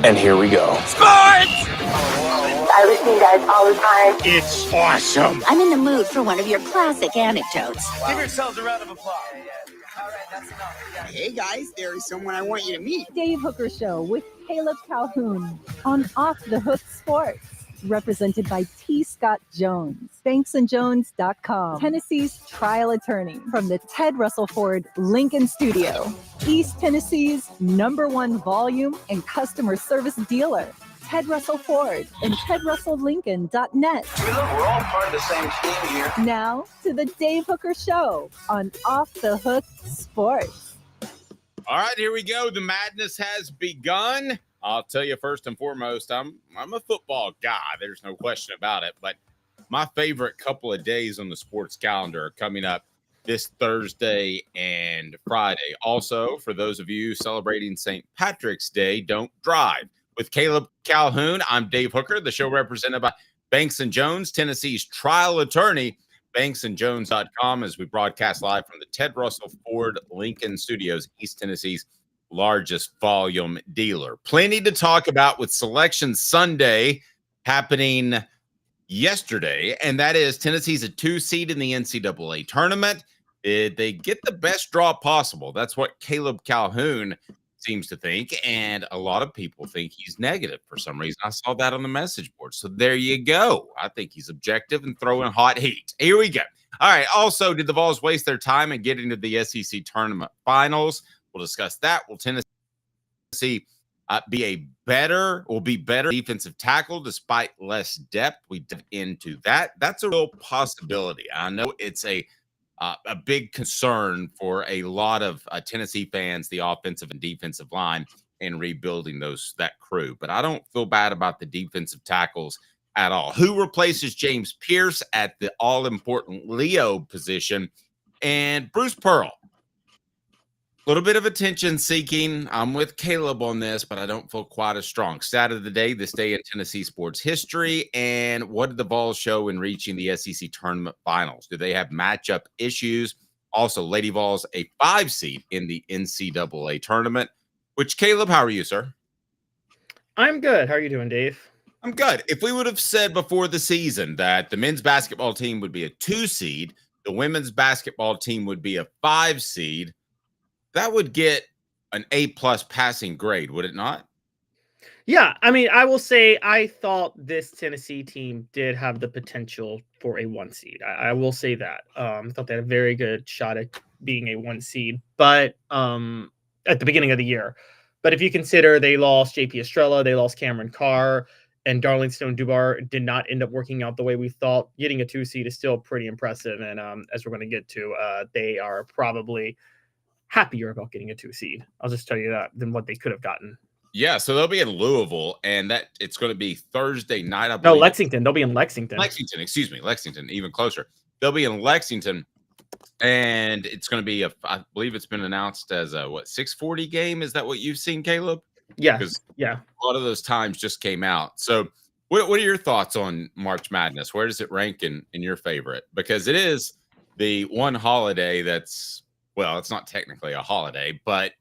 And here we go. Sports! I listen to you guys all the time. It's awesome. I'm in the mood for one of your classic anecdotes. Give yourselves a round of applause. All right, that's enough. Hey guys, there is someone I want you to meet. Dave Hooker Show with Caleb Calhoun on Off the Hook Sports. Represented by T. Scott Jones, banksandjones.com, Tennessee's trial attorney from the Ted Russell Ford Lincoln Studio, East Tennessee's #1 volume and customer service dealer, Ted Russell Ford and TedRussellLincoln.net. We're all part of the same team here. Now to the Dave Hooker Show on Off the Hook Sports. All right, here we go. The madness has begun. I'll tell you first and foremost, I'm a football guy. There's no question about it. But my favorite couple of days on the sports calendar are coming up this Thursday and Friday. Also, for those of you celebrating St. Patrick's Day, don't drive. With Caleb Calhoun, I'm Dave Hooker, the show represented by Banks & Jones, Tennessee's trial attorney, banksandjones.com, as we broadcast live from the Ted Russell Ford Lincoln Studios, East Tennessee's largest volume dealer. Plenty to talk about with Selection Sunday happening yesterday, and that is Tennessee's a 2 seed in the NCAA tournament. Did they get the best draw possible? That's what Caleb Calhoun seems to think, and a lot of people think he's negative for some reason. I saw that on the message board. So there you go. I think he's objective and throwing hot heat. Here we go. All right. Also, did the Vols waste their time in getting to the SEC tournament finals? We'll discuss that. Will Tennessee be better defensive tackle despite less depth? We dive into that. That's a real possibility. I know it's a big concern for a lot of Tennessee fans, the offensive and defensive line, and rebuilding that crew. But I don't feel bad about the defensive tackles at all. Who replaces James Pierce at the all-important Leo position? And Bruce Pearl. A little bit of attention seeking. I'm with Caleb on this, but I don't feel quite as strong. Stat of the day, this day in Tennessee sports history. And what did the Vols show in reaching the SEC tournament finals? Do they have matchup issues? Also, Lady Vols, a 5 seed in the NCAA tournament. Which, Caleb, how are you, sir? I'm good. How are you doing, Dave? I'm good. If we would have said before the season that the men's basketball team would be a 2 seed, the women's basketball team would be a 5 seed, that would get an A+ passing grade, would it not? Yeah, I mean, I will say I thought this Tennessee team did have the potential for a 1 seed. I will say that. I thought they had a very good shot at being a 1 seed, but at the beginning of the year. But if you consider they lost JP Estrella, they lost Cameron Carr, and Darling Stone-Dubar did not end up working out the way we thought, getting a 2 seed is still pretty impressive. And as we're going to get to, they are probably happier about getting a 2 seed. I'll just tell you that than what they could have gotten. Yeah, so they'll be in Louisville, and that it's going to be Thursday night. I believe. No, Lexington. They'll be in Lexington. Lexington, even closer. They'll be in Lexington, and it's going to be I believe it's been announced as a 6:40 game. Is that what you've seen, Caleb? Yeah, because yeah, a lot of those times just came out. So, what are your thoughts on March Madness? Where does it rank in your favorite? Because it is the one holiday that's, well, it's not technically a holiday, but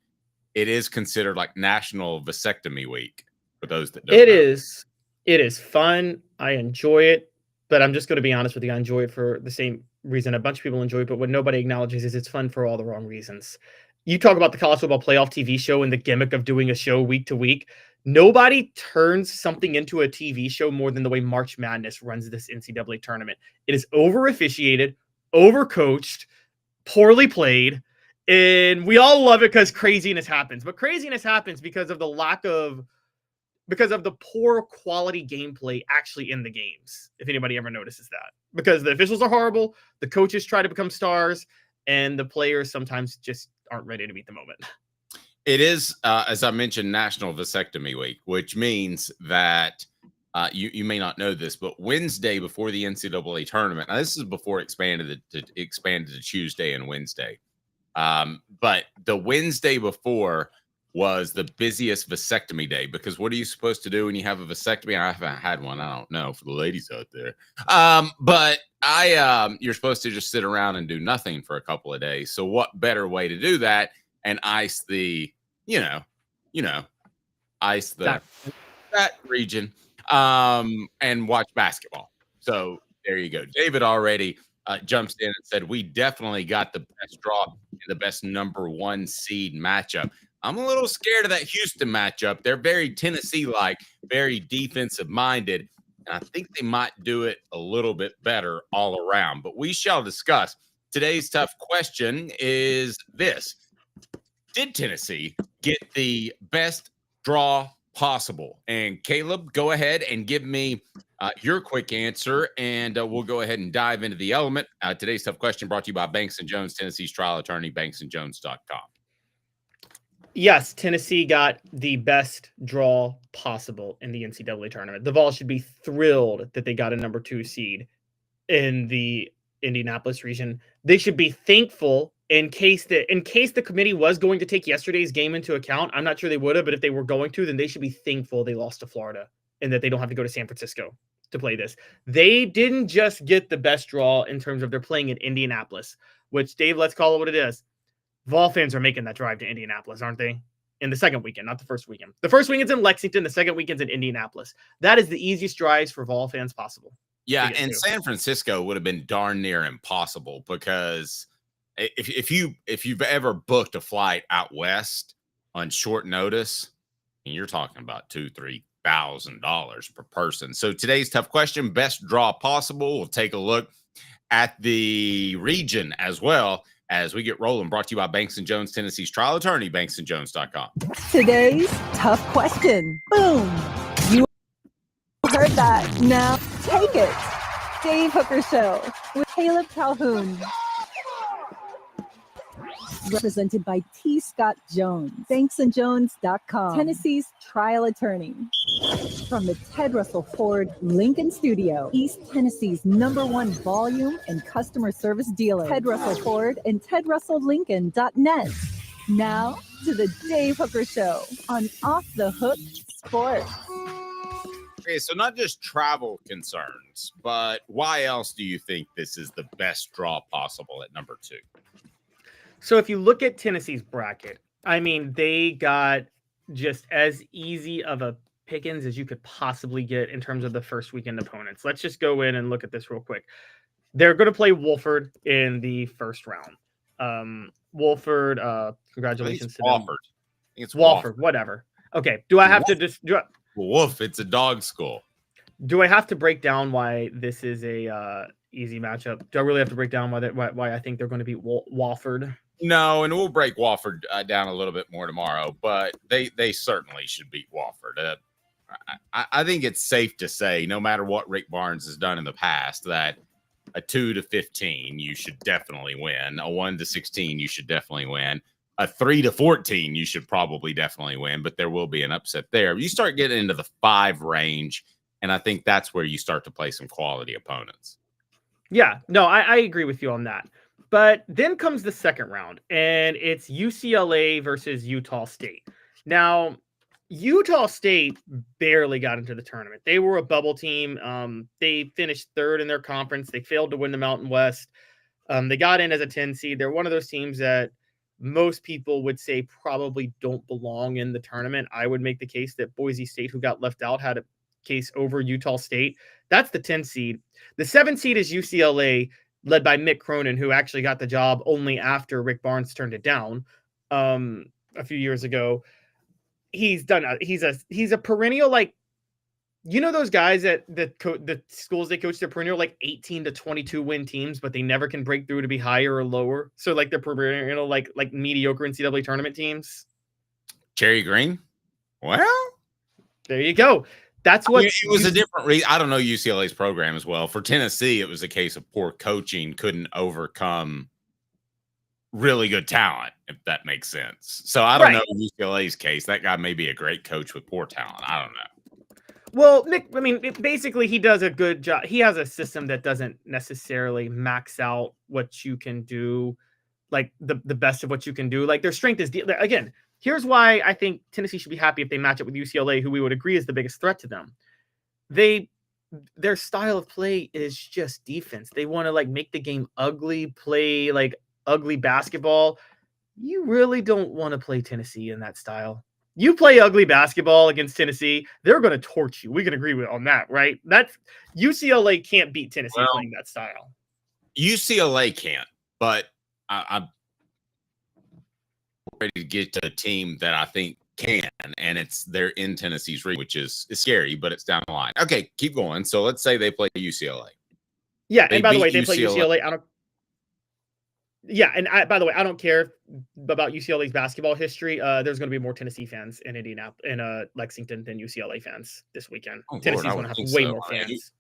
it is considered like National Vasectomy Week for those that don't know. It is fun. I enjoy it, but I'm just going to be honest with you. I enjoy it for the same reason a bunch of people enjoy it, but what nobody acknowledges is it's fun for all the wrong reasons. You talk about the college football playoff TV show and the gimmick of doing a show week to week. Nobody turns something into a TV show more than the way March Madness runs this NCAA tournament. It is over-officiated, over-coached, poorly played, and we all love it because craziness happens. But craziness happens because of the poor quality gameplay actually in the games, if anybody ever notices that. Because the officials are horrible, the coaches try to become stars, and the players sometimes just aren't ready to meet the moment. It is, as I mentioned, National Vasectomy Week, which means that you may not know this, but Wednesday before the NCAA tournament, now this is before expanded to Tuesday and Wednesday. But the Wednesday before was the busiest vasectomy day, because what are you supposed to do when you have a vasectomy? I haven't had one. I don't know for the ladies out there. But you're supposed to just sit around and do nothing for a couple of days. So what better way to do that and ice the, ice that region, and watch basketball. So there you go. David already jumps in and said, we definitely got the best draw and the best number 1 seed matchup. I'm a little scared of that Houston matchup. They're very Tennessee-like, very defensive-minded, and I think they might do it a little bit better all around. But we shall discuss. Today's tough question is this. Did Tennessee get the best draw possible? And Caleb, go ahead and give me your quick answer, and we'll go ahead and dive into the element. Today's tough question brought to you by Banks & Jones, Tennessee's trial attorney, banksandjones.com. Yes, Tennessee got the best draw possible in the NCAA tournament. The Vols should be thrilled that they got a number 2 seed in the Indianapolis region. They should be thankful in case the committee was going to take yesterday's game into account. I'm not sure they would have, but if they were going to, then they should be thankful they lost to Florida and that they don't have to go to San Francisco to play this. They didn't just get the best draw in terms of they're playing in Indianapolis, which, Dave, let's call it what it is. Vol fans are making that drive to Indianapolis, aren't they? In the second weekend, not the first weekend. The first weekend's in Lexington. The second weekend's in Indianapolis. That is the easiest drives for Vol fans possible. Yeah, and San Francisco would have been darn near impossible because if you've ever booked a flight out west on short notice, you're talking about $2,000-$3,000 per person. So today's tough question, best draw possible. We'll take a look at the region as well as we get rolling. Brought to you by Banks & Jones, Tennessee's trial attorney, banksandjones.com. Today's tough question. Boom. You heard that. Now take it. Dave Hooker Show with Caleb Calhoun. Represented by T. Scott Jones, banksandjones.com, Tennessee's trial attorney. From the Ted Russell Ford Lincoln Studio, East Tennessee's #1 volume and customer service dealer, Ted Russell Ford and TedRussellLincoln.net. Now to the Dave Hooker Show on Off the Hook Sports. Okay, so not just travel concerns, but why else do you think this is the best draw possible at number 2? So if you look at Tennessee's bracket, I mean, they got just as easy of a pickings as you could possibly get in terms of the first weekend opponents. Let's just go in and look at this real quick. They're going to play Wofford in the first round. Wofford, congratulations to them. It's Wofford, whatever. Okay, do I have to just... Woof, it's a dog school. Do I have to break down why this is a easy matchup? Do I really have to break down why I think they're going to beat Wofford? No, and we'll break Wofford down a little bit more tomorrow, but they certainly should beat Wofford. I think it's safe to say, no matter what Rick Barnes has done in the past, that a 2-15 you should definitely win. A 1-16 you should definitely win. A 3-14 you should probably definitely win, but there will be an upset there. You start getting into the 5 range, and I think that's where you start to play some quality opponents. Yeah, no, I agree with you on that. But then comes the second round, and it's UCLA versus Utah State. Now, Utah State barely got into the tournament. They were a bubble team. They finished 3rd in their conference. They failed to win the Mountain West. They got in as a 10 seed. They're one of those teams that most people would say probably don't belong in the tournament. I would make the case that Boise State, who got left out, had a case over Utah State. That's the 10 seed. The 7 seed is UCLA, led by Mick Cronin, who actually got the job only after Rick Barnes turned it down a few years ago. He's a perennial, like, you know, those guys at the schools they coach, they're perennial like 18 to 22 win teams, but they never can break through to be higher or lower. So like they're perennial, like mediocre NCAA tournament teams. Cherry Green. Well, there you go. That's what it was a different reason. I don't know UCLA's program as well. For Tennessee, it was a case of poor coaching couldn't overcome really good talent, if that makes sense. So I don't know UCLA's case. That guy may be a great coach with poor talent. I don't know. Well, Nick, I mean, basically he does a good job. He has a system that doesn't necessarily max out what you can do, like the best of what you can do. Like their strength is, again, here's why I think Tennessee should be happy if they match up with UCLA, who we would agree is the biggest threat to them. Their style of play is just defense. They want to like make the game ugly, play like ugly basketball. You really don't want to play Tennessee in that style. You play ugly basketball against Tennessee, they're going to torch you. We can agree on that, right? That's UCLA can't beat Tennessee playing that style. UCLA can't, but I'm ready to get to a team that I think can, and they're in Tennessee's region, which is scary, but it's down the line. Okay, keep going. So let's say they play UCLA. Yeah, and by the way, they play UCLA. By the way, I don't care about UCLA's basketball history. There's going to be more Tennessee fans in Lexington than UCLA fans this weekend. Tennessee's going to have way more fans.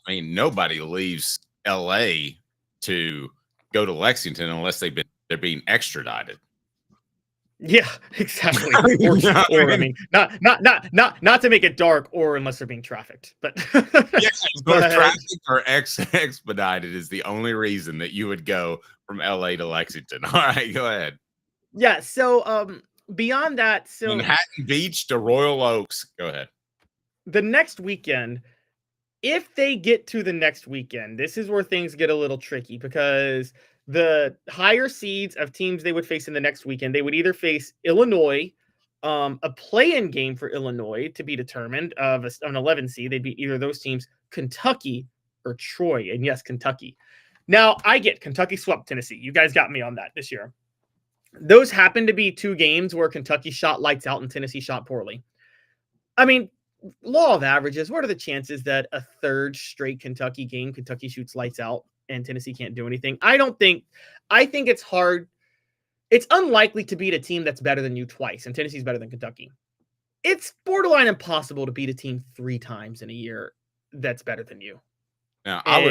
I mean, nobody leaves LA to go to Lexington unless they're being extradited. Yeah, exactly. or I mean, not to make it dark, or unless they're being trafficked. But trafficked or expedited is the only reason that you would go from LA to Lexington. All right, go ahead. Yeah. So beyond that, Manhattan Beach to Royal Oaks. Go ahead. The next weekend, if they get to the next weekend, this is where things get a little tricky because the higher seeds of teams they would face in the next weekend, they would either face Illinois, a play-in game for Illinois to be determined of an 11 seed. They'd be either those teams, Kentucky or Troy. And yes, Kentucky. Now, I get Kentucky swept Tennessee. You guys got me on that this year. Those happen to be two games where Kentucky shot lights out and Tennessee shot poorly. I mean, law of averages, what are the chances that a third straight Kentucky game, Kentucky shoots lights out and Tennessee can't do anything? I think it's hard. It's unlikely to beat a team that's better than you twice, and Tennessee's better than Kentucky. It's borderline impossible to beat a team 3 times in a year that's better than you. Now, I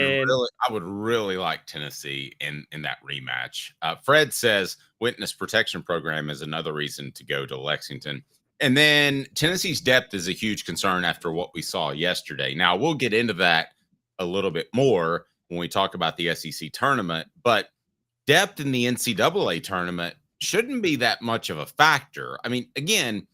would really like Tennessee in that rematch. Fred says witness protection program is another reason to go to Lexington. And then Tennessee's depth is a huge concern after what we saw yesterday. Now, we'll get into that a little bit more when we talk about the SEC tournament, but depth in the NCAA tournament shouldn't be that much of a factor. I mean, again,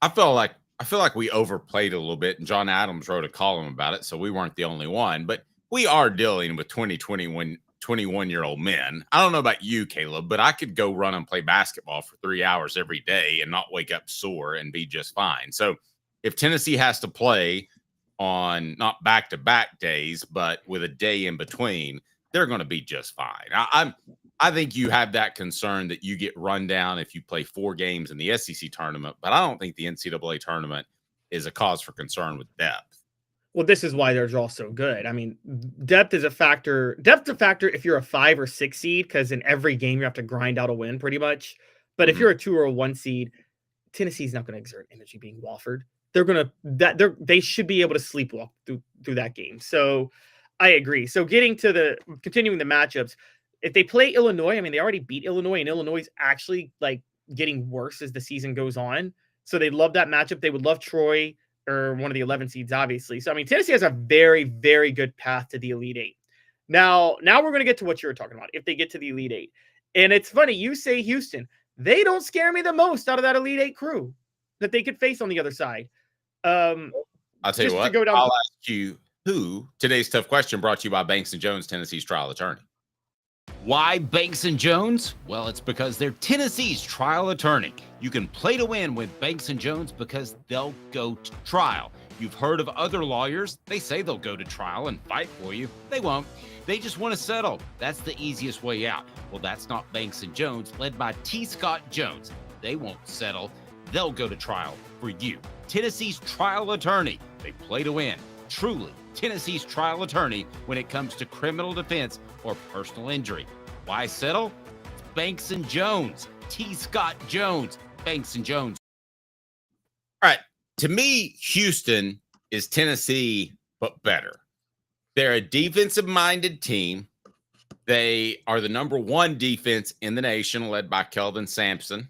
I feel like we overplayed a little bit, and John Adams wrote a column about it, so we weren't the only one, but we are dealing with 21-year-old men. I don't know about you, Caleb, but I could go run and play basketball for 3 hours every day and not wake up sore and be just fine. So if Tennessee has to play on not back-to-back days, but with a day in between, they're going to be just fine. I think you have that concern that you get run down if you play 4 games in the SEC tournament, but I don't think the NCAA tournament is a cause for concern with depth. Well, this is why their draw's so good. I mean, depth is a factor. Depth's a factor if you're a 5 or 6 seed, because in every game you have to grind out a win pretty much. But if you're a 2 or a 1 seed, Tennessee's not going to exert energy being Wofford. They should be able to sleepwalk through that game. So I agree. So continuing the matchups, if they play Illinois, I mean, they already beat Illinois, and Illinois is actually like getting worse as the season goes on. So they love that matchup. They would love Troy or one of the 11 seeds, obviously. So, I mean, Tennessee has a very, very good path to the Elite Eight. Now we're going to get to what you were talking about, if they get to the Elite Eight. And it's funny, you say Houston. They don't scare me the most out of that Elite Eight crew that they could face on the other side. I'll tell you what, I'll ask you who. Today's tough question brought to you by Banks & Jones, Tennessee's trial attorney. Why Banks & Jones? Well, it's because they're Tennessee's trial attorney. You can play to win with Banks & Jones because they'll go to trial. You've heard of other lawyers. They say they'll go to trial and fight for you. They won't. They just want to settle. That's the easiest way out. Well, that's not Banks & Jones, led by T. Scott Jones. They won't settle. They'll go to trial for you. Tennessee's trial attorney. They play to win. Truly, Tennessee's trial attorney when it comes to criminal defense or personal injury. Why settle? It's Banks & Jones. T. Scott Jones. Banks & Jones. All right. To me, Houston is Tennessee, but better. They're a defensive-minded team. They are the number 1 defense in the nation, led by Kelvin Sampson.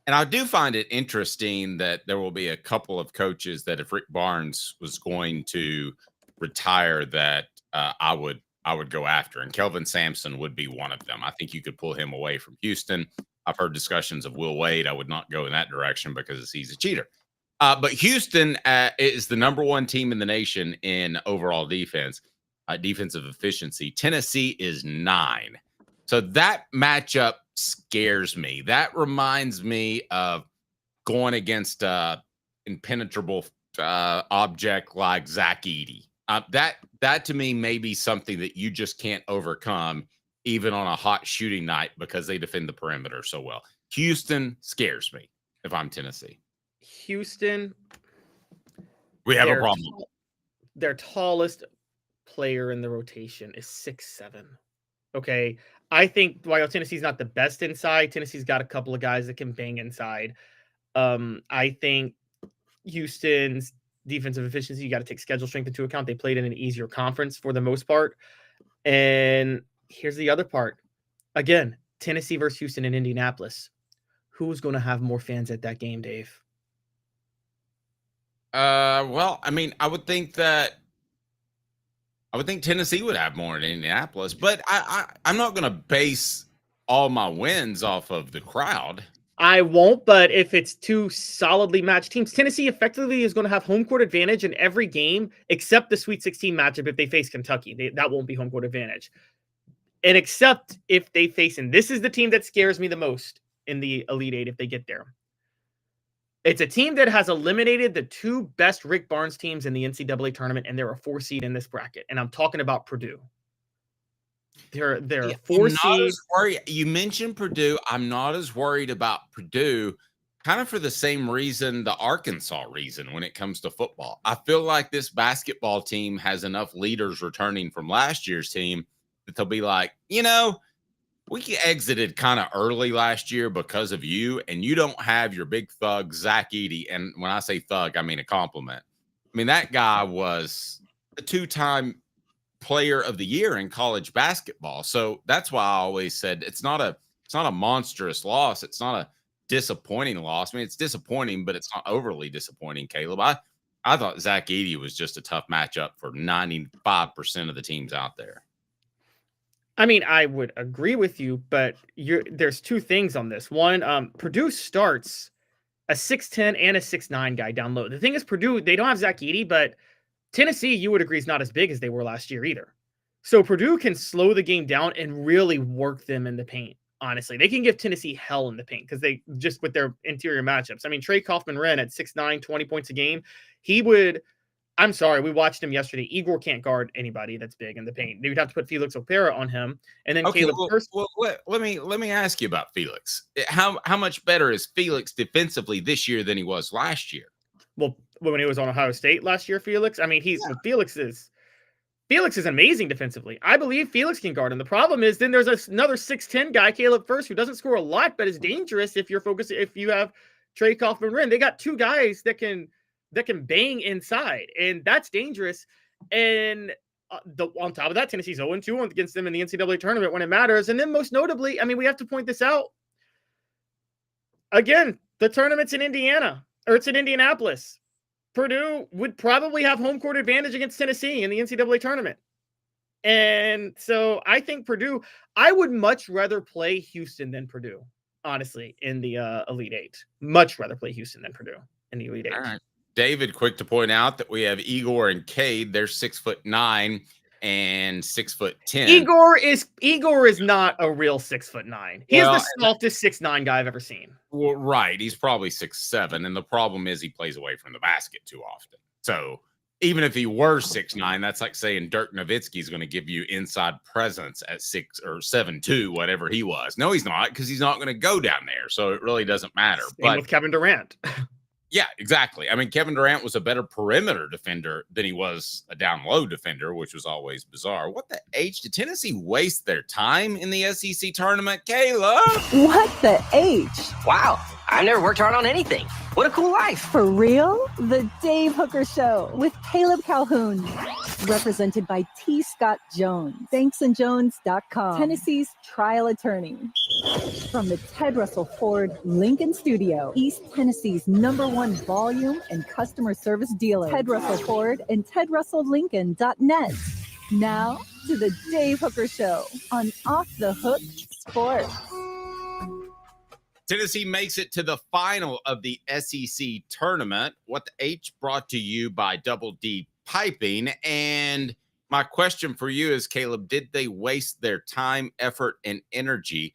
And I do find it interesting that there will be a couple of coaches that if Rick Barnes was going to retire, that I would go after. And Kelvin Sampson would be one of them. I think you could pull him away from Houston. I've heard discussions of Will Wade. I would not go in that direction because he's a cheater. But Houston is the number 1 team in the nation in overall defense, defensive efficiency. Tennessee is 9. So that matchup scares me. That reminds me of going against impenetrable object like Zach Edey. That to me may be something that you just can't overcome even on a hot shooting night because they defend the perimeter so well. Houston scares me if I'm Tennessee. Houston, we have a problem. Their tallest player in the rotation is 6'7". Okay. I think while Tennessee's not the best inside, Tennessee's got a couple of guys that can bang inside. I think Houston's defensive efficiency, you got to take schedule strength into account. They played in an easier conference for the most part. And here's the other part. Again, Tennessee versus Houston in Indianapolis. Who's going to have more fans at that game, Dave? Well, I mean, I would think Tennessee would have more in Indianapolis, but I'm not going to base all my wins off of the crowd. I won't, but if it's two solidly matched teams, Tennessee effectively is going to have home court advantage in every game except the Sweet 16 matchup if they face Kentucky. That won't be home court advantage. And except if they face, and this is the team that scares me the most in the Elite Eight if they get there. It's a team that has eliminated the two best Rick Barnes teams in the NCAA tournament, and they're a 4 seed in this bracket. And I'm talking about Purdue. They're a 4 seed. You mentioned Purdue. I'm not as worried about Purdue, kind of for the same reason, the Arkansas reason when it comes to football. I feel like this basketball team has enough leaders returning from last year's team that they'll be like, we exited kind of early last year because of you, and you don't have your big thug, Zach Edey. And when I say thug, I mean a compliment. I mean, that guy was a 2-time player of the year in college basketball. So that's why I always said it's not a monstrous loss. It's not a disappointing loss. I mean, it's disappointing, but it's not overly disappointing, Caleb. I thought Zach Edey was just a tough matchup for 95% of the teams out there. I mean, I would agree with you, but there's two things on this. One, Purdue starts a 6'10" and a 6'9" guy down low. The thing is, Purdue, they don't have Zach Edey, but Tennessee, you would agree, is not as big as they were last year either. So Purdue can slow the game down and really work them in the paint, honestly. They can give Tennessee hell in the paint because they just with their interior matchups. I mean, Trey Kaufman-Renn at 6'9", 20 points a game, he would – I'm sorry, we watched him yesterday. Igor can't guard anybody that's big in the paint. They would have to put Felix Opera on him, and then okay, Caleb. Let me ask you about Felix. How much better is Felix defensively this year than he was last year? Well, when he was on Ohio State last year, Felix. I mean, Felix is amazing defensively. I believe Felix can guard him. The problem is then there's another 6'10" guy, Caleb First, who doesn't score a lot, but is dangerous if you're focused. If you have Trey Kaufman-Renn, they got two guys that can bang inside, and that's dangerous. And on top of that, Tennessee's 0-2 against them in the NCAA tournament when it matters. And then most notably, I mean, we have to point this out. Again, the tournament's in Indiana, or it's in Indianapolis. Purdue would probably have home court advantage against Tennessee in the NCAA tournament. And so I think Purdue, I would much rather play Houston than Purdue, honestly, in the Elite Eight. Much rather play Houston than Purdue in the Elite Eight. All right. David, quick to point out that we have Igor and Cade. They're 6'9" and 6'10". Igor is not a real 6'9". He is the softest 6'9" guy I've ever seen. Well, right. He's probably 6'7", and the problem is he plays away from the basket too often. So even if he were 6'9", that's like saying Dirk Nowitzki is going to give you inside presence at 6 or 7'2", whatever he was. No, he's not, because he's not going to go down there. So it really doesn't matter. Same with Kevin Durant. Yeah, exactly. I mean, Kevin Durant was a better perimeter defender than he was a down low defender, which was always bizarre. What the H? Did Tennessee waste their time in the SEC tournament, Caleb? What the H? Wow, I've never worked hard on anything. What a cool life. For real? The Dave Hooker Show with Caleb Calhoun. Represented by T. Scott Jones. BanksandJones.com. Tennessee's trial attorney. From the Ted Russell Ford Lincoln Studio, East Tennessee's #1 volume and customer service dealer. Ted Russell Ford and TedRussellLincoln.net. Now to the Dave Hooker Show on Off the Hook Sports. Tennessee makes it to the final of the SEC tournament. What the H brought to you by Double D Piping. And my question for you is, Caleb, did they waste their time, effort, and energy?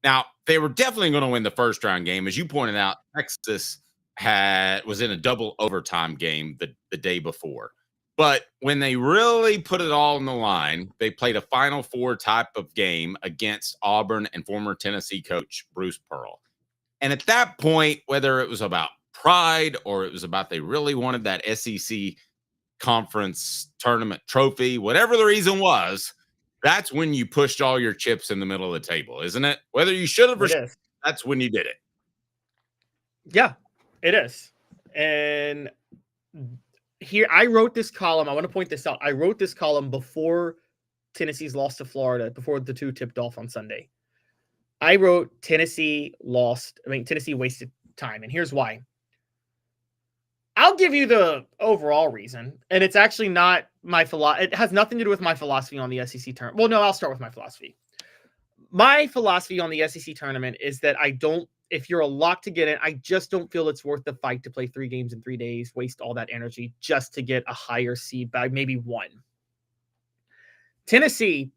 Now, they were definitely going to win the first round game. As you pointed out, Texas was in a double overtime game the day before. But when they really put it all on the line, they played a Final Four type of game against Auburn and former Tennessee coach Bruce Pearl. And at that point, whether it was about pride or it was about they really wanted that SEC conference tournament trophy, whatever the reason was, that's when you pushed all your chips in the middle of the table, isn't it? Whether you should have, that's when you did it. Yeah, it is. And here, I wrote this column. I want to point this out. I wrote this column before Tennessee's loss to Florida, before the two tipped off on Sunday. I wrote Tennessee wasted time. And here's why. I'll give you the overall reason. And it's actually not my philosophy. It has nothing to do with my philosophy on the SEC tournament. Well, no, I'll start with my philosophy. My philosophy on the SEC tournament is that if you're a lock to get in, I just don't feel it's worth the fight to play 3 games in 3 days, waste all that energy just to get a higher seed by maybe 1. Tennessee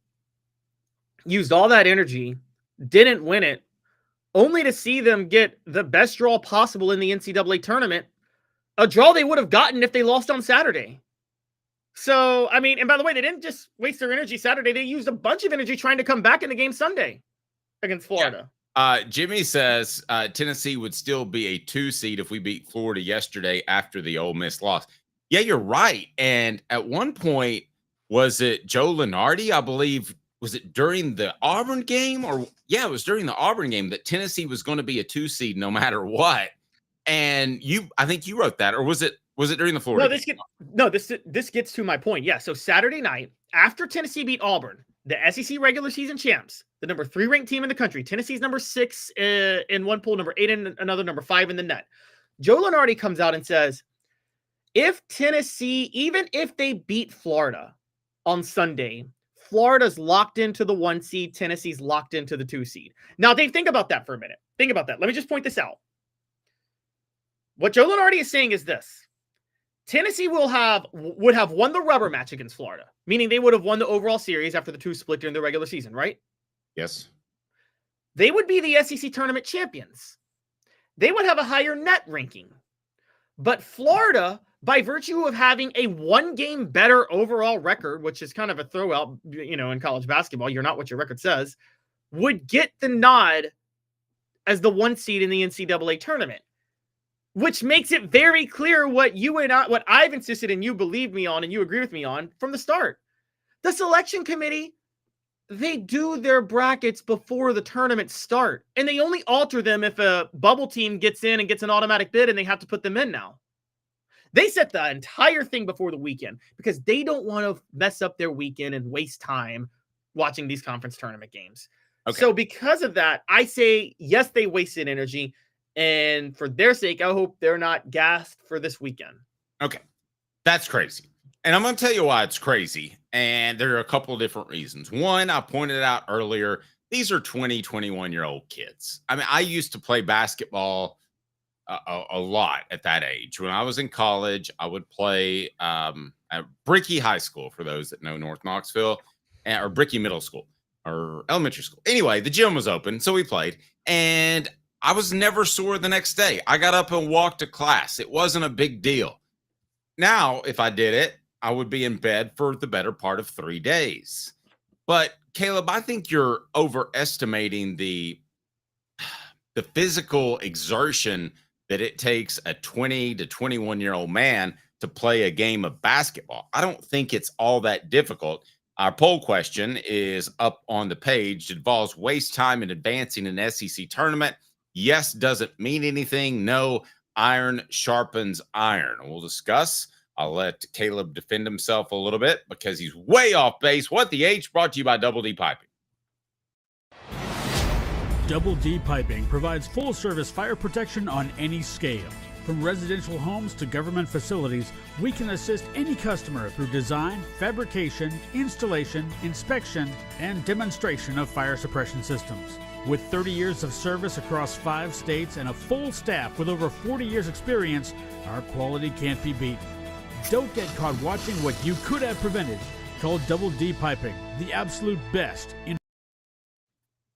used all that energy, didn't win it, only to see them get the best draw possible in the NCAA tournament, a draw they would have gotten if they lost on Saturday. So, I mean, and by the way, they didn't just waste their energy Saturday. They used a bunch of energy trying to come back in the game Sunday against Florida. Yeah. Jimmy says Tennessee would still be a 2 seed if we beat Florida yesterday after the Ole Miss loss. Yeah, you're right. And at one point, was it Joe Lunardi? I believe, was it during the Auburn game? It was during the Auburn game that Tennessee was going to be a 2 seed no matter what. And I think you wrote that, or was it during the Florida game? This gets to my point. Yeah, so Saturday night, after Tennessee beat Auburn, the SEC regular season champs, the number 3 ranked team in the country. Tennessee's number 6 in one pool, number 8 in another, number 5 in the net. Joe Lunardi comes out and says, if Tennessee, even if they beat Florida on Sunday, Florida's locked into the 1 seed, Tennessee's locked into the 2 seed. Now, Dave, think about that for a minute. Think about that. Let me just point this out. What Joe Lunardi is saying is this. Tennessee would have won the rubber match against Florida, meaning they would have won the overall series after the 2 split during the regular season, right? Yes. They would be the SEC tournament champions. They would have a higher net ranking. But Florida, by virtue of having a 1-game better overall record, which is kind of a throwout, in college basketball, you're not what your record says, would get the nod as the 1 seed in the NCAA tournament. Which makes it very clear what I've insisted and you believe me on and you agree with me on from the start. The selection committee, they do their brackets before the tournament start. And they only alter them if a bubble team gets in and gets an automatic bid and they have to put them in now. They set the entire thing before the weekend because they don't want to mess up their weekend and waste time watching these conference tournament games. Okay. So because of that, I say, yes, they wasted energy. And for their sake, I hope they're not gassed for this weekend. Okay. That's crazy. And I'm going to tell you why it's crazy. And there are a couple of different reasons. One, I pointed out earlier, these are 20, 21-year-old kids. I mean, I used to play basketball a lot at that age. When I was in college, I would play at Brickey High School, for those that know North Knoxville, or Brickey Middle School, or elementary school. Anyway, the gym was open, so we played. And I was never sore the next day. I got up and walked to class. It wasn't a big deal. Now, if I did it, I would be in bed for the better part of 3 days. But Caleb, I think you're overestimating the physical exertion that it takes a 20 to 21-year-old man to play a game of basketball. I don't think it's all that difficult. Our poll question is up on the page. Did Vols waste time in advancing an SEC tournament? Yes doesn't mean anything. No, iron sharpens iron. We'll discuss. I'll let Caleb defend himself a little bit because he's way off base. What the H, brought to you by Double D Piping. Double D Piping provides full-service fire protection on any scale. From residential homes to government facilities, we can assist any customer through design, fabrication, installation, inspection, and demonstration of fire suppression systems. With 30 years of service across 5 states and a full staff with over 40 years experience, our quality can't be beaten. Don't get caught watching what you could have prevented. Call Double D Piping, the absolute best in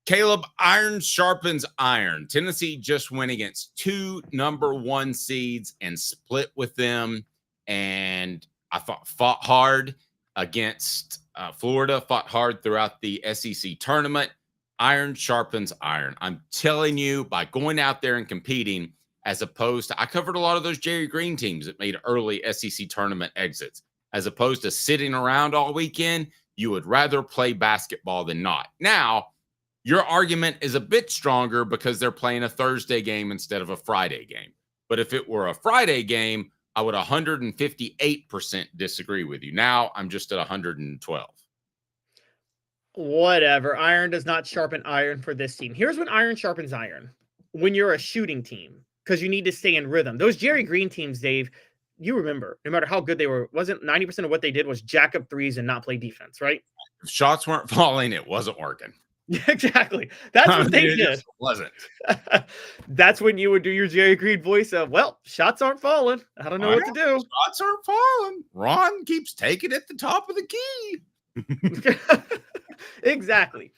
Caleb, iron sharpens iron. Tennessee just went against 2 number 1 seeds and split with them. And I fought hard against Florida, fought hard throughout the SEC tournament. Iron sharpens iron. I'm telling you, by going out there and competing, as opposed to, I covered a lot of those Jerry Green teams that made early SEC tournament exits. As opposed to sitting around all weekend, you would rather play basketball than not. Now, your argument is a bit stronger because they're playing a Thursday game instead of a Friday game. But if it were a Friday game, I would 158% disagree with you. Now I'm just at 112. Whatever. Iron does not sharpen iron for this team. Here's when iron sharpens iron. When you're a shooting team, because you need to stay in rhythm. Those Jerry Green teams, Dave, you remember, no matter how good they were, wasn't 90% of what they did was jack up threes and not play defense, right? If shots weren't falling, it wasn't working. Yeah, exactly. That's what they did. It wasn't. That's when you would do your Jerry Green voice of, well, shots aren't falling. I don't know what to do. Shots aren't falling. Ron keeps taking it at the top of the key. Exactly.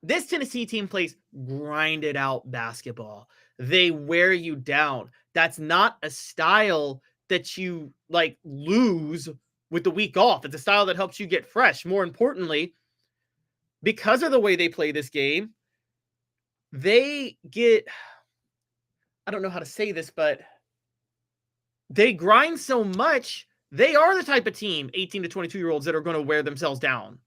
This Tennessee team plays grinded out basketball. They wear you down. That's not a style that you like lose with the week off. It's a style that helps you get fresh. More importantly, because of the way they play this game, they get, I don't know how to say this, but they grind so much. They are the type of team, 18 to 22-year-olds, that are going to wear themselves down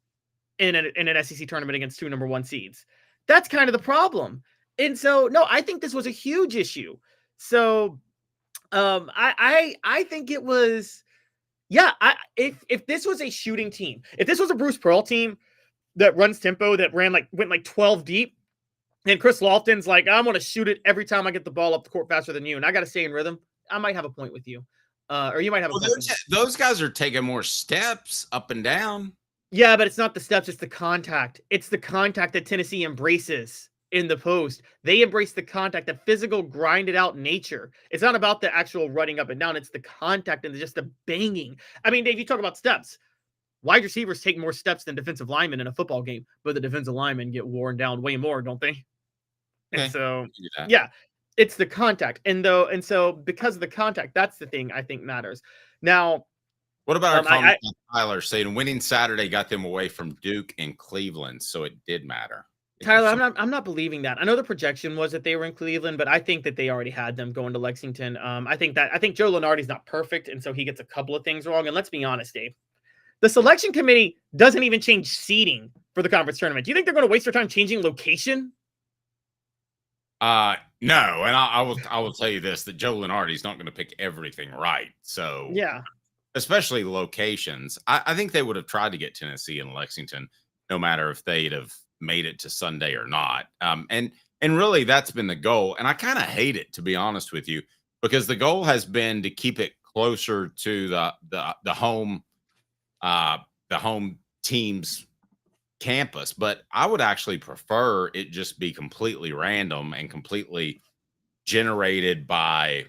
in an SEC tournament against 2 number 1 seeds. That's kind of the problem. And so, no, I think this was a huge issue. So I think it was, yeah, if this was a shooting team, if this was a Bruce Pearl team that runs tempo, that went like 12 deep, and Chris Lofton's like, I'm going to shoot it every time I get the ball up the court faster than you, and I got to stay in rhythm, I might have a point with you. Or you might have a point with me. Those guys are taking more steps up and down. Yeah, but it's not the steps, it's the contact. It's the contact that Tennessee embraces in the post. They embrace the contact, the physical, grinded out nature. It's not about the actual running up and down. It's the contact and just the banging. I mean, Dave, you talk about steps. Wide receivers take more steps than defensive linemen in a football game, but the defensive linemen get worn down way more, don't they? Okay. And so, yeah, it's the contact. And so because of the contact, that's the thing I think matters. Now, what about our comment on Tyler saying winning Saturday got them away from Duke and Cleveland, so it did matter? Tyler, I'm not believing that. I know the projection was that they were in Cleveland, but I think that they already had them going to Lexington. I think Joe Lunardi's not perfect, and so he gets a couple of things wrong. And let's be honest, Dave, the selection committee doesn't even change seeding for the conference tournament. Do you think they're going to waste their time changing location? No, and I will tell you this: that Joe Lunardi's not going to pick everything right. So yeah, especially locations. I think they would have tried to get Tennessee and Lexington, no matter if they'd have made it to Sunday or not. And really that's been the goal. And I kind of hate it, to be honest with you, because the goal has been to keep it closer to the home team's campus. But I would actually prefer it just be completely random and completely generated by,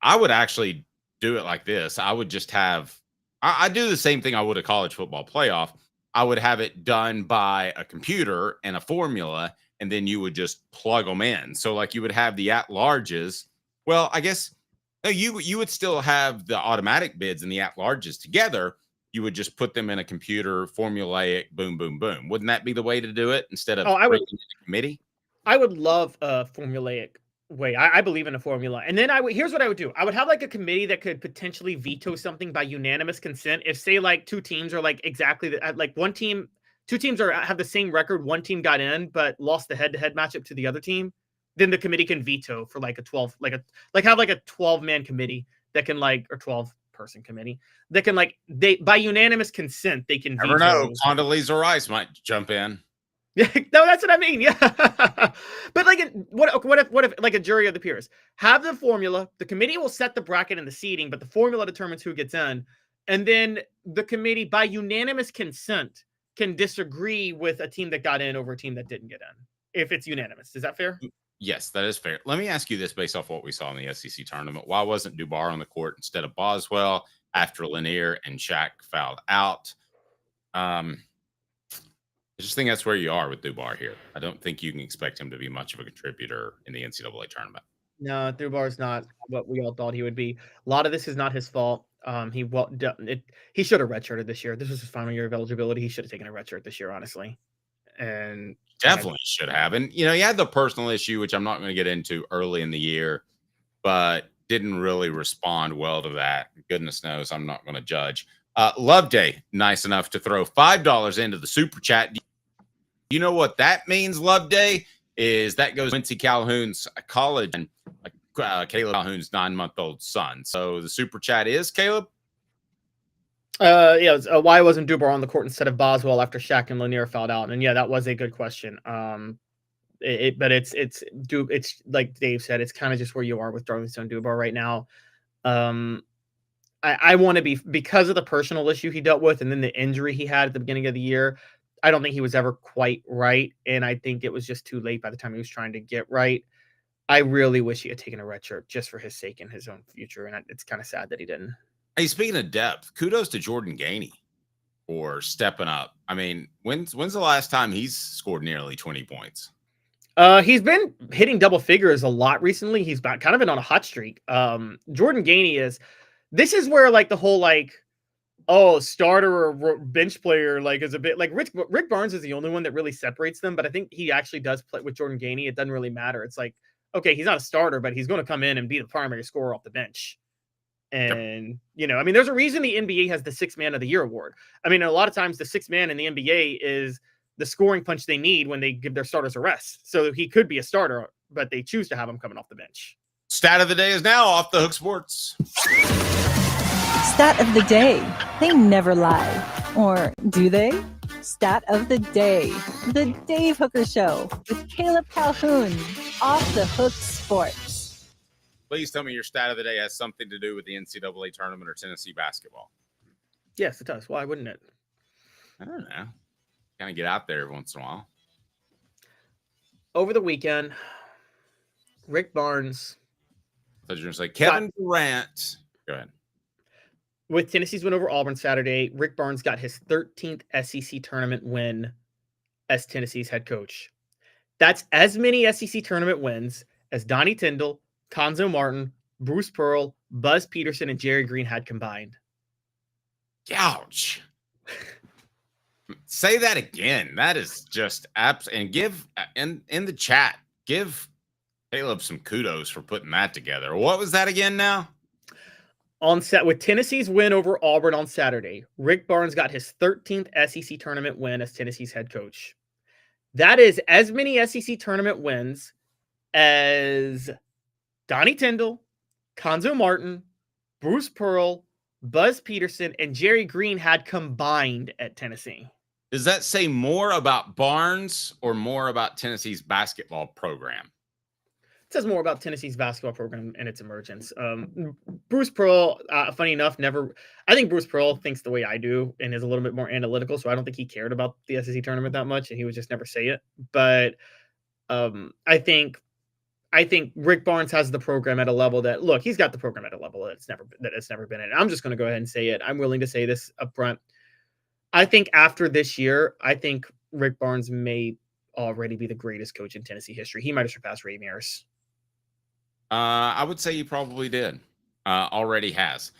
I would actually do it like this. I would just have, I do the same thing I would a college football playoff. I would have it done by a computer and a formula, and then you would just plug them in. So like you would have the at-larges. Well, I guess no, you would still have the automatic bids and the at-larges together. You would just put them in a computer, formulaic, boom, boom, boom. Wouldn't that be the way to do it instead of I would committee? I would love a formulaic way. I believe in a formula. And then here's what I would do. I would have like a committee that could potentially veto something by unanimous consent. If say like 2 teams are like exactly like two teams have the same record, one team got in but lost the head-to-head matchup to the other team, then the committee can veto for like a 12 have like a 12-man committee that can like, or 12-person committee that can like, they by unanimous consent they can veto. Never know. Condoleezza Rice might jump in. Yeah, no, that's what I mean. Yeah, but like, what if like a jury of the peers have the formula? The committee will set the bracket and the seeding, but the formula determines who gets in, and then the committee, by unanimous consent, can disagree with a team that got in over a team that didn't get in. If it's unanimous, is that fair? Yes, that is fair. Let me ask you this based off what we saw in the SEC tournament: why wasn't Dubar on the court instead of Boswell after Lanier and Shaq fouled out? I just think that's where you are with Dubar here. I don't think you can expect him to be much of a contributor in the NCAA tournament. No, Dubar's not what we all thought he would be. A lot of this is not his fault. He should have redshirted this year. This was his final year of eligibility. He should have taken a redshirt this year, honestly. And definitely should have. And he had the personal issue, which I'm not going to get into early in the year, but didn't really respond well to that. Goodness knows I'm not going to judge. Love Day, nice enough to throw $5 into the super chat. You know what that means, Love Day? Is that goes Quincy Calhoun's college and Caleb Calhoun's 9-month-old son. So the super chat is Caleb. Why wasn't Dubar on the court instead of Boswell after Shaq and Lanier fouled out? And yeah, that was a good question. But it's like Dave said, it's kind of just where you are with Darlington Dubar right now. I want to be, because of the personal issue he dealt with and then the injury he had at the beginning of the year, I don't think he was ever quite right. And I think it was just too late by the time he was trying to get right. I really wish he had taken a redshirt just for his sake and his own future. And it's kind of sad that he didn't. Hey, speaking of depth, kudos to Jordan Gainey for stepping up. I mean, when's the last time he's scored nearly 20 points? He's been hitting double figures a lot recently. He's kind of been on a hot streak. Jordan Gainey this is where like the whole starter or bench player is a bit like Rick Barnes is the only one that really separates them. But I think he actually does play with Jordan Gainey. It doesn't really matter. It's like, okay, he's not a starter, but he's going to come in and be the primary scorer off the bench. And, there's a reason the NBA has the 6th Man of the Year award. I mean, a lot of times the 6th man in the NBA is the scoring punch they need when they give their starters a rest. So he could be a starter, but they choose to have him coming off the bench. Stat of the day is now off the Hook Sports. Stat of the day. They never lie. Or do they? Stat of the day. The Dave Hooker Show with Caleb Calhoun. Off the Hook Sports. Please tell me your stat of the day has something to do with the NCAA tournament or Tennessee basketball. Yes, it does. Why wouldn't it? I don't know. Kind of get out there every once in a while. Over the weekend, Rick Barnes. I thought you were going to say Kevin Durant. Go ahead. With Tennessee's win over Auburn Saturday, Rick Barnes got his 13th SEC tournament win as Tennessee's head coach. That's as many SEC tournament wins as Donnie Tyndall, Conzo Martin, Bruce Pearl, Buzz Peterson, and Jerry Green had combined. Ouch. Say that again. That is just and give in the chat, give Caleb some kudos for putting that together. What was that again now? With Tennessee's win over Auburn on Saturday, Rick Barnes got his 13th SEC tournament win as Tennessee's head coach. That is as many SEC tournament wins as Donnie Tyndall, Conzo Martin, Bruce Pearl, Buzz Peterson, and Jerry Green had combined at Tennessee. Does that say more about Barnes or more about Tennessee's basketball program? It says more about Tennessee's basketball program and its emergence. Bruce Pearl, funny enough, I think Bruce Pearl thinks the way I do and is a little bit more analytical, so I don't think he cared about the SEC tournament that much, and he would just never say it. But I think Rick Barnes has the program at a level that, look, he's got the program at a level that it's never been in. I'm just going to go ahead and say it. I'm willing to say this up front. I think after this year, I think Rick Barnes may already be the greatest coach in Tennessee history. He might have surpassed Ray Mears. I would say he probably did. Already has.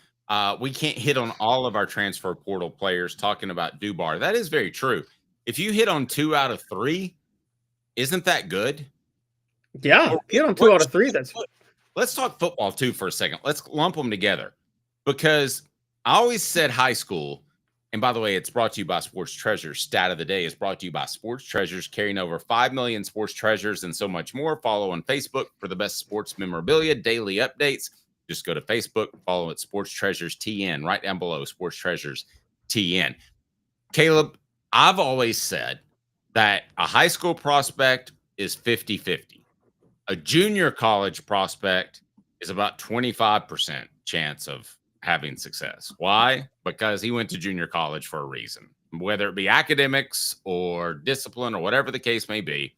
We can't hit on all of our transfer portal players talking about Dubar. That is very true. If you hit on 2 out of 3, isn't that good? Yeah, hit on 2 out of 3. Let's talk football too for a second. Let's lump them together, because I always said high school. And by the way, it's brought to you by Sports Treasures. Stat of the day is brought to you by Sports Treasures, carrying over 5 million sports treasures and so much more. Follow on Facebook for the best sports memorabilia, daily updates. Just go to Facebook, follow it Sports Treasures TN, right down below Sports Treasures TN. Caleb, I've always said that a high school prospect is 50-50. A junior college prospect is about 25% chance of having success. Why? Because he went to junior college for a reason, whether it be academics or discipline or whatever the case may be.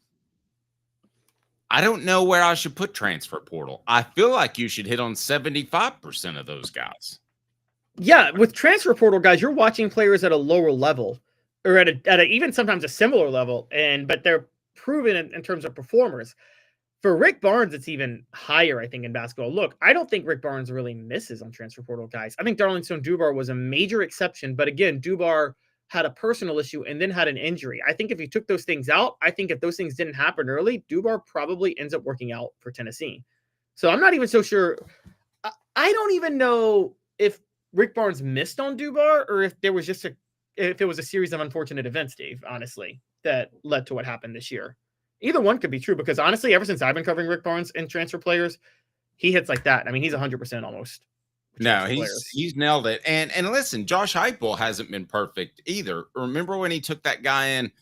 I don't know where I should put transfer portal. I feel like you should hit on 75% of those guys. Yeah, with transfer portal guys, you're watching players at a lower level. or at a even sometimes a similar level, but they're proven in terms of performers. For Rick Barnes, it's even higher, I think, in basketball. Look, I don't think Rick Barnes really misses on transfer portal guys. I think Darlington Dubar was a major exception, but again, Dubar had a personal issue and then had an injury. I think if you took those things out, I think if those things didn't happen early, Dubar probably ends up working out for Tennessee. So I'm not even so sure. I don't even know if Rick Barnes missed on Dubar or if there was just if it was a series of unfortunate events, Dave, honestly, that led to what happened this year. Either one could be true because honestly, ever since I've been covering Rick Barnes and transfer players, he hits like that. I mean, he's 100% almost. No, he's nailed it. And listen, Josh Heupel hasn't been perfect either. Remember when he took that guy in,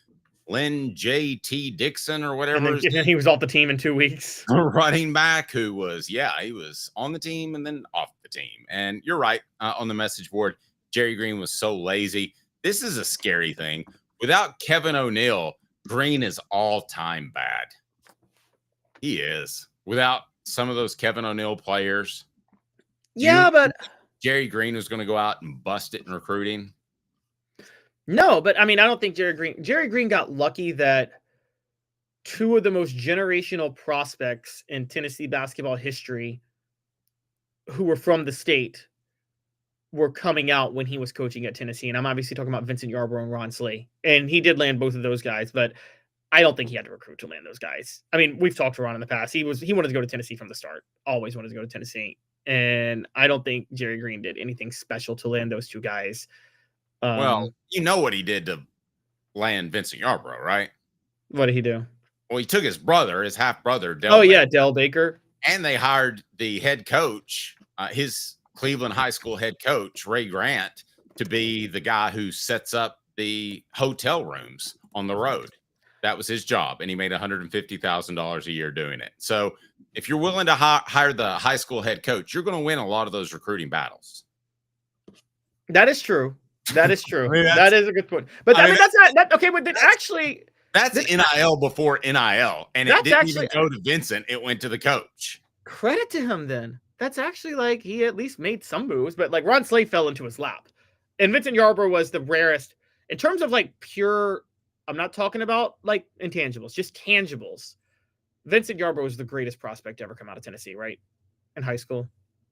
Lynn J.T. Dixon or whatever? And then he was off the team in 2 weeks. Running back who was, he was on the team and then off the team. And you're right, on the message board, Jerry Green was so lazy. This is a scary thing. Without Kevin O'Neal, Green is all-time bad. He is. Without some of those Kevin O'Neal players. Yeah, but Jerry Green was going to go out and bust it in recruiting. No, but I mean, I don't think Jerry Green got lucky that two of the most generational prospects in Tennessee basketball history who were from the state were coming out when he was coaching at Tennessee. And I'm obviously talking about Vincent Yarbrough and Ron Slay. And he did land both of those guys, but I don't think he had to recruit to land those guys. I mean, we've talked to Ron in the past. He wanted to go to Tennessee from the start, always wanted to go to Tennessee. And I don't think Jerry Green did anything special to land those two guys. Well, you know what he did to land Vincent Yarbrough, right? What did he do? Well, he took his brother, his half-brother, Dell Baker. And they hired the head coach, his Cleveland high school head coach, Ray Grant, to be the guy who sets up the hotel rooms on the road. That was his job, and he made $150,000 a year doing it. So if you're willing to hire the high school head coach, you're going to win a lot of those recruiting battles. That is true. That is true. I mean, that is a good point. But I mean, that's not that. Okay, but that's NIL before NIL, and it didn't even go to Vincent. It went to the coach. Credit to him then. That's actually like he at least made some moves, but like Ron Slay fell into his lap, and Vincent Yarbrough was the rarest in terms of like pure. I'm not talking about like intangibles, just tangibles. Vincent Yarbrough was the greatest prospect to ever come out of Tennessee, right? In high school.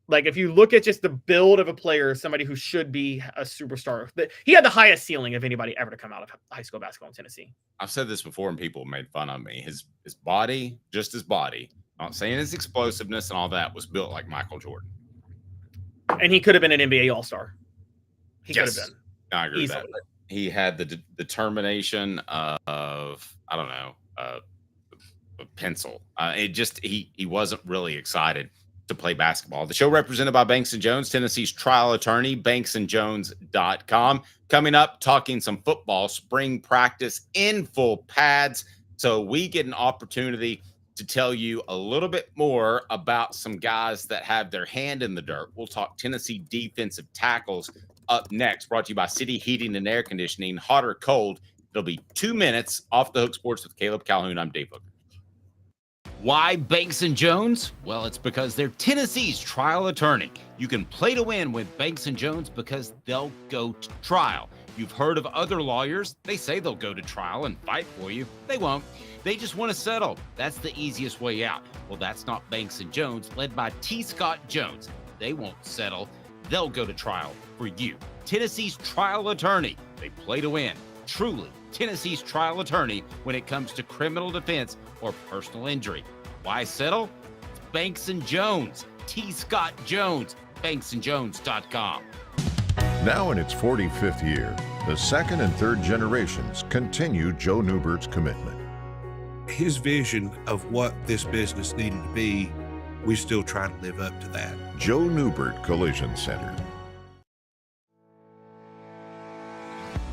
Like if you look at just the build of a player, somebody who should be a superstar, he had the highest ceiling of anybody ever to come out of high school basketball in Tennessee. I've said this before and people made fun of me. His body, just his body, I'm not saying his explosiveness and all that, was built like Michael Jordan. And he could have been an NBA All-Star. He could have been. I agree with that. But he had the determination of, I don't know, a pencil. He wasn't really excited to play basketball. The show represented by Banks & Jones, Tennessee's trial attorney, banksandjones.com. Coming up, talking some football, spring practice in full pads. So we get an opportunity to tell you a little bit more about some guys that have their hand in the dirt. We'll talk Tennessee defensive tackles up next, brought to you by City Heating and Air Conditioning, hot or cold. It'll be 2 minutes off the hook sports with Caleb Calhoun. I'm Dave Hooker. Why Banks & Jones? Well, it's because they're Tennessee's trial attorney. You can play to win with Banks & Jones because they'll go to trial. You've heard of other lawyers. They say they'll go to trial and fight for you. They won't. They just want to settle. That's the easiest way out. Well, that's not Banks & Jones, led by T. Scott Jones. They won't settle. They'll go to trial for you. Tennessee's trial attorney. They play to win. Truly, Tennessee's trial attorney when it comes to criminal defense or personal injury. Why settle? It's Banks & Jones. T. Scott Jones. banksandjones.com. Now in its 45th year, the second and third generations continue Joe Newbert's commitment. His vision of what this business needed to be, we still try to live up to that. Joe Newbert Collision Center.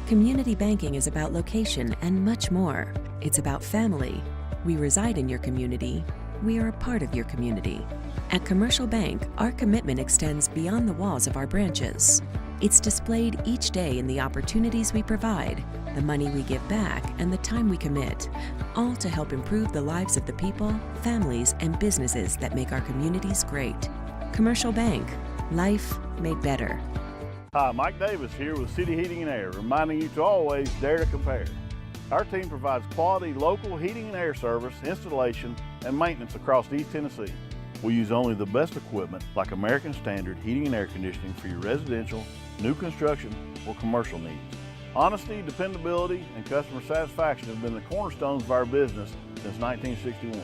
Community banking is about location and much more. It's about family. We reside in your community. We are a part of your community. At Commercial Bank, our commitment extends beyond the walls of our branches. It's displayed each day in the opportunities we provide, the money we give back, and the time we commit, all to help improve the lives of the people, families, and businesses that make our communities great. Commercial Bank, life made better. Hi, Mike Davis here with City Heating and Air, reminding you to always dare to compare. Our team provides quality local heating and air service, installation, and maintenance across East Tennessee. We use only the best equipment like American Standard heating and air conditioning for your residential, new construction, or commercial needs. Honesty, dependability, and customer satisfaction have been the cornerstones of our business since 1961.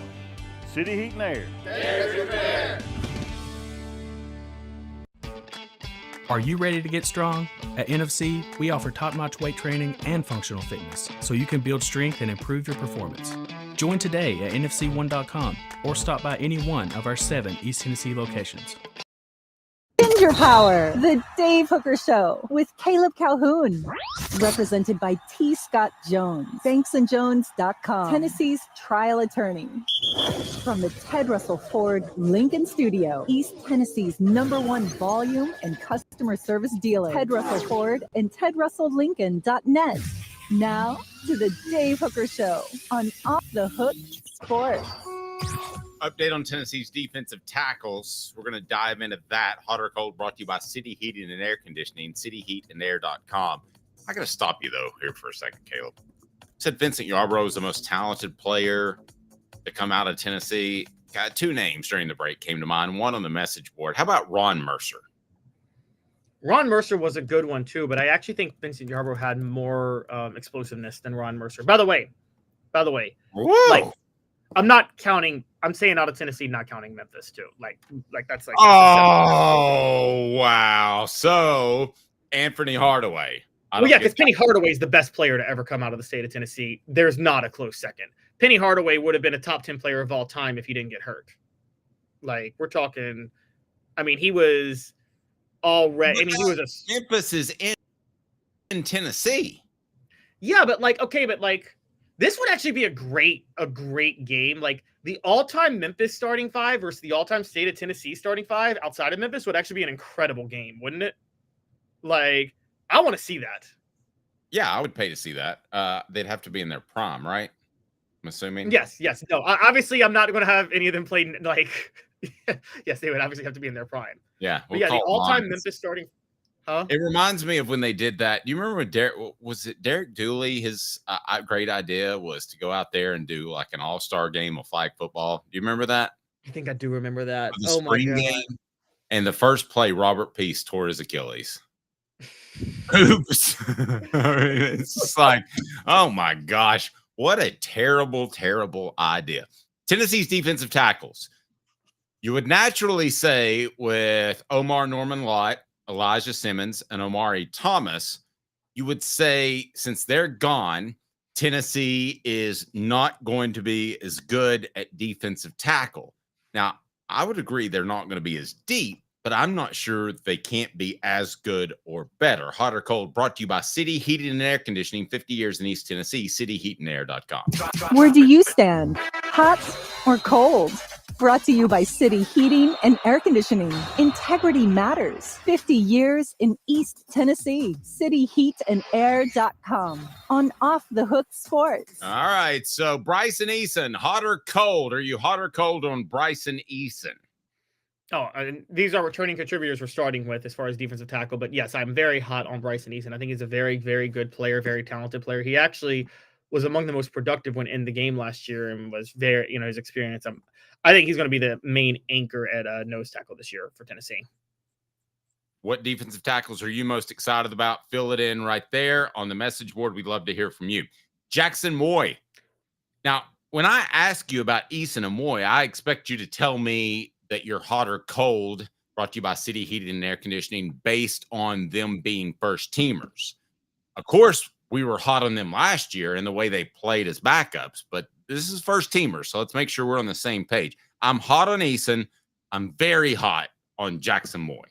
City Heat and Air. Dare to compare. Are you ready to get strong? At NFC, we offer top-notch weight training and functional fitness, so you can build strength and improve your performance. Join today at nfc1.com or stop by any one of our 7 East Tennessee locations. Ginger Power, the Dave Hooker Show with Caleb Calhoun. Represented by T. Scott Jones, banksandjones.com, Tennessee's trial attorney. From the Ted Russell Ford Lincoln Studio, East Tennessee's #1 volume and customer service dealer, Ted Russell Ford and TedRussellLincoln.net. Now to the Dave Hooker Show on Off the Hook Sports. Update on Tennessee's defensive tackles. We're going to dive into that. Hot or cold brought to you by City Heating and Air Conditioning, cityheatandair.com. I got to stop you, though, here for a second, Caleb. Said Vincent Yarbrough is the most talented player to come out of Tennessee. Got 2 names during the break came to mind, one on the message board. How about Ron Mercer? Ron Mercer was a good one, too, but I actually think Vincent Yarbrough had more explosiveness than Ron Mercer. By the way, whoa. Like, I'm not counting. I'm saying out of Tennessee, not counting Memphis too. Like that's like. Oh wow! So Anthony Hardaway. Well, yeah, because Penny Hardaway is the best player to ever come out of the state of Tennessee. There's not a close second. Penny Hardaway would have been a top 10 player of all time if he didn't get hurt. Like we're talking. I mean, he was already. I mean, he was a. Memphis is in Tennessee. Yeah, but this would actually be a great game. Like the all-time Memphis starting 5 versus the all-time state of Tennessee starting 5 outside of Memphis would actually be an incredible game, wouldn't it? Like, I want to see that. Yeah, I would pay to see that. They'd have to be in their prime, right? I'm assuming. Yes. No, obviously I'm not going to have any of them play like. Yes, they would obviously have to be in their prime. Yeah. But yeah, the all-time Memphis starting. Huh? It reminds me of when they did that. Do you remember when Derek Dooley? His great idea was to go out there and do like an all-star game of flag football. Do you remember that? I think I do remember that. Oh my God. Game. And the first play, Robert Peace tore his Achilles. Oops. It's just like, oh my gosh, what a terrible, terrible idea. Tennessee's defensive tackles. You would naturally say with Omar Norman Lott, Elijah Simmons, and Omari Thomas, you would say since they're gone, Tennessee is not going to be as good at defensive tackle. Now, I would agree they're not going to be as deep, but I'm not sure they can't be as good or better. Hot or cold, brought to you by City Heating and Air Conditioning, 50 years in East Tennessee, cityheatandair.com. Where do you stand? Hot or cold? Brought to you by City Heating and Air Conditioning. Integrity matters. 50 years in East Tennessee. cityheatandair.com. On Off the Hook Sports. All right. So Bryson Eason, hot or cold? Are you hot or cold on Bryson Eason? Oh, and these are returning contributors we're starting with as far as defensive tackle. But yes, I'm very hot on Bryson Eason. I think he's a very, very good player, very talented player. He actually was among the most productive when in the game last year and was very, his experience. I think he's going to be the main anchor at nose tackle this year for Tennessee. What defensive tackles are you most excited about? Fill it in right there on the message board. We'd love to hear from you. Jackson Moy. Now, when I ask you about Eason and Moy, I expect you to tell me that you're hot or cold, brought to you by City Heating and Air Conditioning, based on them being first teamers. Of course, we were hot on them last year in the way they played as backups, but this is first teamers, so let's make sure we're on the same page. I'm hot on Eason. I'm very hot on Jackson Moy.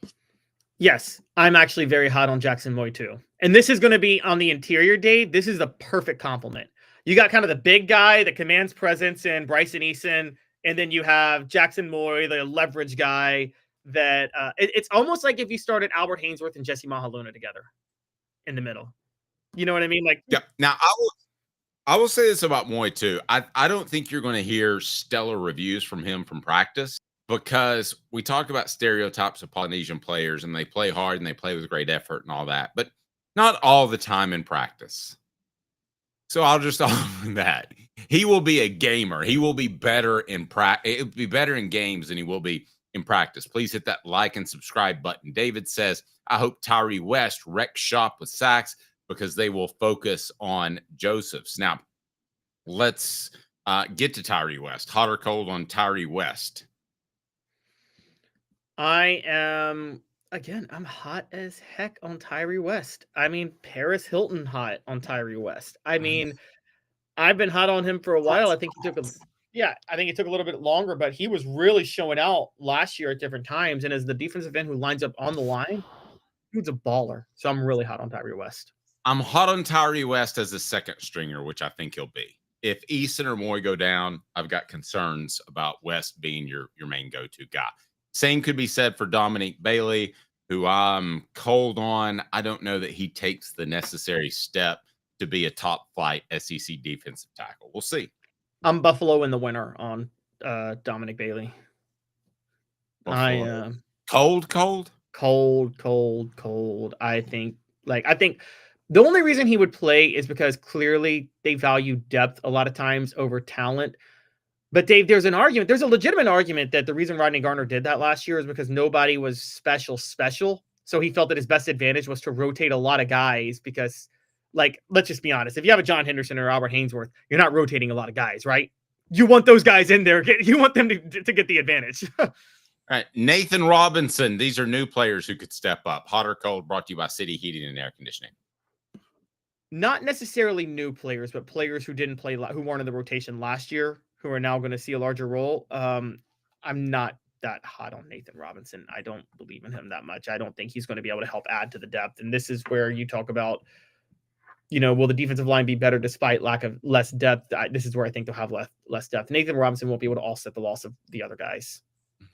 Yes, I'm actually very hot on Jackson Moy too. And this is going to be on the interior, Dave. This is the perfect compliment. You got kind of the big guy that commands presence in Bryson Eason, and then you have Jackson Moy, the leverage guy that it's almost like if you started Albert Hainsworth and Jesse Mahaluna together in the middle. You know what I mean? Like, yeah. Now, I will say this about Moy too. I don't think you're going to hear stellar reviews from him from practice. because we talk about stereotypes of Polynesian players and they play hard and they play with great effort and all that, but not all the time in practice. So I'll just offer that. He will be a gamer. He will be better in practice. It'll be better in games than he will be in practice. Please hit that like and subscribe button. David says, I hope Tyree West wrecks shop with sacks because they will focus on Josephs. Now, let's get to Tyree West. Hot or cold on Tyree West? I'm hot as heck on Tyree West. I mean, Paris Hilton hot on Tyree West. I mean, I've been hot on him for a while. I think it took a little bit longer, but he was really showing out last year at different times. And as the defensive end who lines up on the line, he's a baller. So I'm really hot on Tyree West. I'm hot on Tyree West as a second stringer, which I think he'll be. If Easton or Moy go down, I've got concerns about West being your main go-to guy. Same could be said for Dominique Bailey, who I'm cold on. I don't know that he takes the necessary step to be a top-flight SEC defensive tackle. We'll see. I'm Buffalo in the winter on Dominic Bailey. Buffalo. Cold. I think the only reason he would play is because clearly they value depth a lot of times over talent. But Dave, there's a legitimate argument that the reason Rodney Garner did that last year is because nobody was special. So he felt that his best advantage was to rotate a lot of guys because, like, let's just be honest. If you have a John Henderson or Albert Hainsworth, you're not rotating a lot of guys, right? You want those guys in there. You want them to get the advantage. All right. Nathan Robinson. These are new players who could step up. Hot or cold, brought to you by City Heating and Air Conditioning. Not necessarily new players, but players who didn't play, who weren't in the rotation last year, who are now going to see a larger role. I'm not that hot on Nathan Robinson. I don't believe in him that much. I don't think he's going to be able to help add to the depth. And this is where you talk about, will the defensive line be better despite less depth? This is where I think they'll have less depth. Nathan Robinson won't be able to offset the loss of the other guys.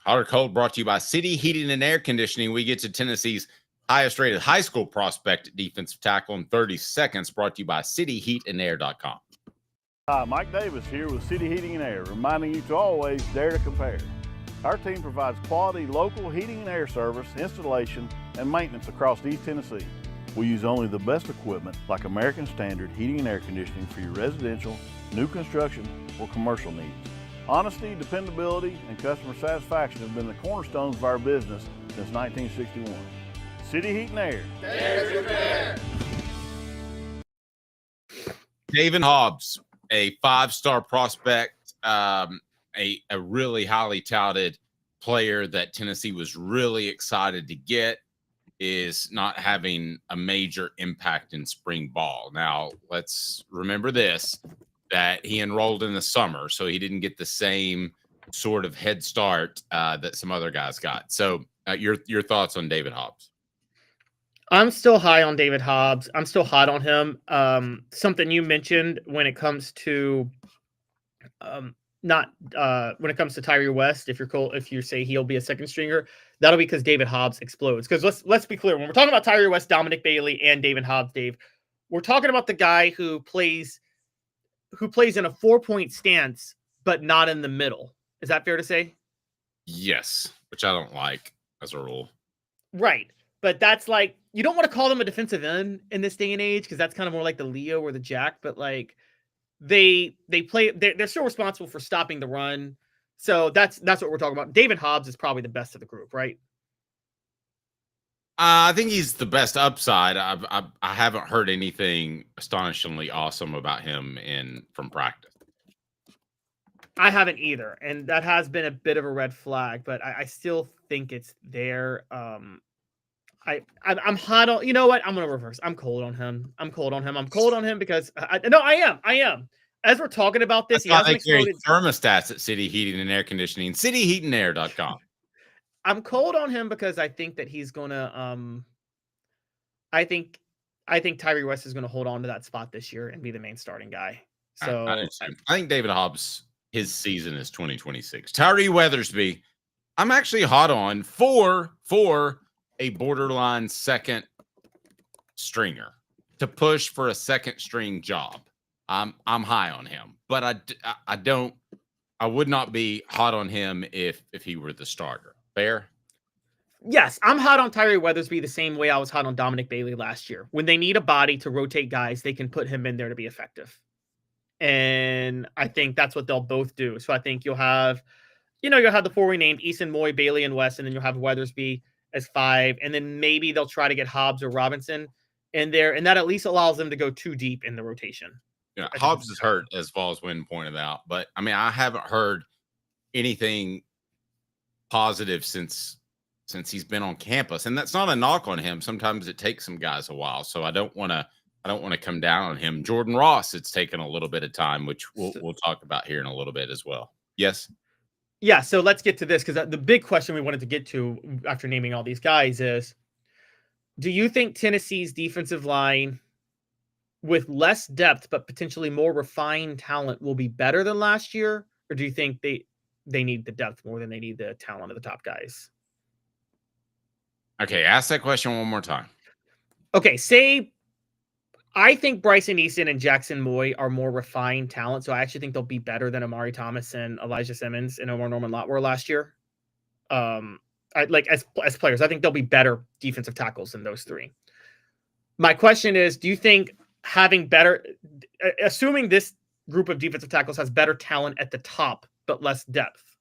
Hot or cold, brought to you by City Heating and Air Conditioning. We get to Tennessee's highest rated high school prospect at defensive tackle in 30 seconds, brought to you by cityheatandair.com. Hi, Mike Davis here with City Heating and Air, reminding you to always dare to compare. Our team provides quality local heating and air service, installation, and maintenance across East Tennessee. We use only the best equipment like American Standard Heating and Air Conditioning for your residential, new construction, or commercial needs. Honesty, dependability, and customer satisfaction have been the cornerstones of our business since 1961. City Heat and Air. Dare to compare. David Hobbs, a 5-star prospect, a really highly touted player that Tennessee was really excited to get, is not having a major impact in spring ball. Now, let's remember this, that he enrolled in the summer, so he didn't get the same sort of head start that some other guys got. So your thoughts on David Hobbs? I'm still high on David Hobbs. I'm still hot on him. Something you mentioned when it comes to when it comes to Tyree West, if you say he'll be a second stringer, that'll be because David Hobbs explodes. Because let's be clear, when we're talking about Tyree West, Dominic Bailey, and David Hobbs, Dave, we're talking about the guy who plays in a 4-point stance, but not in the middle. Is that fair to say? Yes, which I don't like as a rule. Right. But that's like, you don't want to call them a defensive end in this day and age, because that's kind of more like the Leo or the Jack, but like they're still responsible for stopping the run. So that's what we're talking about. David Hobbs is probably the best of the group, right? I think he's the best upside. I haven't heard anything astonishingly awesome about him from practice. I haven't either, and that has been a bit of a red flag, but I still think it's there. I'm hot on. You know what? I'm gonna reverse. I'm cold on him. I'm cold on him because I am. As we're talking about this, he hasn't exploded. Thermostats at City Heating and Air Conditioning. cityheatandair.com. I'm cold on him because I think that he's gonna. I think Tyree West is gonna hold on to that spot this year and be the main starting guy. So I think David Hobbs, his season is 2026. Tyree Weathersby, I'm actually hot on for a borderline second stringer to push for a second string job. I'm high on him, but I I would not be hot on him if he were the starter. Fair? Yes, I'm hot on Tyree Weathersby the same way I was hot on Dominic Bailey last year. When they need a body to rotate guys, they can put him in there to be effective. And I think that's what they'll both do. So I think you'll have the four we named, Eason, Moy, Bailey, and West, and then you'll have Weathersby as 5. And then maybe they'll try to get Hobbs or Robinson in there. And that at least allows them to go too deep in the rotation. Yeah, Hobbs is hurt, as Vols Win pointed out. But, I mean, I haven't heard anything positive since he's been on campus. And that's not a knock on him. Sometimes it takes some guys a while. So I don't want to come down on him. Jordan Ross, it's taken a little bit of time, which we'll talk about here in a little bit as well. Yes? Yeah, so let's get to this, because the big question we wanted to get to after naming all these guys is, do you think Tennessee's defensive line with less depth but potentially more refined talent will be better than last year? Or do you think they need the depth more than they need the talent of the top guys? Okay, ask that question one more time. Okay, I think Bryson Eason and Jackson Moy are more refined talent, so I actually think they'll be better than Amari Thomas and Elijah Simmons and Omar Norman Lott were last year. As players, I think they'll be better defensive tackles than those 3. My question is, do you think assuming this group of defensive tackles has better talent at the top but less depth,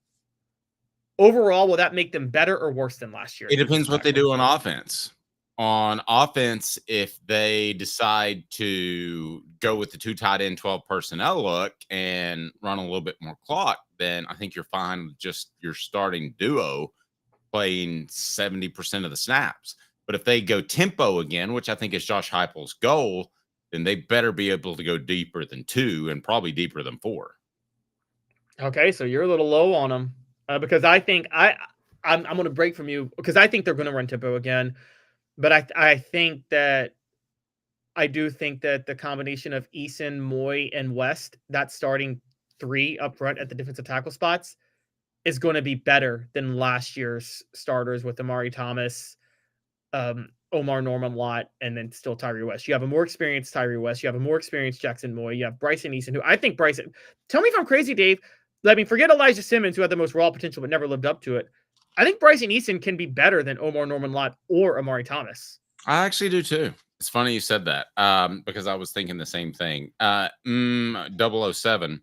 overall, will that make them better or worse than last year? It depends what they do on offense. On offense, if they decide to go with the 2 tight end, 12 personnel look and run a little bit more clock, then I think you're fine with just your starting duo playing 70% of the snaps. But if they go tempo again, which I think is Josh Heupel's goal, then they better be able to go deeper than 2 and probably deeper than 4. Okay, so you're a little low on them because I think I'm going to break from you because I think they're going to run tempo again. But I do think that the combination of Eason, Moy, and West, that starting 3 up front at the defensive tackle spots, is going to be better than last year's starters with Amari Thomas, Omar Norman Lott, and then still Tyree West. You have a more experienced Tyree West. You have a more experienced Jackson Moy. You have Bryson Eason, who I think Bryson, tell me if I'm crazy, Dave. I mean, forget Elijah Simmons, who had the most raw potential but never lived up to it. I think Bryson Eason can be better than Omar Norman Lott or Amari Thomas. I actually do too. It's funny you said that because I was thinking the same thing. 007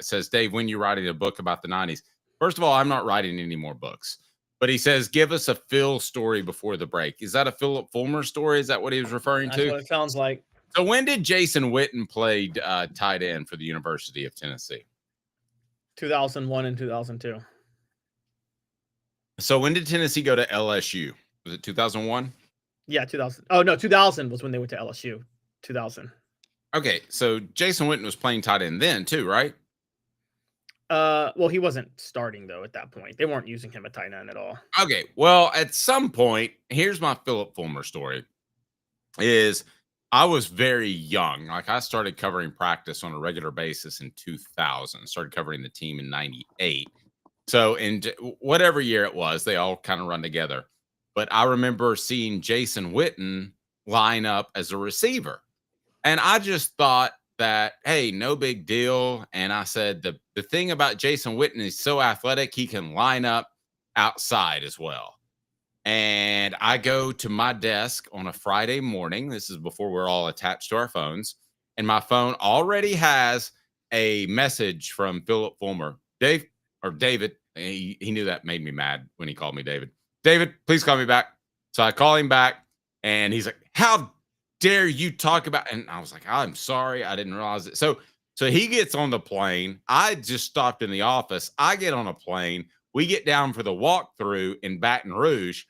says, Dave, when you writing a book about the 90s? First of all, I'm not writing any more books. But he says, give us a Phil story before the break. Is that a Philip Fulmer story? Is that what he was referring to? That's what it sounds like. So when did Jason Witten play tight end for the University of Tennessee? 2001 and 2002. So when did Tennessee go to LSU? Was it 2001? Yeah, 2000. Oh, no, 2000 was when they went to LSU. 2000. Okay, so Jason Witten was playing tight end then too, right? Well, he wasn't starting, though, at that point. They weren't using him at tight end at all. Okay, well, at some point, here's my Philip Fulmer story, is I was very young. Like, I started covering practice on a regular basis in 2000. Started covering the team in 98. So in whatever year it was, they all kind of run together. But I remember seeing Jason Witten line up as a receiver. And I just thought that, hey, no big deal. And I said, the thing about Jason Witten is so athletic, he can line up outside as well. And I go to my desk on a Friday morning. This is before we're all attached to our phones. And my phone already has a message from Philip Fulmer. David. He knew that made me mad when he called me David. David, please call me back. So I call him back and he's like, how dare you talk about, and I was like, I'm sorry. I didn't realize it. So he gets on the plane. I just stopped in the office. I get on a plane. We get down for the walkthrough in Baton Rouge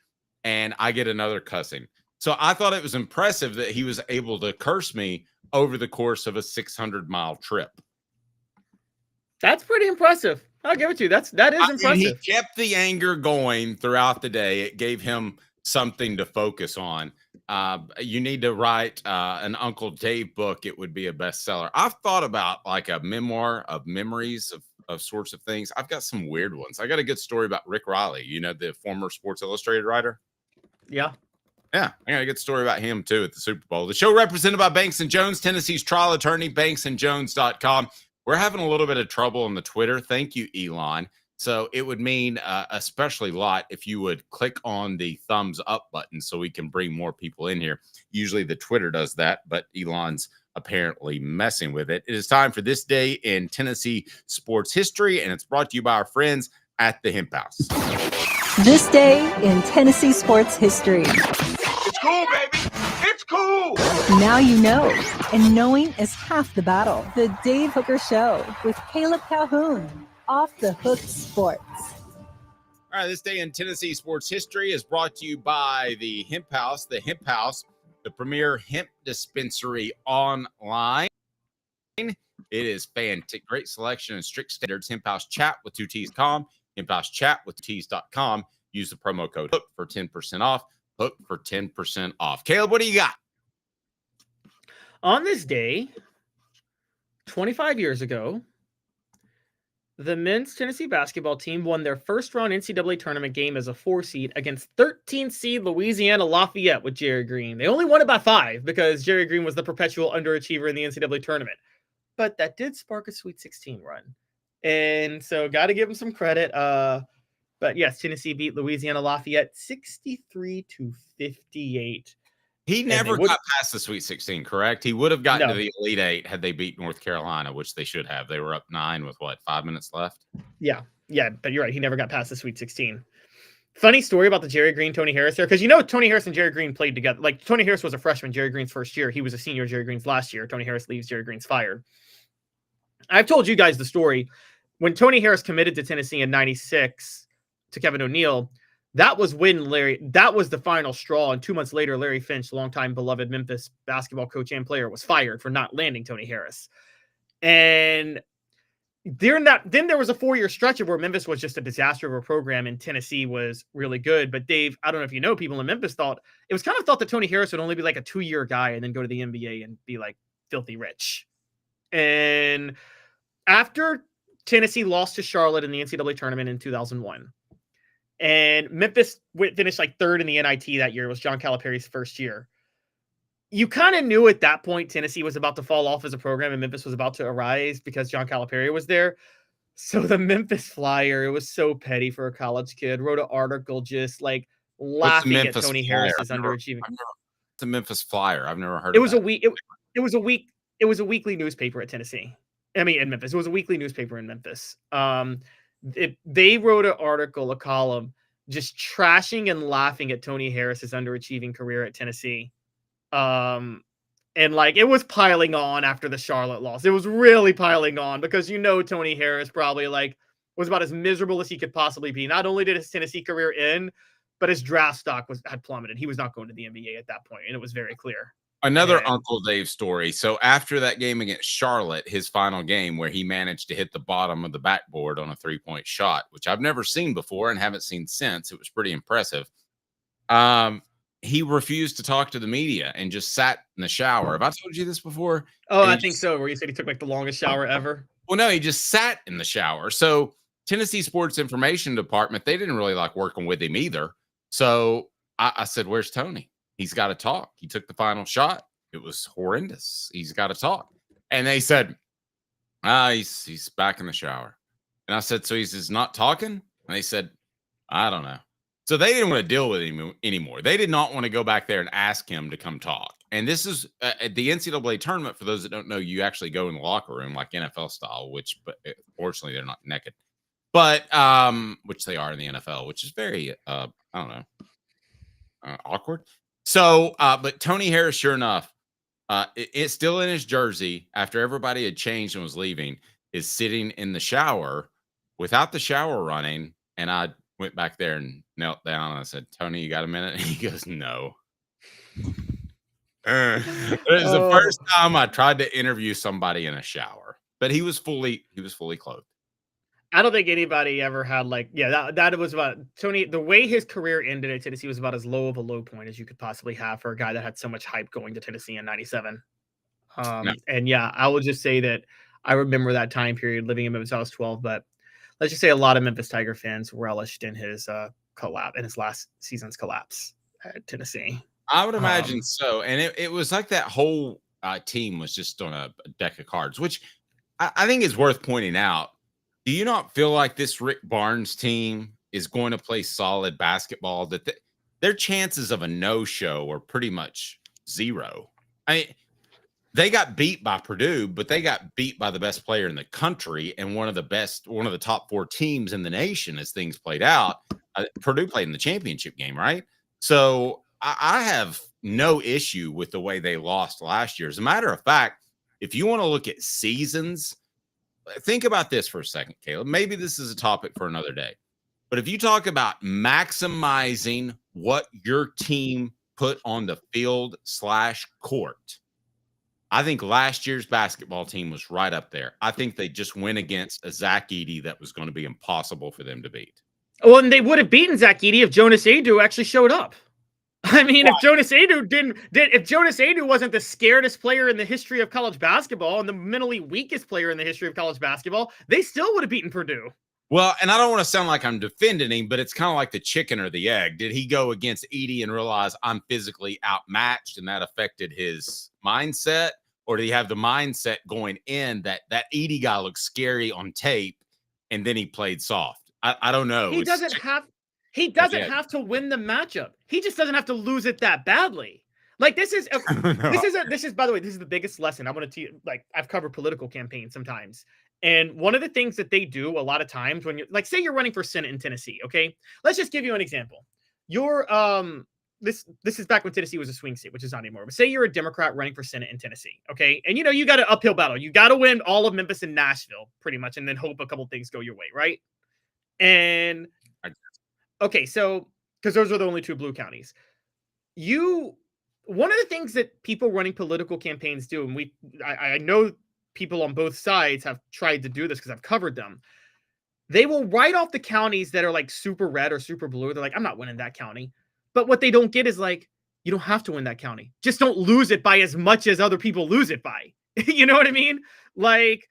and I get another cussing. So I thought it was impressive that he was able to curse me over the course of a 600-mile trip. That's pretty impressive. I'll give it to you. That is impressive. He kept the anger going throughout the day. It gave him something to focus on. You need to write an Uncle Dave book. It would be a bestseller. I've thought about like a memoir of memories of sorts of things. I've got some weird ones. I got a good story about Rick Riley, the former Sports Illustrated writer. Yeah. Yeah, I got a good story about him, too, at the Super Bowl. The show represented by Banks & Jones, Tennessee's trial attorney, banksandjones.com. We're having a little bit of trouble on the Twitter. Thank you, Elon. So it would mean especially a lot if you would click on the thumbs up button so we can bring more people in here. Usually the Twitter does that, but Elon's apparently messing with it. It is time for This Day in Tennessee Sports History, and it's brought to you by our friends at the Hemp House. This Day in Tennessee Sports History. It's cool, baby. It's cool. Now you know, and knowing is half the battle. The Dave Hooker Show with Caleb Calhoun. Off the Hook Sports. All right, This Day in Tennessee Sports History is brought to you by the Hemp House. The Hemp House, the premier hemp dispensary online. It is fantastic. Great selection and strict standards. Hemp House Chat with 2Ts.com. Hemp House Chat with 2Ts.com. Use the promo code HOOK for 10% off. HOOK for 10% off. Caleb, what do you got? On this day, 25 years ago, the men's Tennessee basketball team won their first round NCAA tournament game as a 4 seed against 13 seed Louisiana Lafayette with Jerry Green. They only won it by 5 because Jerry Green was the perpetual underachiever in the NCAA tournament. But that did spark a Sweet 16 run. And so got to give him some credit. But yes, Tennessee beat Louisiana Lafayette 63-58. He never got past the Sweet 16, correct? He would have gotten to the Elite 8 had they beat North Carolina, which they should have. They were up 9 with, 5 minutes left? Yeah, but you're right. He never got past the Sweet 16. Funny story about the Jerry Green, Tony Harris there, because Tony Harris and Jerry Green played together. Like, Tony Harris was a freshman, Jerry Green's first year. He was a senior, Jerry Green's last year. Tony Harris leaves, Jerry Green's fired. I've told you guys the story. When Tony Harris committed to Tennessee in 96 to Kevin O'Neal, that was the final straw. And 2 months later, Larry Finch, longtime beloved Memphis basketball coach and player, was fired for not landing Tony Harris. And then there was a 4-year stretch of where Memphis was just a disaster of a program and Tennessee was really good. But Dave, I don't know if you know, people in Memphis thought that Tony Harris would only be like a 2-year guy and then go to the NBA and be like filthy rich. And after Tennessee lost to Charlotte in the NCAA tournament in 2001, and Memphis finished like 3rd in the NIT that year. It was John Calipari's first year. You kind of knew at that point Tennessee was about to fall off as a program and Memphis was about to arise because John Calipari was there. So the Memphis Flyer, it was so petty for a college kid, wrote an article just like laughing at Tony Harris's underachieving. The Memphis Flyer. I've never heard of it. It was a weekly newspaper at Tennessee. I mean, in Memphis. It was a weekly newspaper in Memphis. They wrote an article, a column, just trashing and laughing at Tony Harris's underachieving career at Tennessee. And like it was piling on after the Charlotte loss. It was really piling on because Tony Harris probably was about as miserable as he could possibly be. Not only did his Tennessee career end, but his draft stock had plummeted. He was not going to the NBA at that point, and it was very clear. Another Uncle Dave story. So after that game against Charlotte, his final game where he managed to hit the bottom of the backboard on a 3-point shot, which I've never seen before and haven't seen since. It was pretty impressive. He refused to talk to the media and just sat in the shower. Have I told you this before? Oh, I think so. Where you said he took like the longest shower ever. Well, no, he just sat in the shower. So Tennessee Sports Information Department, they didn't really like working with him either. So I said, "Where's Tony? He's got to talk. He took the final shot. It was horrendous. He's got to talk." And they said, he's back in the shower. And I said, "So he's just not talking?" And they said, "I don't know." So they didn't want to deal with him anymore. They did not want to go back there and ask him to come talk. And this is at the NCAA tournament. For those that don't know, you actually go in the locker room like NFL style, but fortunately they're not naked. But which they are in the NFL, which is very, I don't know, awkward. So, but Tony Harris, sure enough, it's still in his jersey after everybody had changed and was leaving, is sitting in the shower without the shower running. And I went back there and knelt down and I said, "Tony, you got a minute?" And he goes, "No." It was the first time I tried to interview somebody in a shower, but he was fully clothed. I don't think anybody ever had that was about Tony. The way his career ended at Tennessee was about as low of a low point as you could possibly have for a guy that had so much hype going to Tennessee in '97. And yeah, I will just say that I remember that time period living in Memphis. I was 12, but let's just say a lot of Memphis Tiger fans relished in his collapse, in his last season's collapse at Tennessee. I would imagine so. And it was like that whole team was just on a deck of cards, which I think it's worth pointing out. Do you not feel like this Rick Barnes team is going to play solid basketball? That their chances of a no-show are pretty much zero. I mean, they got beat by Purdue, but they got beat by the best player in the country and one of the top 4 teams in the nation as things played out. Purdue played in the championship game, right? So I have no issue with the way they lost last year. As a matter of fact, if you want to look at seasons, think about this for a second, Caleb. Maybe this is a topic for another day. But if you talk about maximizing what your team put on the field/court, I think last year's basketball team was right up there. I think they just went against a Zach Edey that was going to be impossible for them to beat. Well, and they would have beaten Zach Edey if Jonas Adu actually showed up. I mean, if Jonas Adu wasn't the scaredest player in the history of college basketball and the mentally weakest player in the history of college basketball, they still would have beaten Purdue. Well, and I don't want to sound like I'm defending him, but it's kind of like the chicken or the egg. Did he go against Edey and realize I'm physically outmatched and that affected his mindset? Or did he have the mindset going in that Edey guy looked scary on tape and then he played soft? I don't know. He doesn't have to win the matchup. He just doesn't have to lose it that badly. Like this is by the way, this is the biggest lesson. I'm going to teach. Like I've covered political campaigns sometimes. And one of the things that they do a lot of times when you're like, say you're running for Senate in Tennessee. Okay. Let's just give you an example. You're, this is back when Tennessee was a swing state, which is not anymore. But say you're a Democrat running for Senate in Tennessee. Okay. And you got an uphill battle. You got to win all of Memphis and Nashville pretty much. And then hope a couple things go your way. Right. And okay. So, because those are the only 2 blue counties. One of the things that people running political campaigns do, and I know people on both sides have tried to do this because I've covered them. They will write off the counties that are like super red or super blue. They're like, I'm not winning that county. But what they don't get is like, you don't have to win that county. Just don't lose it by as much as other people lose it by. You know what I mean? Like,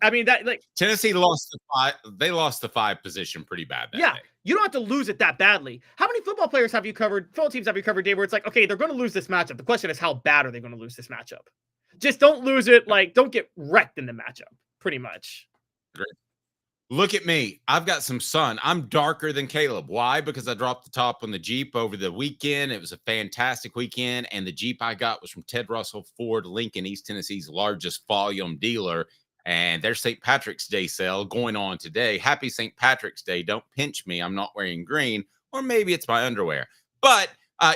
I mean that like Tennessee lost the 5. They lost the 5 position pretty bad that day. You don't have to lose it that badly. How many football teams have you covered, Dave, where it's like, okay, they're going to lose this matchup. The question is, how bad are they going to lose this matchup? Just don't lose it. Like, don't get wrecked in the matchup, pretty much. Great. Look at me. I've got some sun. I'm darker than Caleb. Why? Because I dropped the top on the Jeep over the weekend. It was a fantastic weekend. And the Jeep I got was from Ted Russell Ford Lincoln, East Tennessee's largest volume dealer. And their St. Patrick's Day sale going on today. Happy St. Patrick's Day. Don't pinch me. I'm not wearing green. Or maybe it's my underwear. But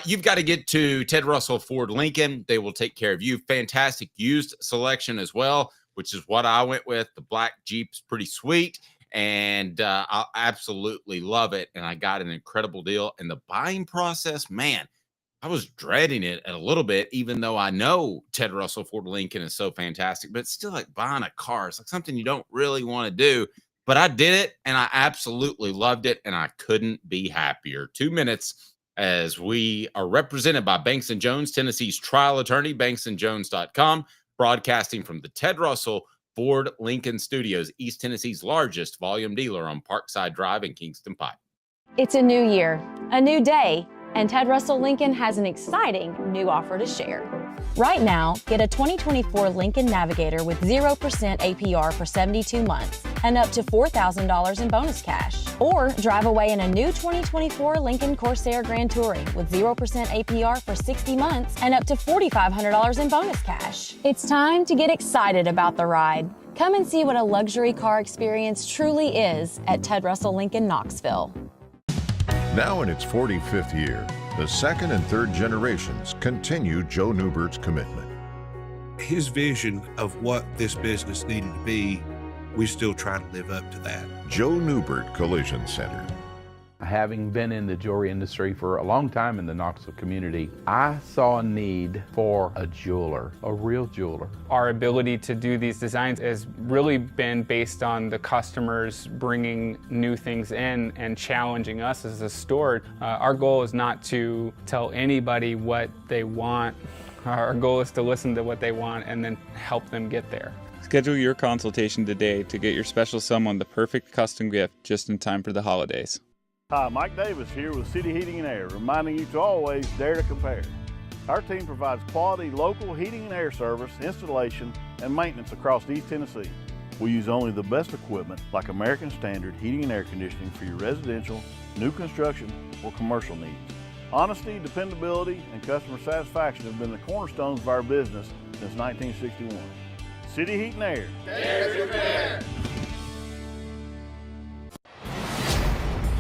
you've got to get to Ted Russell Ford Lincoln. They will take care of you. Fantastic used selection as well, which is what I went with. The black Jeep's pretty sweet, and I absolutely love it. And I got an incredible deal. And the buying process, man, I was dreading it a little bit, even though I know Ted Russell Ford Lincoln is so fantastic. But it's still like buying a car. It's like something you don't really want to do. But I did it, and I absolutely loved it, and I couldn't be happier. 2 minutes as we are represented by Banks & Jones, Tennessee's trial attorney, banksandjones.com, broadcasting from the Ted Russell Ford Lincoln Studios, East Tennessee's largest volume dealer on Parkside Drive in Kingston Pike. It's a new year, a new day, and Ted Russell Lincoln has an exciting new offer to share. Right now, get a 2024 Lincoln Navigator with 0% APR for 72 months and up to $4,000 in bonus cash. Or drive away in a new 2024 Lincoln Corsair Grand Touring with 0% APR for 60 months and up to $4,500 in bonus cash. It's time to get excited about the ride. Come and see what a luxury car experience truly is at Ted Russell Lincoln Knoxville. Now in its 45th year, the second and third generations continue Joe Newbert's commitment. His vision of what this business needed to be, we still try to live up to that. Joe Newbert Collision Center. Having been in the jewelry industry for a long time in the Knoxville community, I saw a need for a jeweler, a real jeweler. Our ability to do these designs has really been based on the customers bringing new things in and challenging us as a store. Our goal is not to tell anybody what they want. Our goal is to listen to what they want and then help them get there. Schedule your consultation today to get your special someone the perfect custom gift just in time for the holidays. Hi, Mike Davis here with City Heating and Air, reminding you to always dare to compare. Our team provides quality local heating and air service, installation, and maintenance across East Tennessee. We use only the best equipment like American Standard heating and air conditioning for your residential, new construction, or commercial needs. Honesty, dependability, and customer satisfaction have been the cornerstones of our business since 1961. City Heat and Air. There's your pair.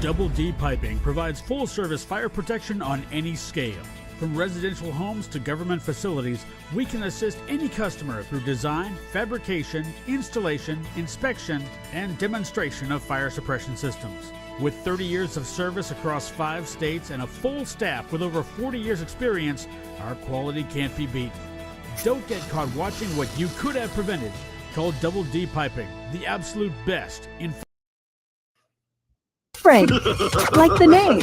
Double D Piping provides full-service fire protection on any scale. From residential homes to government facilities, we can assist any customer through design, fabrication, installation, inspection, and demonstration of fire suppression systems. With 30 years of service across 5 states and a full staff with over 40 years experience, our quality can't be beat. Don't get caught watching what you could have prevented. Call Double D Piping, the absolute best in Frank, like the name,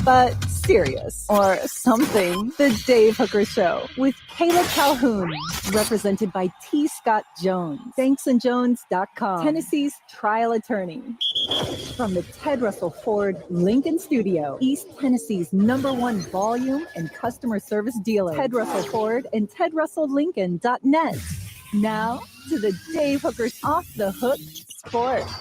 but serious or something. The Dave Hooker Show with Caleb Calhoun, represented by T. Scott Jones, banksandjones.com, Tennessee's trial attorney. From the Ted Russell Ford Lincoln Studio, East Tennessee's #1 volume and customer service dealer, Ted Russell Ford and TedRussellLincoln.net. Now to the Dave Hooker Off the Hook Sports.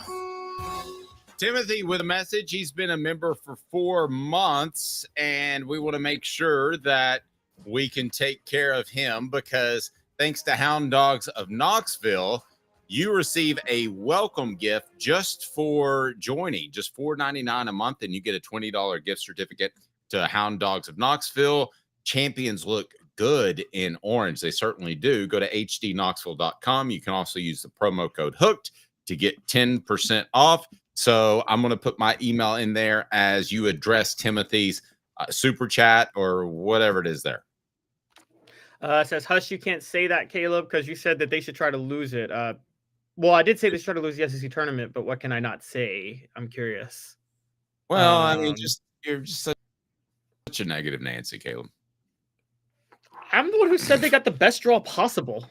Timothy with a message. He's been a member for 4 months, and we want to make sure that we can take care of him because thanks to Hound Dogs of Knoxville, you receive a welcome gift just for joining, just $4.99 a month, and you get a $20 gift certificate to Hound Dogs of Knoxville. Champions look good in orange. They certainly do. Go to hdknoxville.com. You can also use the promo code HOOKED to get 10% off. So I'm going to put my email in there as you address Timothy's super chat or whatever it is there. It says, hush, you can't say that, Caleb, because you said that they should try to lose it. Well, I did say they should try to lose the SEC tournament, but what can I not say? I'm curious. Well, I mean, you're just such a negative Nancy, Caleb. I'm the one who said they got the best draw possible.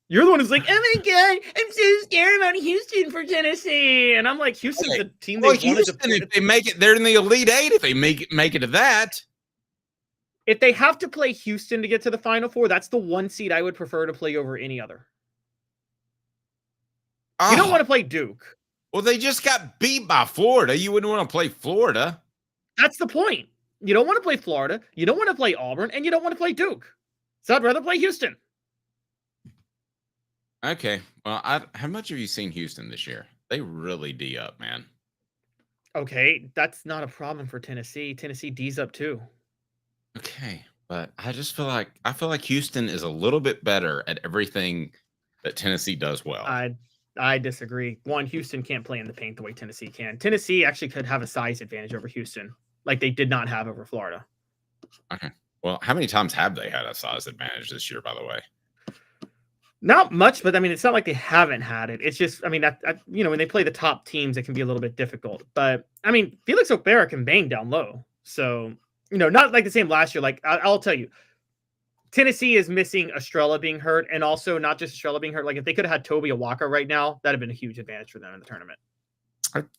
You're the one who's like, oh my God, I'm so scared about Houston for Tennessee. And I'm like, Houston's a team they wanted Houston, to if they make it, they're in the Elite Eight. If they make it to that. If they have to play Houston to get to the Final Four, that's the one seed I would prefer to play over any other. You don't want to play Duke. Well, they just got beat by Florida. You wouldn't want to play Florida. That's the point. You don't want to play Florida. You don't want to play Auburn. And you don't want to play Duke. So I'd rather play Houston. Okay. Well, how much have you seen Houston this year? They really D up, man. Okay. That's not a problem for Tennessee. Tennessee D's up too. Okay. But I feel like Houston is a little bit better at everything that Tennessee does well. I disagree. One, Houston can't play in the paint the way Tennessee can. Tennessee actually could have a size advantage over Houston, like they did not have over Florida. Okay. Well, how many times have they had a size advantage this year, by the way? Not much, but I mean, it's not like they haven't had it. It's just, I mean, when they play the top teams, it can be a little bit difficult. But I mean, Felix O'Bara can bang down low. So, not like the same last year. Like, I'll tell you, Tennessee is missing Estrella being hurt, and also not just Estrella being hurt. Like, if they could have had Toby Awaka right now, that'd have been a huge advantage for them in the tournament.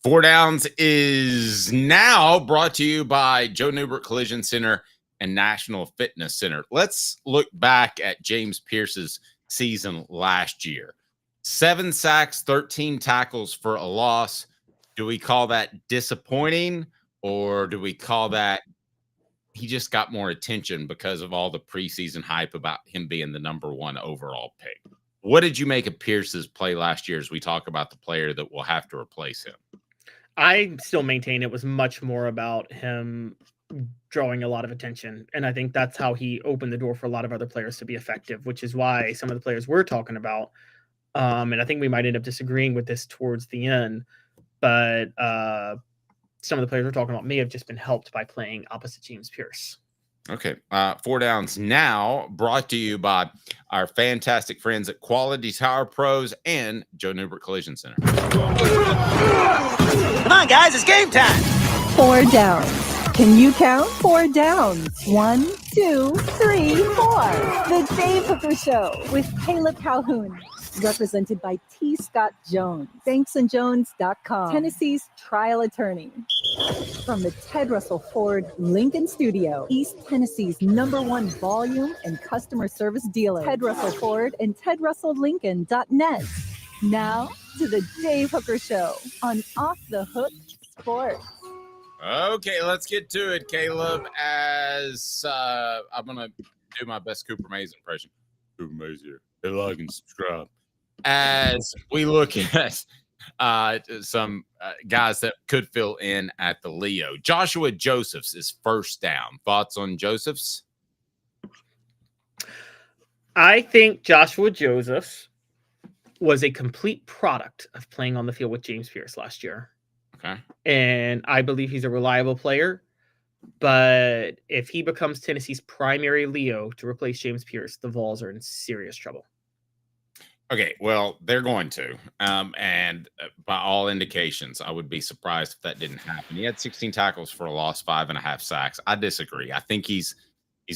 4 Downs is now brought to you by Joe Newbert Collision Center and National Fitness Center. Let's look back at James Pierce's season last year. 7 sacks, 13 tackles for a loss. Do we call that disappointing, or do we call that he just got more attention because of all the preseason hype about him being the #1 overall pick? What did you make of Pierce's play last year as we talk about the player that will have to replace him? I still maintain it was much more about him drawing a lot of attention. And I think that's how he opened the door for a lot of other players to be effective, which is why some of the players we're talking about, and I think we might end up disagreeing with this towards the end, but some of the players we're talking about may have just been helped by playing opposite James Pierce. Okay. 4 Downs now brought to you by our fantastic friends at Quality Tower Pros and Joe Newbert Collision Center. Come on, guys, it's game time. 4 Downs. Can you count? 4 downs. 1, 2, 3, 4. The Dave Hooker Show with Caleb Calhoun, represented by T. Scott Jones, banksandjones.com, Tennessee's trial attorney. From the Ted Russell Ford Lincoln Studio, East Tennessee's #1 volume and customer service dealer, Ted Russell Ford and TedRussellLincoln.net. Now to the Dave Hooker Show on Off the Hook Sports. Okay, let's get to it, Caleb. As I'm going to do my best Cooper Mays impression. Cooper Mays here. Hit like and subscribe. As we look at some guys that could fill in at the Leo. Joshua Josephs is first down. Thoughts on Josephs? I think Joshua Josephs was a complete product of playing on the field with James Pierce last year. Okay. And I believe he's a reliable player. But if he becomes Tennessee's primary Leo to replace James Pierce, the Vols are in serious trouble. Okay, well, they're going to. And by all indications, I would be surprised if that didn't happen. He had 16 tackles for a loss, 5.5 sacks. I disagree. I think he's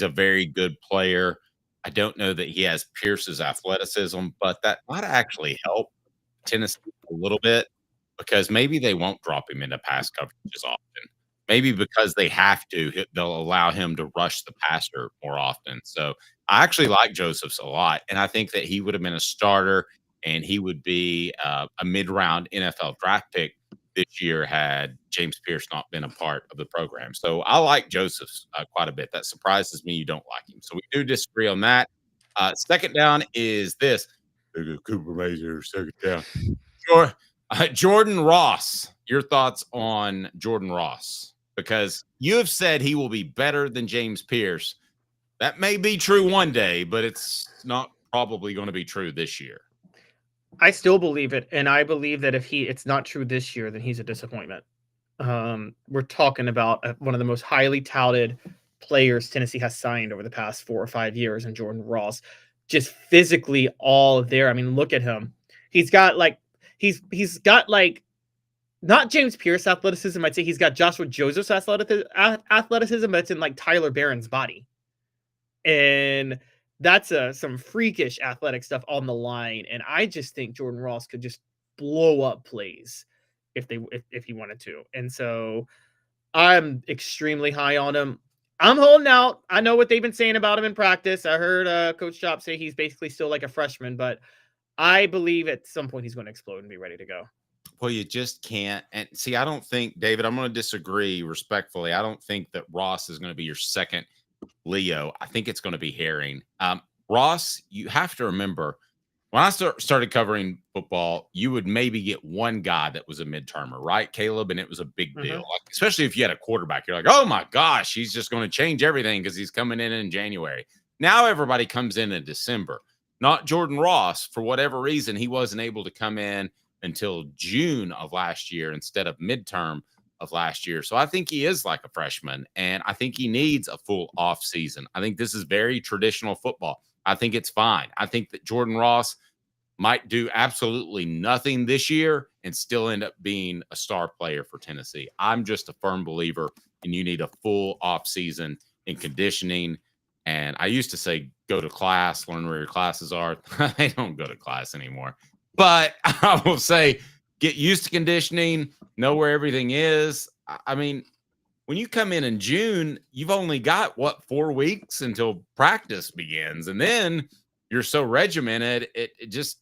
a very good player. I don't know that he has Pierce's athleticism, but that might actually help Tennessee a little bit because maybe they won't drop him into pass coverage as often. Maybe because they have to, they'll allow him to rush the passer more often. So I actually like Josephs a lot, and I think that he would have been a starter and he would be a mid-round NFL draft pick this year had James Pierce not been a part of the program. So I like Josephs quite a bit. That surprises me you don't like him. So we do disagree on that. Second down is this. Cooper Mays here, second down. Sure. Jordan Ross, your thoughts on Jordan Ross? Because you have said he will be better than James Pierce. That may be true one day, but it's not probably going to be true this year. I still believe it, and I believe that if it's not true this year, then he's a disappointment. We're talking about one of the most highly touted players Tennessee has signed over the past 4 or 5 years, and Jordan Ross, just physically all there. I mean, look at him. He's got not James Pierce athleticism. I'd say he's got Joshua Joseph's athleticism, but it's in like Tyler Barron's body, and that's some freakish athletic stuff on the line. And I just think Jordan Ross could just blow up plays if he wanted to. And so I'm extremely high on him. I'm holding out. I know what they've been saying about him in practice. I heard Coach Chop say he's basically still like a freshman, but I believe at some point he's going to explode and be ready to go. Well, you just can't. And see, I don't think, David, I'm going to disagree respectfully. I don't think that Ross is going to be your second Leo. I think it's going to be Herring. Ross, you have to remember, when I started covering football, you would maybe get one guy that was a midtermer, right, Caleb? And it was a big deal, like, especially if you had a quarterback. You're like, oh, my gosh, he's just going to change everything because he's coming in January. Now everybody comes in December. Not Jordan Ross. For whatever reason, he wasn't able to come in until June of last year instead of midterm of last year. So I think he is like a freshman, and I think he needs a full off season. I think this is very traditional football. I think it's fine. I think that Jordan Ross might do absolutely nothing this year and still end up being a star player for Tennessee. I'm just a firm believer, and you need a full off season in conditioning. And I used to say, go to class, learn where your classes are. They don't go to class anymore. But I will say, get used to conditioning, know where everything is. I mean, when you come in June, you've only got, 4 weeks until practice begins. And then you're so regimented, it just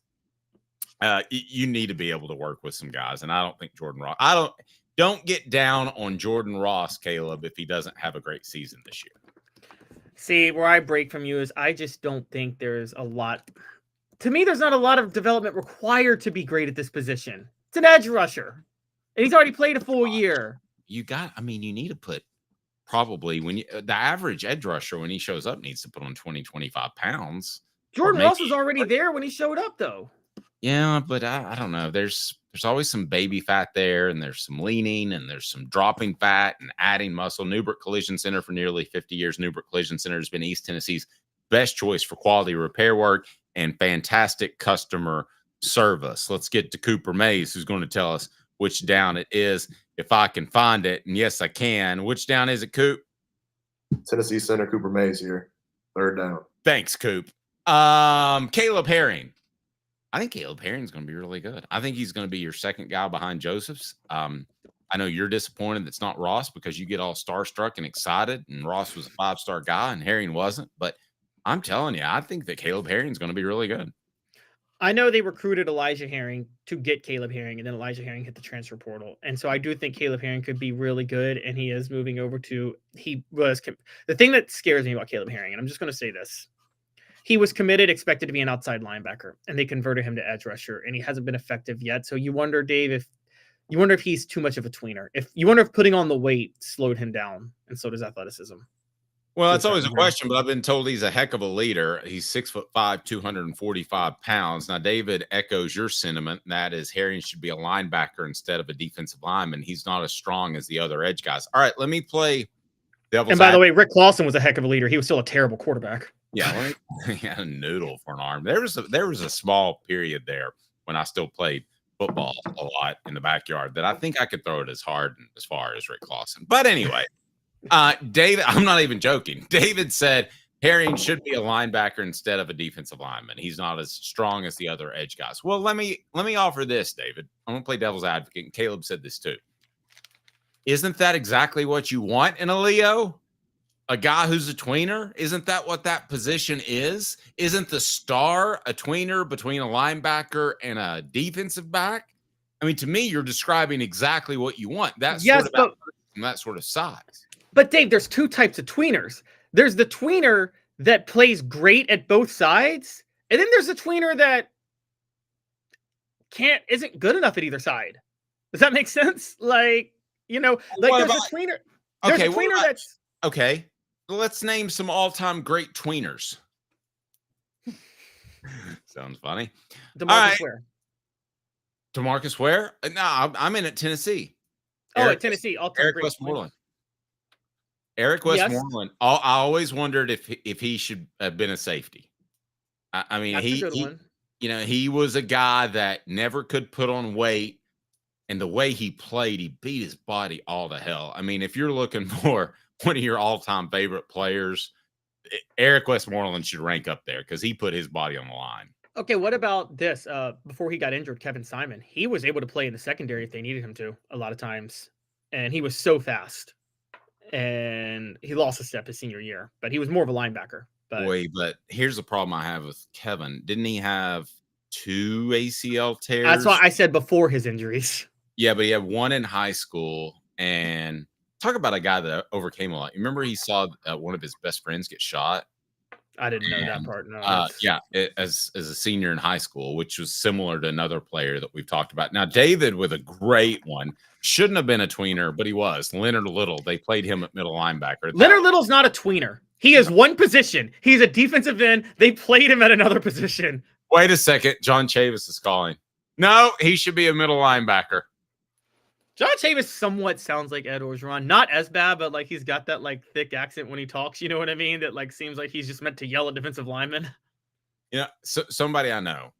you need to be able to work with some guys. And I don't think Jordan Ross, don't get down on Jordan Ross, Caleb, if he doesn't have a great season this year. See, where I break from you is I just don't think there's a lot. To me, there's not a lot of development required to be great at this position. It's an edge rusher, and he's already played a full year. You need to put probably the average edge rusher when he shows up needs to put on 20, 25 pounds. Jordan Ross was already there when he showed up, though. Yeah, but I don't know. There's always some baby fat there, and there's some leaning, and there's some dropping fat and adding muscle. Newbert Collision Center for nearly 50 years. Newbert Collision Center has been East Tennessee's best choice for quality repair work and fantastic customer service. Let's get to Cooper Mays, who's going to tell us which down it is, if I can find it. And yes, I can. Which down is it, Coop? Tennessee Center, Cooper Mays here. Third down. Thanks, Coop. Caleb Herring. I think Caleb Herring's going to be really good. I think he's going to be your second guy behind Josephs. I know you're disappointed that's not Ross because you get all starstruck and excited, and Ross was a 5-star guy and Herring wasn't. But I'm telling you, I think that Caleb Herring's going to be really good. I know they recruited Elijah Herring to get Caleb Herring, and then Elijah Herring hit the transfer portal. And so I do think Caleb Herring could be really good, and he is moving over to the thing that scares me about Caleb Herring, and I'm just going to say this. He was committed, expected to be an outside linebacker, and they converted him to edge rusher, and he hasn't been effective yet. So you wonder, Dave, if he's too much of a tweener. If you wonder if putting on the weight slowed him down, and so does athleticism. Well, that's always a question, but I've been told he's a heck of a leader. He's 6'5", 245 pounds. Now, David echoes your sentiment, and that is Herring should be a linebacker instead of a defensive lineman. He's not as strong as the other edge guys. All right, let me play devil's And by the way, Rick Clausen was a heck of a leader. He was still a terrible quarterback. Yeah, he had a noodle for an arm. There was a small period there when I still played football a lot in the backyard that I think I could throw it as hard and as far as Rick Clausen. But anyway. David, I'm not even joking. David said Herring should be a linebacker instead of a defensive lineman. He's not as strong as the other edge guys. Well, let me offer this, David. I'm gonna play devil's advocate, and Caleb said this too. Isn't that exactly what you want in a Leo? A guy who's a tweener? Isn't that what that position is? Isn't the star a tweener between a linebacker and a defensive back? I mean, to me, you're describing exactly what you want. That sort of size. But Dave, there's two types of tweeners. There's the tweener that plays great at both sides, and then there's the tweener that isn't good enough at either side. Does that make sense? Like, there's a tweener. There's a tweener that's okay. Let's name some all-time great tweeners. Sounds funny. DeMarcus Ware. DeMarcus Ware? No, I'm in at Tennessee. At Tennessee. Eric Westmoreland. Eric Westmoreland. Yes. I always wondered if he should have been a safety. I mean, he was a guy that never could put on weight, and the way he played, he beat his body all to hell. I mean, if you're looking for one of your all-time favorite players, Eric Westmoreland should rank up there because he put his body on the line. Okay, what about this? Before he got injured, Kevin Simon, he was able to play in the secondary if they needed him to a lot of times, and he was so fast. And he lost a step his senior year, but he was more of a linebacker. But here's the problem I have with Kevin. Didn't he have 2 ACL tears? That's why I said before his injuries. Yeah, but he had one in high school. And talk about a guy that overcame a lot. You remember he saw one of his best friends get shot? I didn't know that part. No. As a senior in high school, which was similar to another player that we've talked about. Now, David with a great one. Shouldn't have been a tweener, but he was. Leonard Little. They played him at middle linebacker. Leonard Little's not a tweener. He is one position. He's a defensive end. They played him at another position. Wait a second. John Chavis is calling. No, he should be a middle linebacker. John Chavis somewhat sounds like Ed Orgeron. Not as bad, but like he's got that like thick accent when he talks. You know what I mean? That like seems like he's just meant to yell at defensive linemen. So somebody I know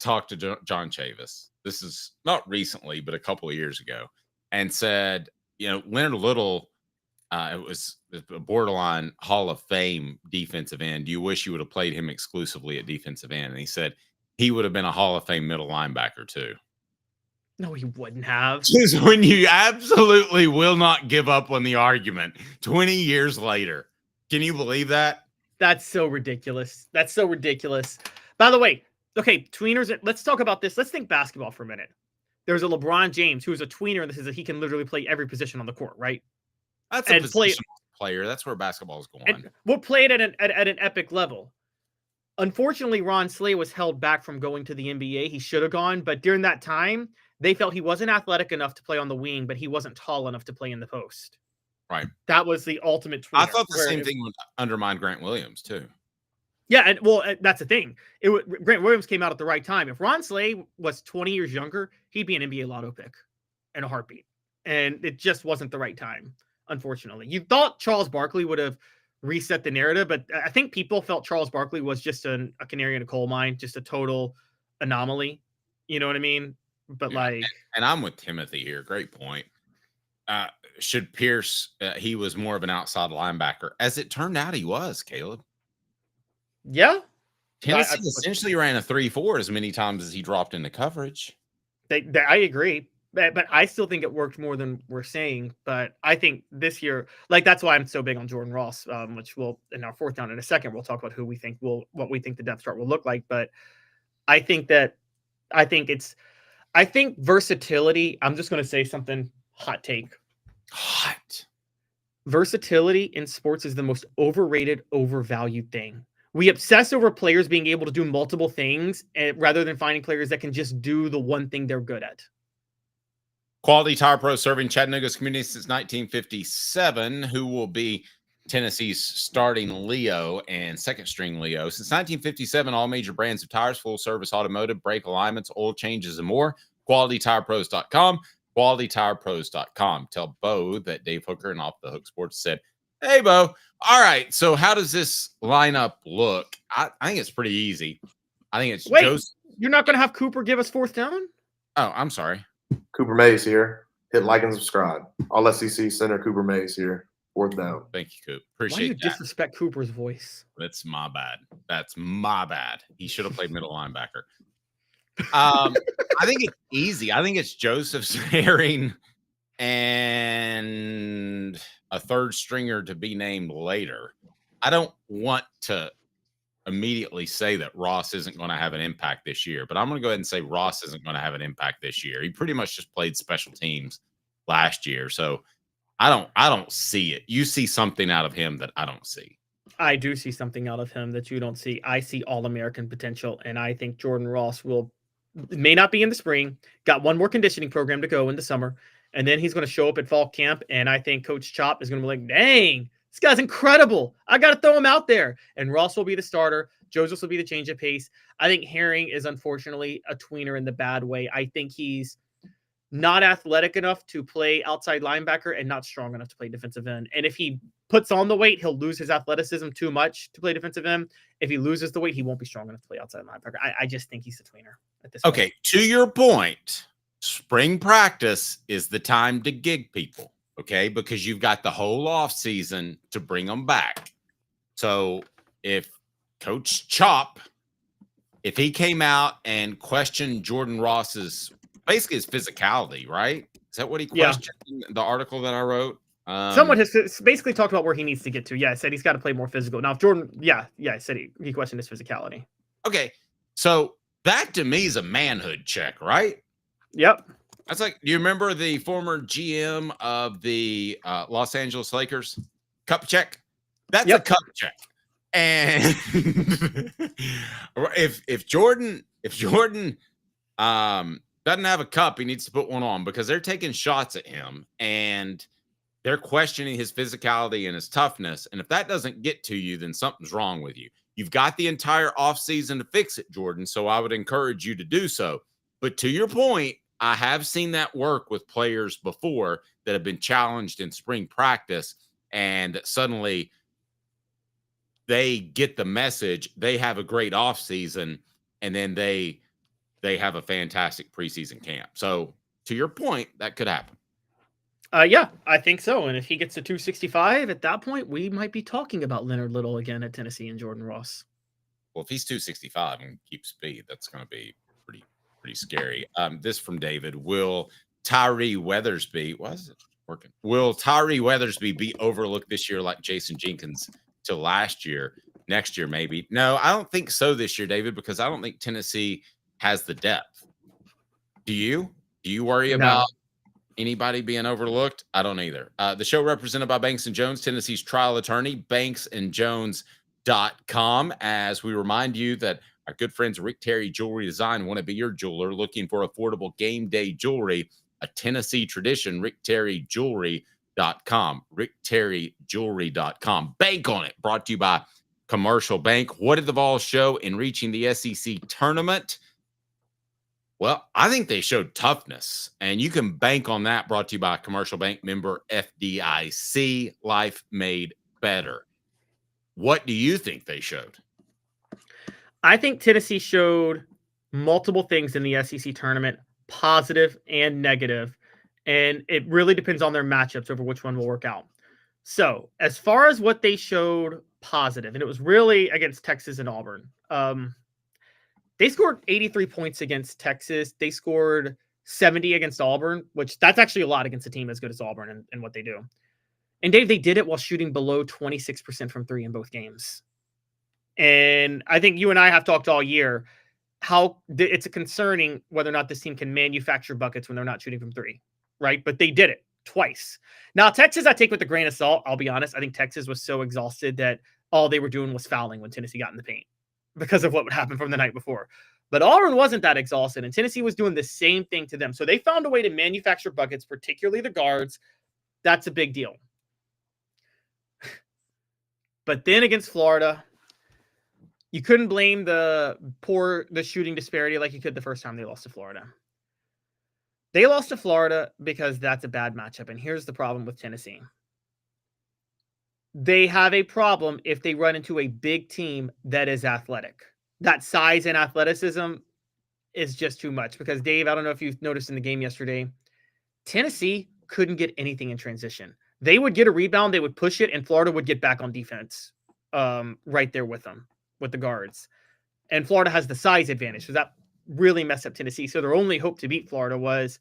talked to John Chavis. This is not recently, but a couple of years ago, and said, Leonard Little, it was a borderline Hall of Fame defensive end. You wish you would have played him exclusively at defensive end. And he said he would have been a Hall of Fame middle linebacker too. No, he wouldn't have. Just when you absolutely will not give up on the argument 20 years later. Can you believe that? That's so ridiculous. That's so ridiculous. By the way, okay, tweeners, let's talk about this. Let's think basketball for a minute. There's a LeBron James who's a tweener, and this is that he can literally play every position on the court, right? That's a positional player. That's where basketball is going. And we'll play it at an epic level. Unfortunately, Ron Slay was held back from going to the NBA. He should have gone, but during that time, they felt he wasn't athletic enough to play on the wing, but he wasn't tall enough to play in the post. Right. That was the ultimate tweener. I thought the same thing would undermine Grant Williams, too. Yeah, and that's the thing. Grant Williams came out at the right time. If Ron Slay was 20 years younger, he'd be an NBA lotto pick in a heartbeat. And it just wasn't the right time, unfortunately. You thought Charles Barkley would have reset the narrative, but I think people felt Charles Barkley was just a canary in a coal mine, just a total anomaly. You know what I mean? But and I'm with Timothy here. Great point. Should Pierce, he was more of an outside linebacker. As it turned out, he was, Caleb. Yeah. Tennessee essentially ran a 3-4 as many times as he dropped into coverage. I agree. But I still think it worked more than we're saying. But I think this year, that's why I'm so big on Jordan Ross, which we'll, in our fourth down in a second, we'll talk about what we think the depth chart will look like. But I think versatility. I'm just going to say something hot take. Hot. Versatility in sports is the most overrated, overvalued thing. We obsess over players being able to do multiple things rather than finding players that can just do the one thing they're good at. Quality Tire Pro serving Chattanooga's community since 1957, who will be Tennessee's starting Leo and second string Leo. Since 1957, all major brands of tires, full service automotive, brake alignments, oil changes, and more. QualityTirePros.com. QualityTirePros.com. Tell Bo that Dave Hooker and Off the Hook Sports said, hey, Bo. All right, so how does this lineup look? I think it's pretty easy. I think it's You're not going to have Cooper give us fourth down? Oh, I'm sorry. Cooper Mays here. Hit like and subscribe. All SEC center Cooper Mays here. Fourth down. Thank you, Coop. Why Appreciate do you that. disrespect Cooper's voice? That's my bad. That's my bad. He should have played middle linebacker. I think it's easy. I think it's Joseph Herring and a third stringer to be named later. I don't want to immediately say that Ross isn't going to have an impact this year, but I'm going to go ahead and say Ross isn't going to have an impact this year. He pretty much just played special teams last year, so I don't see it. You see something out of him that I don't see. I do see something out of him that you don't see. I see All-American potential, and I think Jordan Ross may not be in the spring, got one more conditioning program to go in the summer, and then he's going to show up at fall camp, and I think Coach Chop is going to be like, dang, this guy's incredible. I got to throw him out there. And Ross will be the starter. Joseph will be the change of pace. I think Herring is unfortunately a tweener in the bad way. I think he's not athletic enough to play outside linebacker and not strong enough to play defensive end. And if he puts on the weight, he'll lose his athleticism too much to play defensive end. If he loses the weight, he won't be strong enough to play outside linebacker. I just think he's a tweener at this point. Okay, to your point, spring practice is the time to gig people, okay? Because you've got the whole off season to bring them back. So if Coach Chop, if he came out and questioned Jordan Ross's basically his physicality, right? Is that what he questioned in the article that I wrote? Someone has basically talked about where he needs to get to. Yeah, I said he's got to play more physical. Now, if Jordan, I said he questioned his physicality. Okay, so that to me is a manhood check, right? Yep. That's like, do you remember the former GM of the Los Angeles Lakers? Cup check? That's a cup check. And if Jordan doesn't have a cup, he needs to put one on because they're taking shots at him and they're questioning his physicality and his toughness. And if that doesn't get to you, then something's wrong with you. You've got the entire offseason to fix it, Jordan. So I would encourage you to do so. But to your point, I have seen that work with players before that have been challenged in spring practice and suddenly they get the message, they have a great offseason, and then they have a fantastic preseason camp. So to your point, that could happen. Yeah, I think so. And if he gets to 265 at that point, we might be talking about Leonard Little again at Tennessee and Jordan Ross. Well, if he's 265 and keeps speed, that's going to be pretty scary. This from David. Will Tyree Weathersby, why is it working? Will Tyree Weathersby be overlooked this year like Jason Jenkins till last year? Next year, maybe. No, I don't think so this year, David, because I don't think Tennessee has the depth. Do you? Do you worry about anybody being overlooked? I don't either. The show represented by Banks & Jones, Tennessee's trial attorney, banksandjones.com. As we remind you that our good friends Rick Terry Jewelry Design want to be your jeweler looking for affordable game day jewelry, a Tennessee tradition, rickterryjewelry.com, rickterryjewelry.com. Bank on it. Brought to you by Commercial Bank. What did the Vols show in reaching the SEC tournament? Well, I think they showed toughness, and you can bank on that. Brought to you by Commercial Bank, member FDIC, life made better. What do you think they showed? I think Tennessee showed multiple things in the SEC tournament, positive and negative, and it really depends on their matchups over which one will work out. So as far as what they showed positive, and it was really against Texas and Auburn, they scored 83 points against Texas. They scored 70 against Auburn, which that's actually a lot against a team as good as Auburn and what they do. And Dave, they did it while shooting below 26% from three in both games. And I think you and I have talked all year. it's concerning whether or not this team can manufacture buckets when they're not shooting from three, right? But they did it twice. Now, Texas, I take with a grain of salt. I'll be honest. I think Texas was so exhausted that all they were doing was fouling when Tennessee got in the paint because of what would happen from the night before. But Auburn wasn't that exhausted, and Tennessee was doing the same thing to them. So they found a way to manufacture buckets, particularly the guards. That's a big deal. But then against Florida, you couldn't blame the shooting disparity like you could the first time they lost to Florida. They lost to Florida because that's a bad matchup. And here's the problem with Tennessee. They have a problem if they run into a big team that is athletic. That size and athleticism is just too much because, Dave, I don't know if you've noticed in the game yesterday, Tennessee couldn't get anything in transition. They would get a rebound, they would push it, and Florida would get back on defense right there with them, with the guards. And Florida has the size advantage, so that really messed up Tennessee. So their only hope to beat Florida was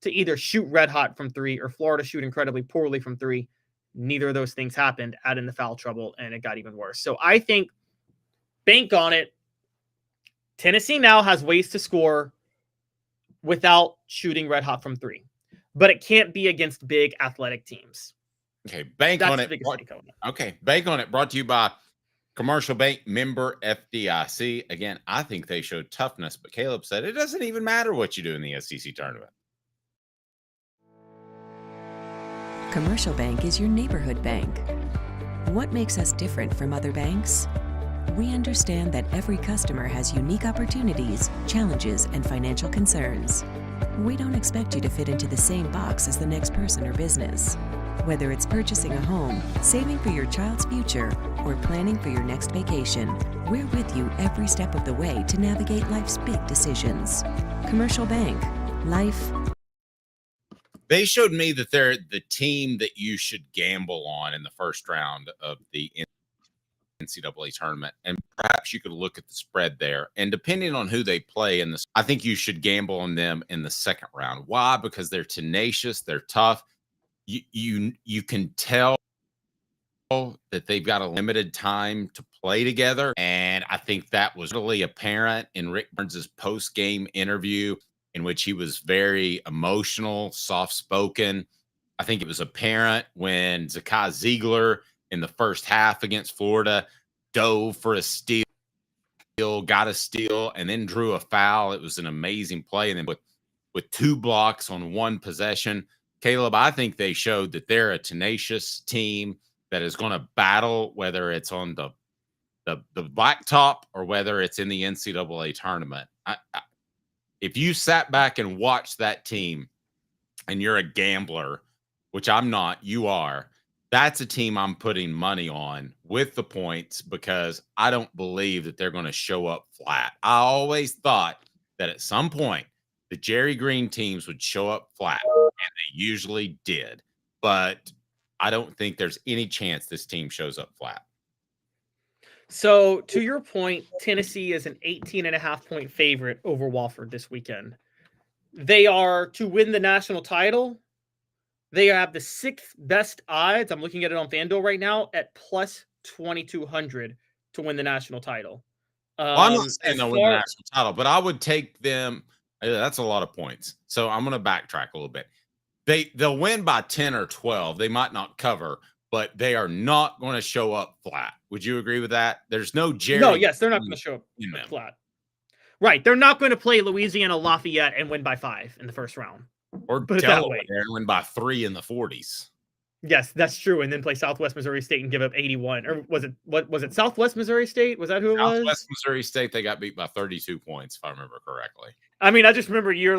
to either shoot red hot from three or Florida shoot incredibly poorly from three. Neither of those things happened, add in the foul trouble, and it got even worse. So I think, bank on it, Tennessee now has ways to score without shooting red hot from three. But it can't be against big athletic teams. Okay, bank on it. Okay, bank on it. Brought to you by Commercial Bank, member FDIC. Again, I think they showed toughness, but Caleb said it doesn't even matter what you do in the SEC tournament. Commercial Bank is your neighborhood bank. What makes us different from other banks? We understand that every customer has unique opportunities, challenges, and financial concerns. We don't expect you to fit into the same box as the next person or business. Whether it's purchasing a home, saving for your child's future, or planning for your next vacation, we're with you every step of the way to navigate life's big decisions. Commercial Bank. Life. They showed me that they're the team that you should gamble on in the first round of the NCAA tournament, and perhaps you could look at the spread there. And depending on who they play in this, I think you should gamble on them in the second round. Why? Because they're tenacious, they're tough. You can tell that they've got a limited time to play together, and I think that was really apparent in Rick Burns' post-game interview, in which he was very emotional, soft-spoken. I think it was apparent when Zakai Ziegler in the first half against Florida dove for a steal, got a steal, and then drew a foul. It was an amazing play. And then with two blocks on one possession, Caleb, I think they showed that they're a tenacious team that is going to battle, whether it's on the blacktop or whether it's in the NCAA tournament. If you sat back and watched that team and you're a gambler, which I'm not, you are, that's a team I'm putting money on with the points because I don't believe that they're going to show up flat. I always thought that at some point the Jerry Green teams would show up flat, and they usually did. But I don't think there's any chance this team shows up flat. So, to your point, Tennessee is an 18.5-point favorite over Wofford this weekend. They are, to win the national title, they have the sixth best odds. I'm looking at it on FanDuel right now at plus 2,200 to win the national title. Well, I'm not saying they'll win the national title, but I would take them. That's a lot of points. So I'm going to backtrack a little bit. They'll win by 10 or 12. They might not cover, but they are not going to show up flat. Would you agree with that? There's no Jerry. No, yes, they're not going to show up flat. Right. They're not going to play Louisiana Lafayette and win by 5 in the first round. Or Delaware and win by 3 in the 40s. Yes, that's true. And then play Southwest Missouri State and give up 81. Or was it Southwest Missouri State? Was that who it was? Southwest Missouri State, they got beat by 32 points, if I remember correctly. I mean, I just remember you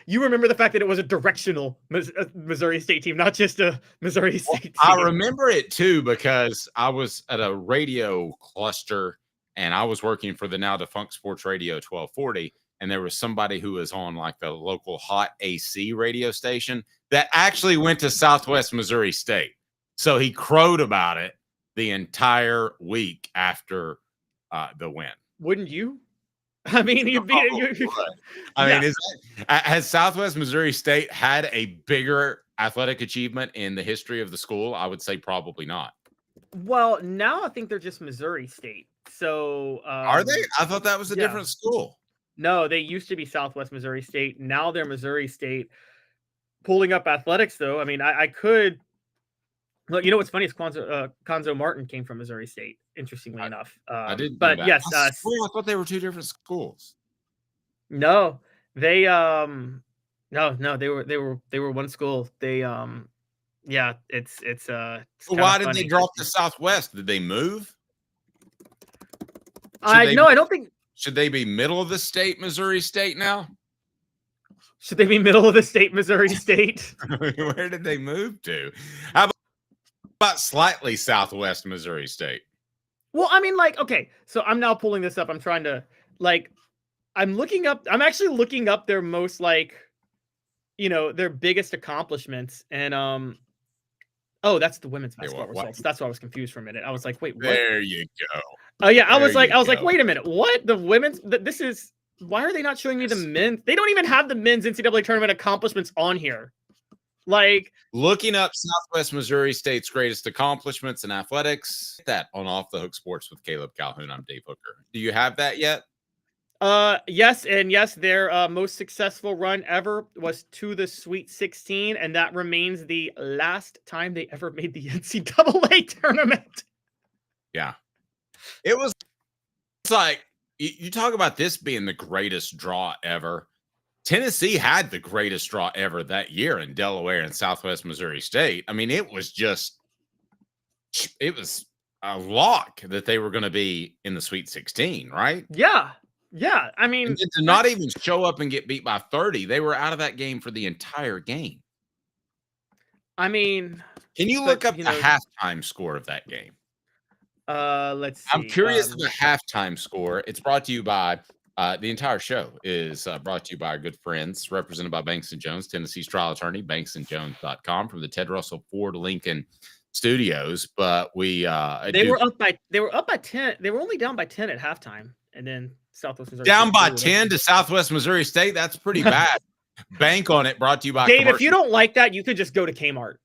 remember the fact that it was a directional Missouri State team, not just a Missouri State team. I remember it too because I was at a radio cluster and I was working for the now defunct Sports Radio 1240. And there was somebody who was on like the local hot AC radio station that actually went to Southwest Missouri State. So he crowed about it the entire week after the win. Wouldn't you? I mean, has Southwest Missouri State had a bigger athletic achievement in the history of the school? I would say probably not. Well, now I think they're just Missouri State. So are they? I thought that was a different school. No, they used to be Southwest Missouri State. Now they're Missouri State. Pulling up athletics, though, I mean, I could. Look, you know what's funny is Conzo Martin came from Missouri State. Interestingly enough, I didn't know but that. yes, I thought they were two different schools. no, they no, they were one school. They yeah, it's Well, why did they drop to Southwest? Did they move? I don't think. Should they be middle of the state, Missouri State now? Should they be middle of the state, Missouri State? Where did they move to? How about slightly Southwest Missouri State? Well, I mean, like, okay, so I'm now pulling this up. I'm trying to, like, I'm actually looking up their most, like, you know, their biggest accomplishments. And, oh, that's the women's basketball results. That's why I was confused for a minute. I was like, wait, what? There you go. Oh, yeah, I was like, wait a minute. What? The women's, this is, why are they not showing me the men's? They don't even have the men's NCAA tournament accomplishments on here. Like, looking up Southwest Missouri State's greatest accomplishments in athletics, that on Off the Hook Sports with Caleb Calhoun. I'm Dave Hooker. Do you have that yet? Yes, and yes, their most successful run ever was to the Sweet 16, and that remains the last time they ever made the NCAA tournament. Yeah, it was. It's like you talk about this being the greatest draw ever. Tennessee had the greatest draw ever that year in Delaware and Southwest Missouri State. I mean, it was a lock that they were going to be in the Sweet 16, right? Yeah. Yeah. I mean, and to not even show up and get beat by 30, they were out of that game for the entire game. I mean, can you look up the halftime score of that game? Let's see. I'm curious of the halftime score. It's brought to you by the entire show is brought to you by our good friends, represented by Banks & Jones, Tennessee's trial attorney, banksandjones.com, from the Ted Russell Ford Lincoln Studios. But they were up by 10. They were only down by 10 at halftime, and then Southwest Missouri down by 10 to Southwest Missouri State. That's pretty bad. Bank on it. Brought to you by Dave. If you don't like that, you could just go to Kmart.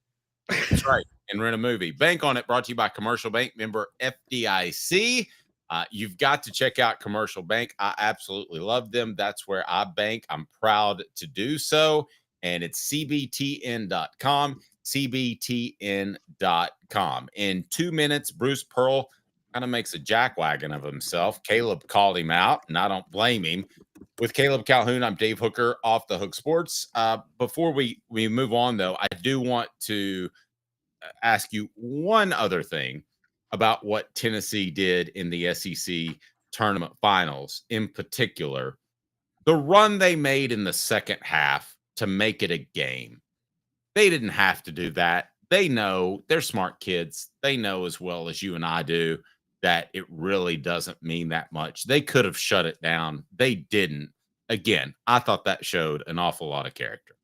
That's right, and rent a movie. Bank on it. Brought to you by Commercial Bank, member FDIC. You've got to check out Commercial Bank. I absolutely love them. That's where I bank. I'm proud to do so. And it's cbtn.com, cbtn.com. In 2 minutes, Bruce Pearl kind of makes a jackwagon of himself. Caleb called him out, and I don't blame him. With Caleb Calhoun, I'm Dave Hooker, Off the Hook Sports. Before we move on, though, I do want to ask you one other thing about what Tennessee did in the SEC tournament finals, in particular, the run they made in the second half to make it a game. They didn't have to do that. They know, they're smart kids. They know as well as you and I do that it really doesn't mean that much. They could have shut it down. They didn't. Again, I thought that showed an awful lot of character.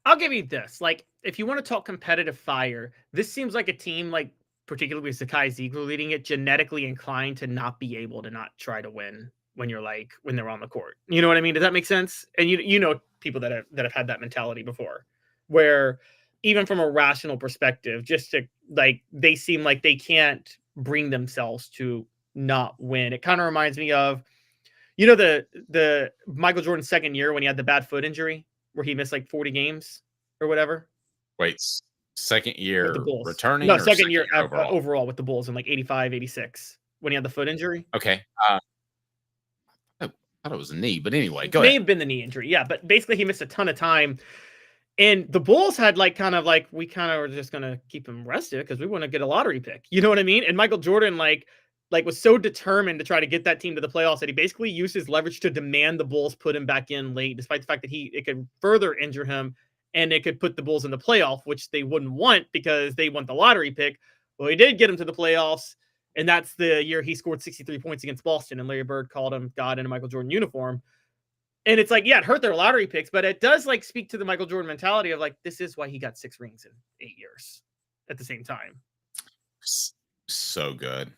I'll give you this. Like, if you want to talk competitive fire, this seems like a team, like, particularly with Zakai Ziegler leading it, genetically inclined to not be able to not try to win when they're on the court. You know what I mean? Does that make sense? And you know people that have had that mentality before, where even from a rational perspective, just to like, they seem like they can't bring themselves to not win. It kind of reminds me of, you know, the Michael Jordan's second year when he had the bad foot injury where he missed like 40 games or whatever. Wait, second year returning? No, second year overall with the Bulls in like 85, 86 when he had the foot injury. Okay. I thought it was a knee, but anyway, go ahead. May have been the knee injury. Yeah, but basically he missed a ton of time. And the Bulls had we kind of were just going to keep him rested because we want to get a lottery pick. You know what I mean? And Michael Jordan like was so determined to try to get that team to the playoffs that he basically used his leverage to demand the Bulls put him back in late, despite the fact that it could further injure him and it could put the Bulls in the playoff, which they wouldn't want because they want the lottery pick. Well, he did get him to the playoffs, and that's the year he scored 63 points against Boston, and Larry Bird called him God in a Michael Jordan uniform. And it's like, yeah, it hurt their lottery picks, but it does like speak to the Michael Jordan mentality of like, this is why he got 6 rings in 8 years at the same time. So good.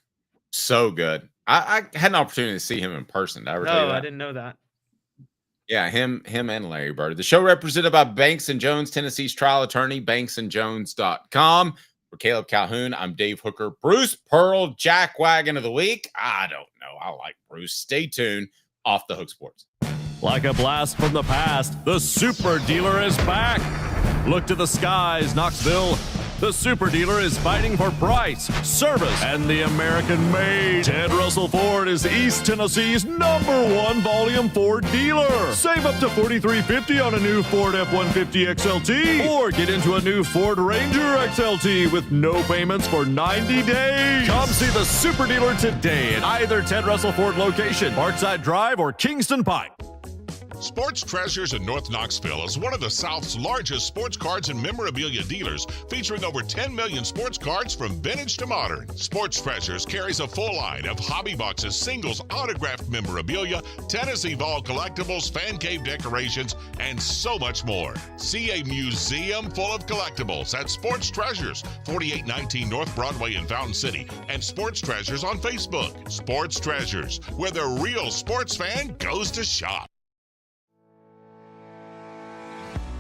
So good. I had an opportunity to see him in person. Did I ever tell you that? I didn't know that. Yeah, him and Larry Bird. The show represented by Banks & Jones, Tennessee's trial attorney, banksandjones.com. For Caleb Calhoun, I'm Dave Hooker. Bruce Pearl, Jackwagon of the Week. I don't know. I like Bruce. Stay tuned. Off the Hook Sports. Like a blast from the past, the Super Dealer is back. Look to the skies, Knoxville. The Super Dealer is fighting for price, service, and the American made. Ted Russell Ford is East Tennessee's #1 volume Ford dealer. Save up to $4,350 on a new Ford F-150 XLT, or get into a new Ford Ranger XLT with no payments for 90 days. Come see the Super Dealer today at either Ted Russell Ford location, Parkside Drive, or Kingston Pike. Sports Treasures in North Knoxville is one of the South's largest sports cards and memorabilia dealers, featuring over 10 million sports cards from vintage to modern. Sports Treasures carries a full line of hobby boxes, singles, autographed memorabilia, Tennessee Vols collectibles, fan cave decorations, and so much more. See a museum full of collectibles at Sports Treasures, 4819 North Broadway in Fountain City, and Sports Treasures on Facebook. Sports Treasures, where the real sports fan goes to shop.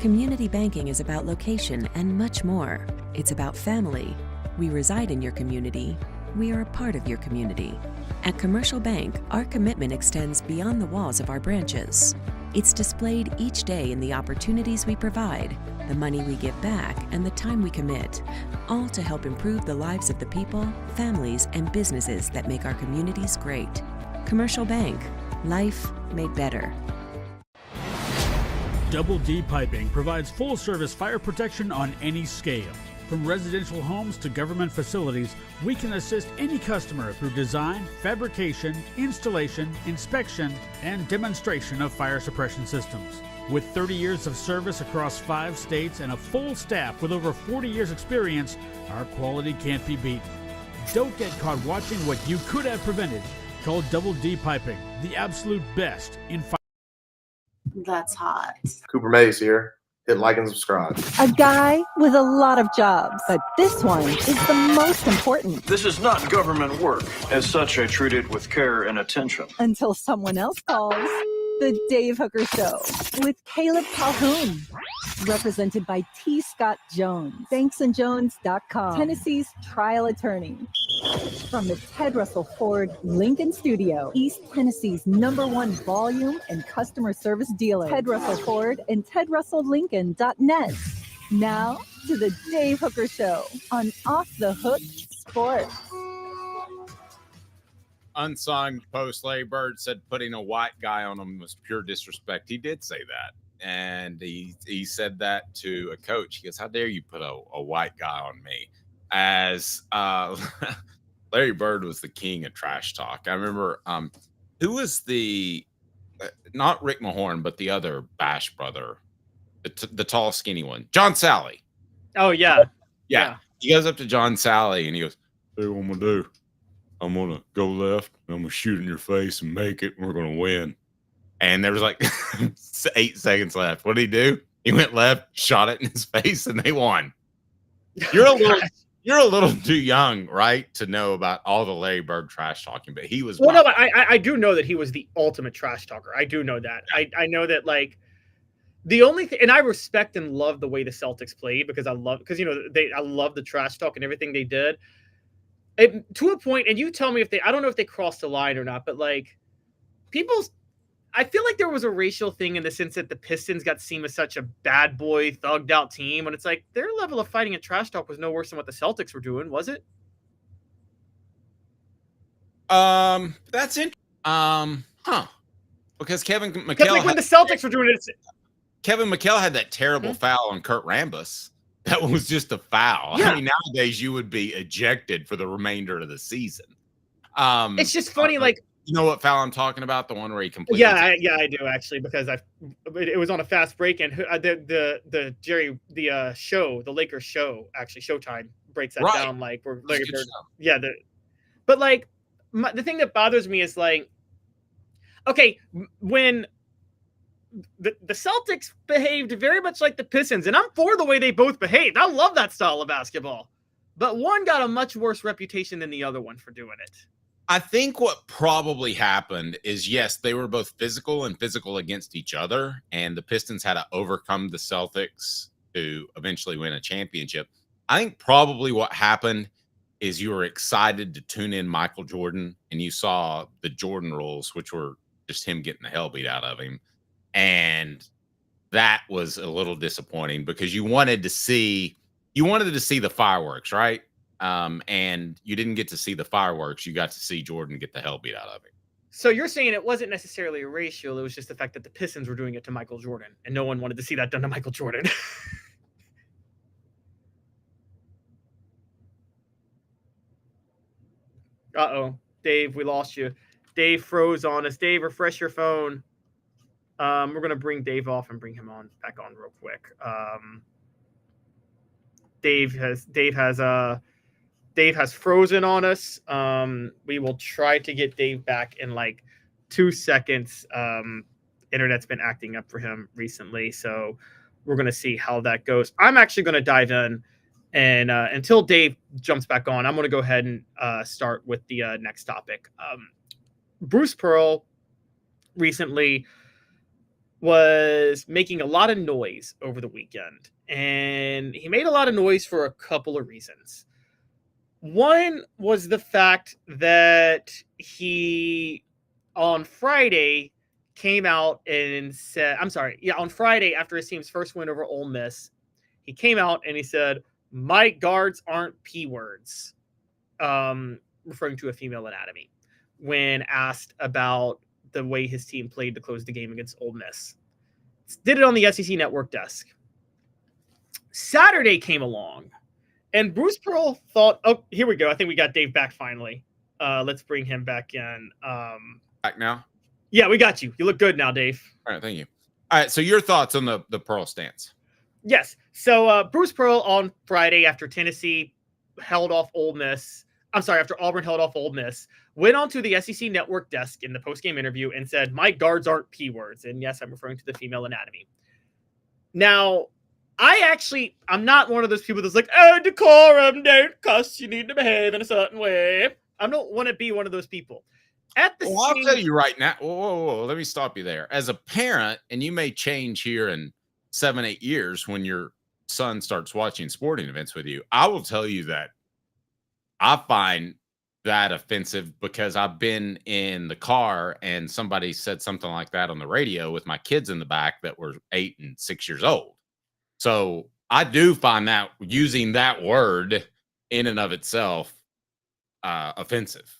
Community banking is about location and much more. It's about family. We reside in your community. We are a part of your community. At Commercial Bank, our commitment extends beyond the walls of our branches. It's displayed each day in the opportunities we provide, the money we give back, and the time we commit, all to help improve the lives of the people, families, and businesses that make our communities great. Commercial Bank, life made better. Double D Piping provides full-service fire protection on any scale. From residential homes to government facilities, we can assist any customer through design, fabrication, installation, inspection, and demonstration of fire suppression systems. With 30 years of service across 5 states and a full staff with over 40 years experience, our quality can't be beaten. Don't get caught watching what you could have prevented. Call Double D Piping, the absolute best in fire. That's hot. Cooper Mays here. Hit like and subscribe. A guy with a lot of jobs, but this one is the most important. This is not government work. As such, I treat it with care and attention. Until someone else calls. The Dave Hooker Show with Caleb Calhoun. Represented by T. Scott Jones. BanksandJones.com. Tennessee's trial attorney. From the Ted Russell Ford Lincoln Studio, East Tennessee's #1 volume and customer service dealer. Ted Russell Ford and TedRussellLincoln.net. Now to the Dave Hooker Show on Off the Hook Sports. Unsung post Larry Bird said putting a white guy on him was pure disrespect. He did say that. And he said that to a coach. He goes, "How dare you put a white guy on me?" As Larry Bird was the king of trash talk. I remember who was the not Rick Mahorn, but the other Bash brother, the tall, skinny one, John Sally. Oh, yeah. Yeah. He goes up to John Sally and he goes, "Hey, what I'm going to do? I'm going to go left, and I'm going to shoot in your face and make it, and we're going to win." And there was like 8 seconds left. What did he do? He went left, shot it in his face, and they won. You're a little too young, right, to know about all the Larry Bird trash talking, but he was. Well, no, I do know that he was the ultimate trash talker. I do know that. I know that, like, the only thing, and I respect and love the way the Celtics played because I love the trash talk and everything they did. To a point, and you tell me if I don't know if they crossed the line or not, but like I feel like there was a racial thing in the sense that the Pistons got seen as such a bad boy, thugged out team. And it's like their level of fighting and trash talk was no worse than what the Celtics were doing, was it? That's it. Because Kevin McHale. Like when the Celtics were doing it, Kevin McHale had that terrible foul on Kurt Rambis. That was just a foul. Yeah. I mean, nowadays you would be ejected for the remainder of the season. It's just funny, like, you know what foul I'm talking about? The one where he completely. Yeah, I do actually, because it was on a fast break, and the Lakers show, actually Showtime breaks that down, like we're like, but like the thing that bothers me is like, okay, when the Celtics behaved very much like the Pistons, and I'm for the way they both behaved. I love that style of basketball, but one got a much worse reputation than the other one for doing it. I think what probably happened is, yes, they were both physical against each other, and the Pistons had to overcome the Celtics to eventually win a championship. I think probably what happened is you were excited to tune in Michael Jordan, and you saw the Jordan rules, which were just him getting the hell beat out of him. And that was a little disappointing because you wanted to see the fireworks, right? And you didn't get to see the fireworks. You got to see Jordan get the hell beat out of him. So you're saying it wasn't necessarily racial. It was just the fact that the Pistons were doing it to Michael Jordan, and no one wanted to see that done to Michael Jordan. Uh-oh. Dave, we lost you. Dave froze on us. Dave, refresh your phone. We're going to bring Dave off and bring him back on real quick. Dave has frozen on us. We will try to get Dave back in like 2 seconds. Internet's been acting up for him recently, so we're going to see how that goes. I'm actually going to dive in, and until Dave jumps back on, I'm going to go ahead and start with the next topic. Bruce Pearl recently was making a lot of noise over the weekend, and he made a lot of noise for a couple of reasons. One was the fact that he, on Friday, came out and said, on Friday, after his team's first win over Ole Miss, he came out and he said, "My guards aren't P words," referring to a female anatomy, when asked about the way his team played to close the game against Ole Miss. Did it on the SEC Network desk. Saturday came along, and Bruce Pearl thought, oh, here we go. I think we got Dave back finally. Let's bring him back in. Back now? Yeah, we got you. You look good now, Dave. All right, thank you. All right, so your thoughts on the Pearl stance? Yes. So Bruce Pearl on Friday, after Tennessee held off Ole Miss, after Auburn held off Ole Miss, went onto the SEC Network desk in the postgame interview and said, "My guards aren't P words." And yes, I'm referring to the female anatomy. Now, I'm not one of those people that's like, "Oh, decorum, don't cuss, you need to behave in a certain way." I don't want to be one of those people. I'll tell you right now. Whoa, let me stop you there. As a parent, and you may change here in 7-8 years when your son starts watching sporting events with you, I will tell you that I find that offensive because I've been in the car and somebody said something like that on the radio with my kids in the back that were 8 and 6 years old. So I do find that using that word in and of itself offensive.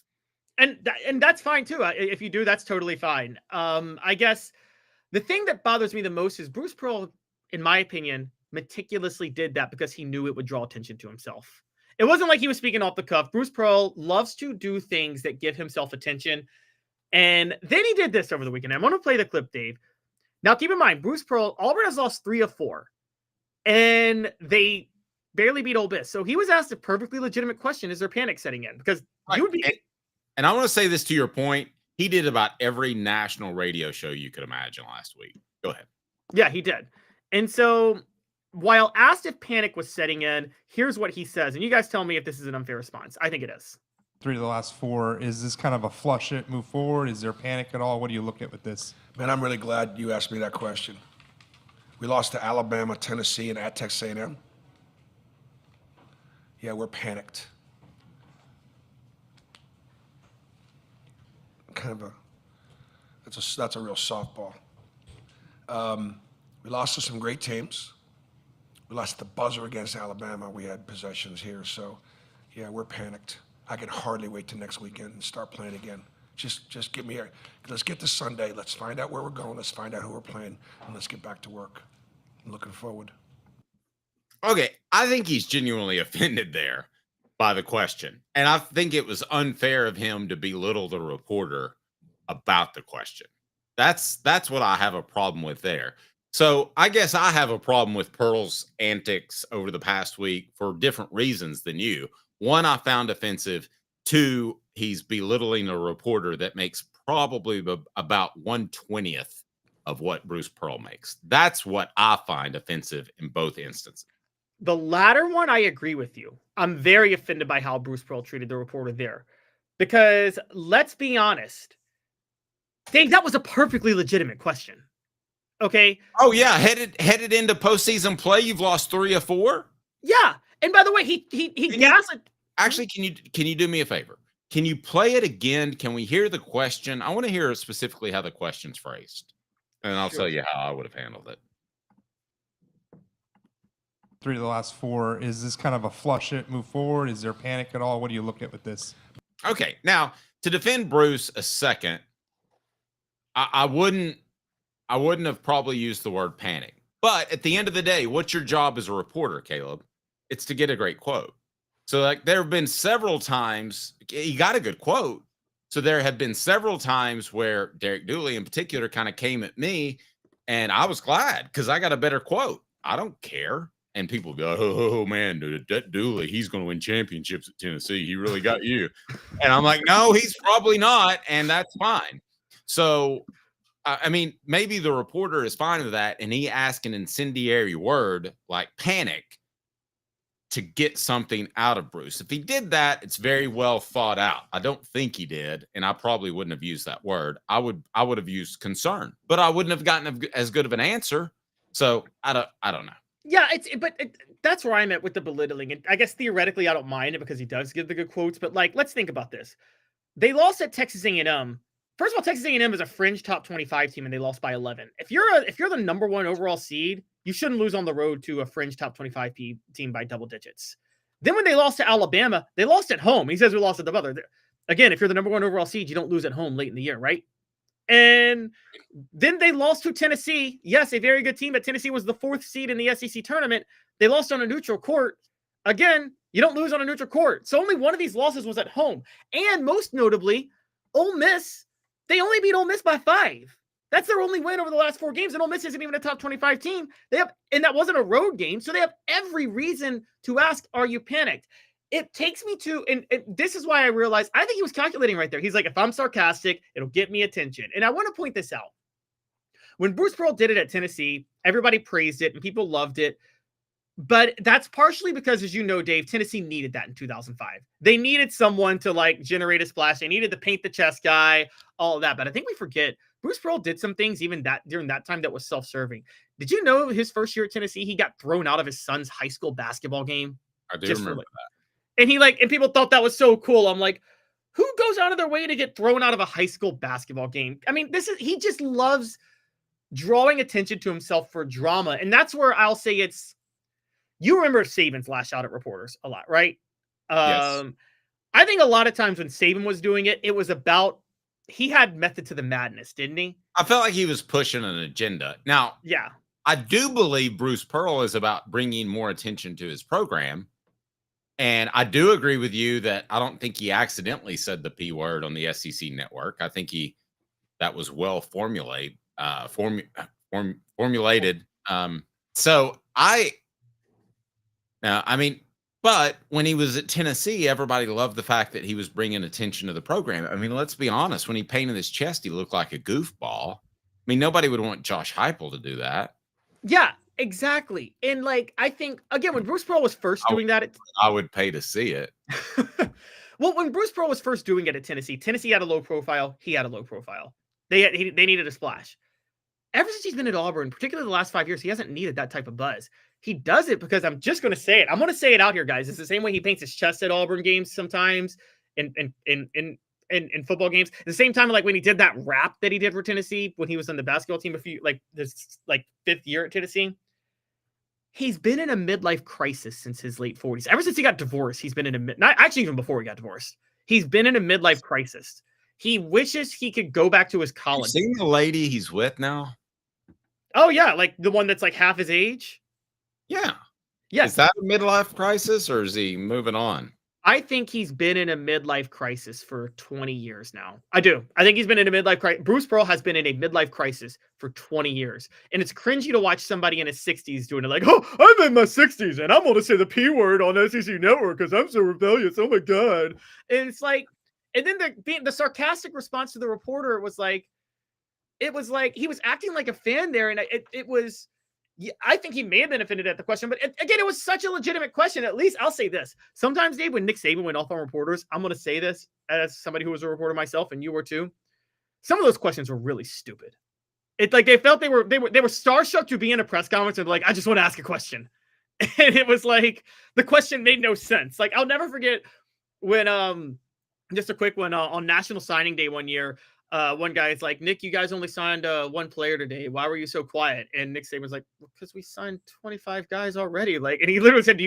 And that's fine too. If you do, that's totally fine. I guess the thing that bothers me the most is Bruce Pearl, in my opinion, meticulously did that because he knew it would draw attention to himself. It wasn't like he was speaking off the cuff. Bruce Pearl loves to do things that give himself attention. And then he did this over the weekend. I'm going to play the clip, Dave. Now, keep in mind, Bruce Pearl, Auburn has lost 3 of 4. And they barely beat Ole Miss. So he was asked a perfectly legitimate question. Is there panic setting in? Because you would be... And I want to say this to your point. He did about every national radio show you could imagine last week. Go ahead. Yeah, he did. And so while asked if panic was setting in, here's what he says. And you guys tell me if this is an unfair response. I think it is. 3 of the last 4. Is this kind of a flush it, move forward? Is there panic at all? What do you look at with this? Man, I'm really glad you asked me that question. We lost to Alabama, Tennessee, and at Texas A&M. Yeah, we're panicked. That's a real softball. We lost to some great teams. We lost the buzzer against Alabama. We had possessions here, so yeah, we're panicked. I can hardly wait till next weekend and start playing again. Just get me here. Let's get to Sunday. Let's find out where we're going. Let's find out who we're playing, and let's get back to work. I'm looking forward. Okay, I think he's genuinely offended there by the question. And I think it was unfair of him to belittle the reporter about the question. That's what I have a problem with there. So I guess I have a problem with Pearl's antics over the past week for different reasons than you. One, I found offensive. 2, he's belittling a reporter that makes probably about 1/20th of what Bruce Pearl makes. That's what I find offensive in both instances. The latter one, I agree with you. I'm very offended by how Bruce Pearl treated the reporter there. Because let's be honest, Dave, that was a perfectly legitimate question. Okay? Oh, yeah. Headed into postseason play, you've lost 3 of 4? Yeah. And by the way, he gaslit. Actually, can you do me a favor? Can you play it again? Can we hear the question? I want to hear specifically how the question's phrased. And I'll tell you how I would have handled it. 3 of the last 4. Is this kind of a flush it, move forward? Is there panic at all? What do you look at with this? Okay, now to defend Bruce a second, I wouldn't have probably used the word panic. But at the end of the day, what's your job as a reporter, Caleb? It's to get a great quote. So like there have been several times he got a good quote. So there have been several times where Derek Dooley in particular kind of came at me, and I was glad because I got a better quote. I don't care. And people be like, oh man, that Dooley, he's going to win championships at Tennessee. He really got you. And I'm like, no, he's probably not. And that's fine. So, I mean, maybe the reporter is fine with that. And he asked an incendiary word like panic to get something out of Bruce. If he did that, it's very well thought out. I don't think he did. And I probably wouldn't have used that word. I would have used concern, but I wouldn't have gotten as good of an answer. So I don't know. Yeah, that's where I'm at with the belittling. And I guess theoretically, I don't mind it because he does give the good quotes. But like, let's think about this. They lost at Texas A&M. First of all, Texas A&M is a fringe top 25 team, and they lost by 11. If you're the number 1 overall seed, you shouldn't lose on the road to a fringe top 25 team by double digits. Then when they lost to Alabama, they lost at home. He says we lost at the mother. Again, if you're the number 1 overall seed, you don't lose at home late in the year, right? And then they lost to Tennessee. Yes, a very good team, but Tennessee was the 4th seed in the SEC tournament. They lost on a neutral court. Again, you don't lose on a neutral court. So only one of these losses was at home. And most notably, Ole Miss, they only beat Ole Miss by 5. That's their only win over the last 4 games. And Ole Miss isn't even a top 25 team. And that wasn't a road game. So they have every reason to ask, are you panicked? It takes me to, and this is why I realized, I think he was calculating right there. He's like, if I'm sarcastic, it'll get me attention. And I want to point this out. When Bruce Pearl did it at Tennessee, everybody praised it and people loved it. But that's partially because, as you know, Dave, Tennessee needed that in 2005. They needed someone to like generate a splash. They needed the paint the chest guy, all of that. But I think we forget Bruce Pearl did some things even during that time that was self-serving. Did you know his first year at Tennessee, he got thrown out of his son's high school basketball game? I do remember that. And people thought that was so cool. I'm like, who goes out of their way to get thrown out of a high school basketball game? I mean, he just loves drawing attention to himself for drama. And that's where I'll say you remember Saban's lash out at reporters a lot, right? Yes. I think a lot of times when Saban was doing it, it was about, he had method to the madness, didn't he? I felt like he was pushing an agenda. Now, yeah, I do believe Bruce Pearl is about bringing more attention to his program. And I do agree with you that I don't think he accidentally said the P word on the SEC network. I think that was well formulated. But when he was at Tennessee, everybody loved the fact that he was bringing attention to the program. I mean, let's be honest. When he painted his chest, he looked like a goofball. I mean, nobody would want Josh Heupel to do that. Yeah, exactly. And like, I think, again, when Bruce Pearl was first doing that, I would pay to see it. Well, when Bruce Pearl was first doing it at Tennessee had a low profile. He had a low profile. They needed a splash. Ever since he's been at Auburn, particularly the last 5 years, he hasn't needed that type of buzz. He does it because I'm just going to say it. I'm going to say it out here, guys. It's the same way he paints his chest at Auburn games sometimes in football games. At the same time, like when he did that rap that he did for Tennessee when he was on the basketball team this 5th year at Tennessee. He's been in a midlife crisis since his late 40s. Ever since he got divorced, he's been in even before he got divorced. He's been in a midlife crisis. He wishes he could go back to his college. You seen the lady he's with now? Oh, yeah. Like the one that's like half his age. Yeah. Yes. Is that a midlife crisis or is he moving on? I think he's been in a midlife crisis for 20 years now. I do. I think he's been in a midlife crisis. Bruce Pearl has been in a midlife crisis for 20 years. And it's cringy to watch somebody in his 60s doing it like, oh, I'm in my 60s and I'm going to say the P word on SEC Network because I'm so rebellious. Oh, my God. And it's like, and then the sarcastic response to the reporter was like, it was like he was acting like a fan there. And it was, I think he may have been offended at the question, but again, it was such a legitimate question. At least I'll say this. Sometimes, Dave, when Nick Saban went off on reporters, I'm going to say this as somebody who was a reporter myself, and you were too. Some of those questions were really stupid. It's like they felt they were starstruck to be in a press conference and like, I just want to ask a question. And it was like, the question made no sense. Like, I'll never forget when, just a quick one on National Signing Day one year, one guy is like, Nick, you guys only signed one player today. Why were you so quiet? And Nick Saban's like, because we signed 25 guys already. Like, and he literally said, do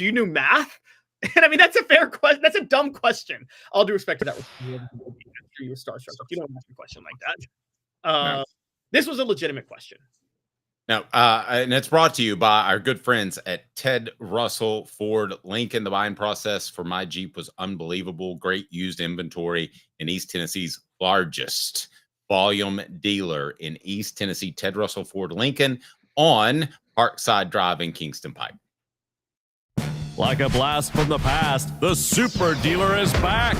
you know math? And I mean, that's a fair question. That's a dumb question. All due respect to that. You were starstruck. You don't ask a question like that. No. This was a legitimate question. No, and it's brought to you by our good friends at Ted Russell Ford Lincoln. The buying process for my Jeep was unbelievable. Great used inventory in East Tennessee's largest volume dealer in East Tennessee, Ted Russell Ford Lincoln on Parkside Drive in Kingston Pike. Like a blast from the past, the Super Dealer is back.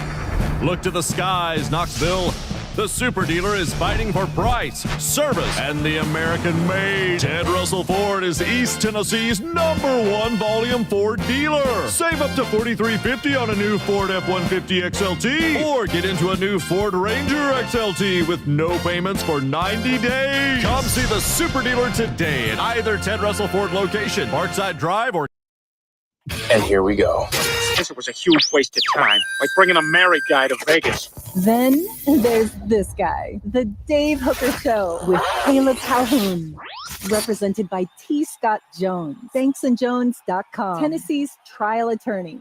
Look to the skies, Knoxville. The Super Dealer is fighting for price, service, and the American-made. Ted Russell Ford is East Tennessee's #1 volume Ford dealer. Save up to $4,350 on a new Ford F-150 XLT, or get into a new Ford Ranger XLT with no payments for 90 days. Come see the Super Dealer today at either Ted Russell Ford location, Parkside Drive, or... And here we go. This was a huge waste of time, like bringing a married guy to Vegas. Then there's this guy, the Dave Hooker Show with Caleb Calhoun, represented by T. Scott Jones, banksandjones.com, Tennessee's trial attorney.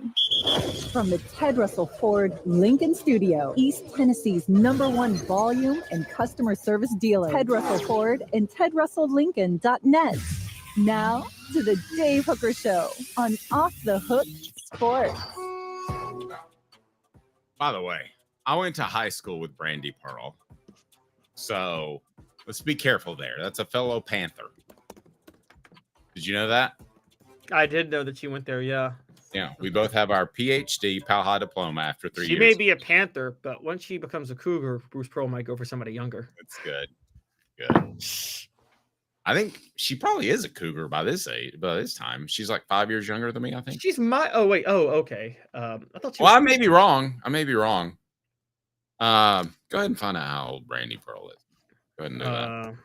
From the Ted Russell Ford Lincoln Studio, East Tennessee's #1 volume and customer service dealer, Ted Russell Ford and TedRussellLincoln.net. Now to the Dave Hooker Show on Off the Hook Sports. By the way, I went to high school with Brandy Pearl, so let's be careful there. That's a fellow Panther. Did you know that? I did know that she went there, yeah. Yeah, we both have our PhD Pal High diploma after 3 years. She may be a Panther, but once she becomes a Cougar, Bruce Pearl might go for somebody younger. That's good. Good. I think she probably is a Cougar by this age, by this time. She's like 5 years younger than me, I think. She's my. Oh wait. Oh, okay. I thought. Well, I may be wrong. I may be wrong. Go ahead and find out how old Brandy Pearl is. Go ahead and know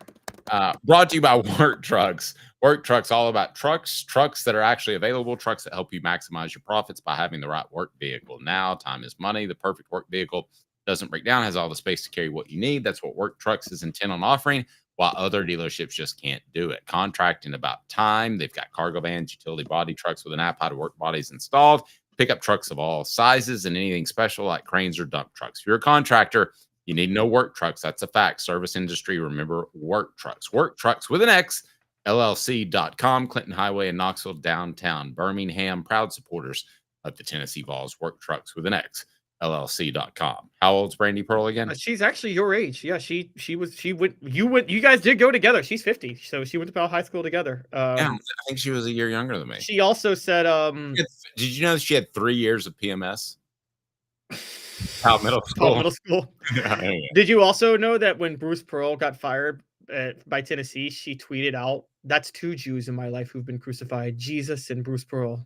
that. Brought to you by Work Trucks. Work Trucks, all about trucks that are actually available, trucks that help you maximize your profits by having the right work vehicle. Now, time is money. The perfect work vehicle doesn't break down, has all the space to carry what you need. That's what Work Trucks is intent on offering, while other dealerships just can't do it. Contracting about time. They've got cargo vans, utility body trucks with an app, how to work bodies installed, pickup trucks of all sizes, and anything special like cranes or dump trucks. If you're a contractor, you need no Work Trucks. That's a fact. Service industry, remember Work Trucks. Work Trucks with an X, LLC.com, Clinton Highway in Knoxville, downtown Birmingham. Proud supporters of the Tennessee Vols. Work Trucks with an X, LLC.com. How old's Brandy Pearl again? She's actually your age. Yeah, she went. You guys did go together. She's 50, so she went to Powell High School together. Yeah, I think she was a year younger than me. She also said, did you know that she had 3 years of PMS? Powell Middle School. Powell Middle School. Yeah. Did you also know that when Bruce Pearl got fired by Tennessee, she tweeted out, "That's 2 Jews in my life who've been crucified: Jesus and Bruce Pearl."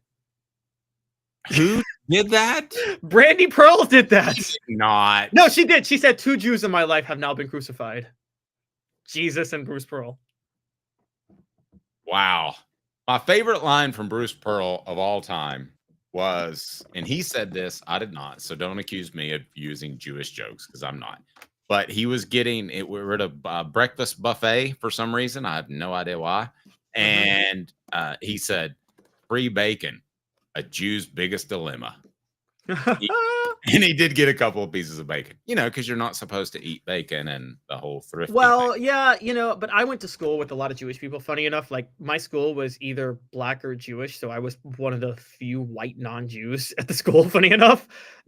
Who did that? Brandy Pearl did that. She did not. No, she did. She said 2 Jews in my life have now been crucified: Jesus and Bruce Pearl. Wow. My favorite line from Bruce Pearl of all time was, and he said this, I did not, so don't accuse me of using Jewish jokes because I'm not. But he was getting it. We were at a breakfast buffet for some reason. I have no idea why. And he said, "Free bacon, a Jew's biggest dilemma." And he did get a couple of pieces of bacon, because you're not supposed to eat bacon and the whole thrifty Well, thing. yeah, but I went to school with a lot of Jewish people. Funny enough, like my school was either black or Jewish, so I was one of the few white non-Jews at the school. Funny enough,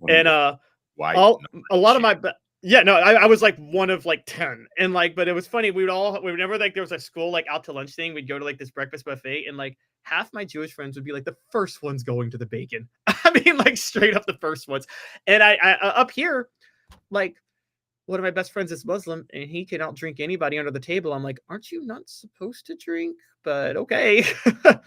and a lot of my. Yeah, no, I was like one of like 10, and but it was funny. Whenever like there was a school like out to lunch thing, we'd go to like this breakfast buffet, and like half my Jewish friends would be like the first ones going to the bacon. I mean, like straight up the first ones. And I up here, like one of my best friends is Muslim, and he can outdrink anybody under the table. I'm like, aren't you not supposed to drink? But okay. All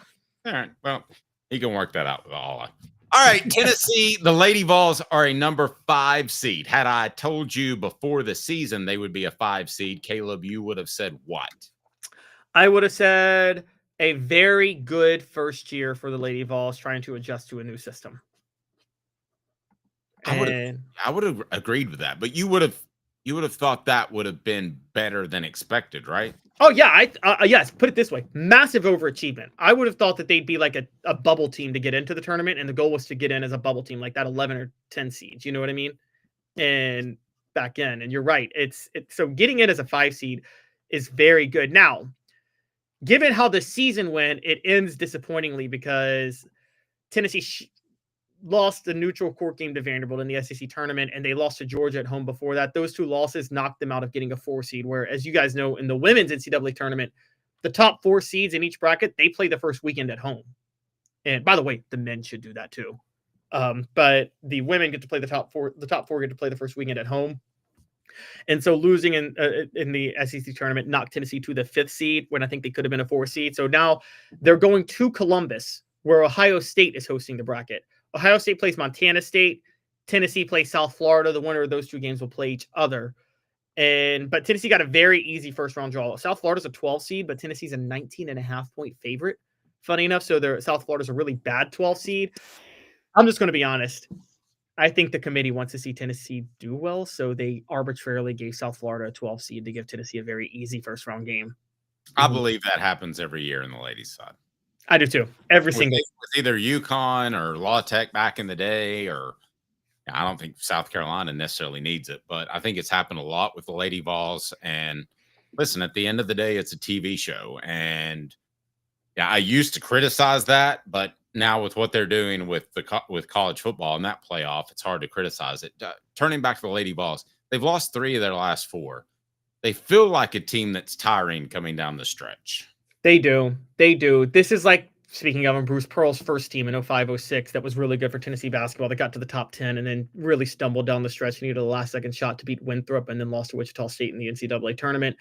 right, well, he can work that out with Allah. All right, Tennessee, the Lady Vols are a number 5 seed. Had I told you before the season they would be a 5 seed, Caleb, you would have said what? I would have said a very good first year for the Lady Vols trying to adjust to a new system. I would have agreed with that, but you would have you would have thought that would have been better than expected, right? Oh yeah, yes. Put it this way: massive overachievement. I would have thought that they'd be like a bubble team to get into the tournament, and the goal was to get in as a bubble team, like that 11 or 10 seed. You know what I mean? And back in, and you're right. It's so getting in as a 5 seed is very good. Now, given how the season went, it ends disappointingly because Tennessee lost the neutral court game to Vanderbilt in the SEC tournament, and they lost to Georgia at home before that. Those 2 losses knocked them out of getting a 4 seed, where, as you guys know, in the women's NCAA tournament, the top 4 seeds in each bracket, they play the first weekend at home. And by the way, the men should do that too. But the women get to play the top 4. The top 4 get to play the first weekend at home. And so losing in the SEC tournament knocked Tennessee to the 5th seed when I think they could have been a 4 seed. So now they're going to Columbus, where Ohio State is hosting the bracket. Ohio State plays Montana State. Tennessee plays South Florida. The winner of those 2 games will play each other. But Tennessee got a very easy first-round draw. South Florida's a 12 seed, but Tennessee's a 19.5-point favorite. Funny enough, so South Florida's a really bad 12 seed. I'm just going to be honest. I think the committee wants to see Tennessee do well, so they arbitrarily gave South Florida a 12 seed to give Tennessee a very easy first-round game. I believe that happens every year in the ladies' side. I do too. Every single with either UConn or La Tech back in the day, or I don't think South Carolina necessarily needs it, but I think it's happened a lot with the Lady Vols. And listen, at the end of the day, it's a TV show, and yeah, I used to criticize that, but now with what they're doing with college football and that playoff, it's hard to criticize it. Turning back to the Lady Vols, they've lost 3 of their last 4. They feel like a team that's tiring coming down the stretch. They do. They do. This is like, speaking of Bruce Pearl's first team in 05-06 that was really good for Tennessee basketball. That got to the top 10 and then really stumbled down the stretch, needed a last-second shot to beat Winthrop, and then lost to Wichita State in the NCAA tournament.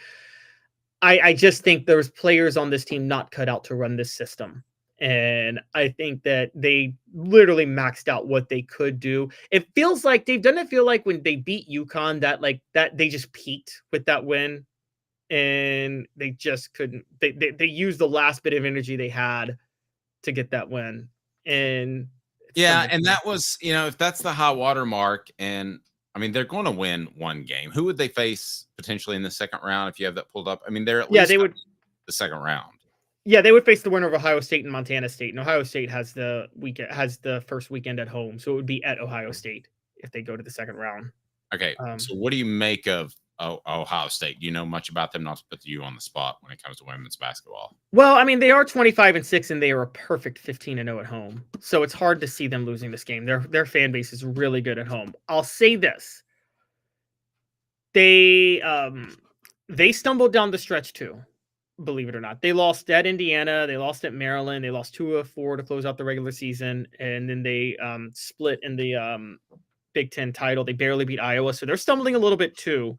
I just think there's players on this team not cut out to run this system. And I think that they literally maxed out what they could do. It feels like doesn't feel like when they beat UConn that they just peaked with that win. And they just couldn't. They used the last bit of energy they had to get that win. And yeah, and that was, if that's the high water mark, and I mean, they're going to win 1 game. Who would they face potentially in the second round if you have that pulled up? I mean, they're at least they would the second round. Yeah, they would face the winner of Ohio State and Montana State. And Ohio State has the first weekend at home, so it would be at Ohio State if they go to the second round. Okay, so what do you make of Ohio State? Do you know much about them? Not to put you on the spot when it comes to women's basketball. Well, I mean, they are 25-6, and they are a perfect 15-0 at home. So it's hard to see them losing this game. Their fan base is really good at home. I'll say this: they stumbled down the stretch too. Believe it or not, they lost at Indiana, they lost at Maryland, they lost 2 of 4 to close out the regular season, and then they split in the Big Ten title. They barely beat Iowa, so they're stumbling a little bit too.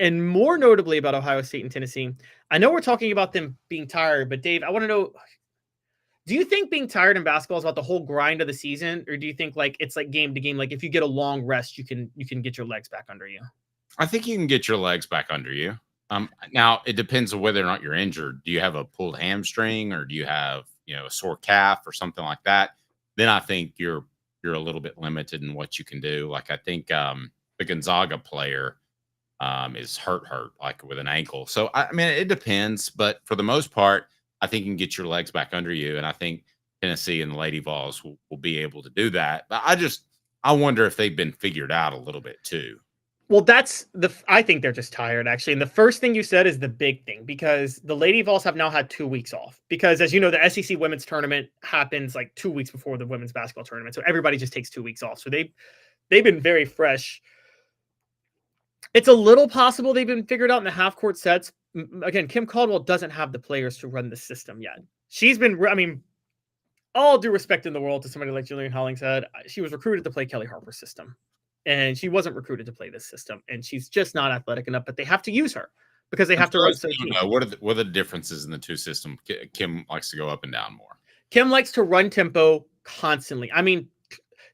And more notably about Ohio State and Tennessee, I know we're talking about them being tired, but Dave, I want to know, do you think being tired in basketball is about the whole grind of the season, or do you think like it's like game to game, like if you get a long rest, you can get your legs back under you? I think you can get your legs back under you. Now it depends on whether or not you're injured. Do you have a pulled hamstring, or do you have, a sore calf or something like that? Then I think you're a little bit limited in what you can do. Like I think the Gonzaga player is hurt like with an ankle. So I mean, it depends, but for the most part, I think you can get your legs back under you, and I think Tennessee and the Lady Vols will be able to do that. But I wonder if they've been figured out a little bit too. Well, I think they're just tired, actually. And the first thing you said is the big thing, because the Lady Vols have now had 2 weeks off. Because as you know, the SEC women's tournament happens like 2 weeks before the women's basketball tournament. So everybody just takes 2 weeks off. So they've been very fresh. It's a little possible they've been figured out in the half-court sets. Again, Kim Caldwell doesn't have the players to run the system yet. She's been, I mean, all due respect in the world to somebody like Jillian Hollingshead, she was recruited to play Kelly Harper's system. And she wasn't recruited to play this system, and she's just not athletic enough. But they have to use her because they have to run. What are the differences in the two systems? Kim likes to go up and down more. Kim likes to run tempo constantly. I mean,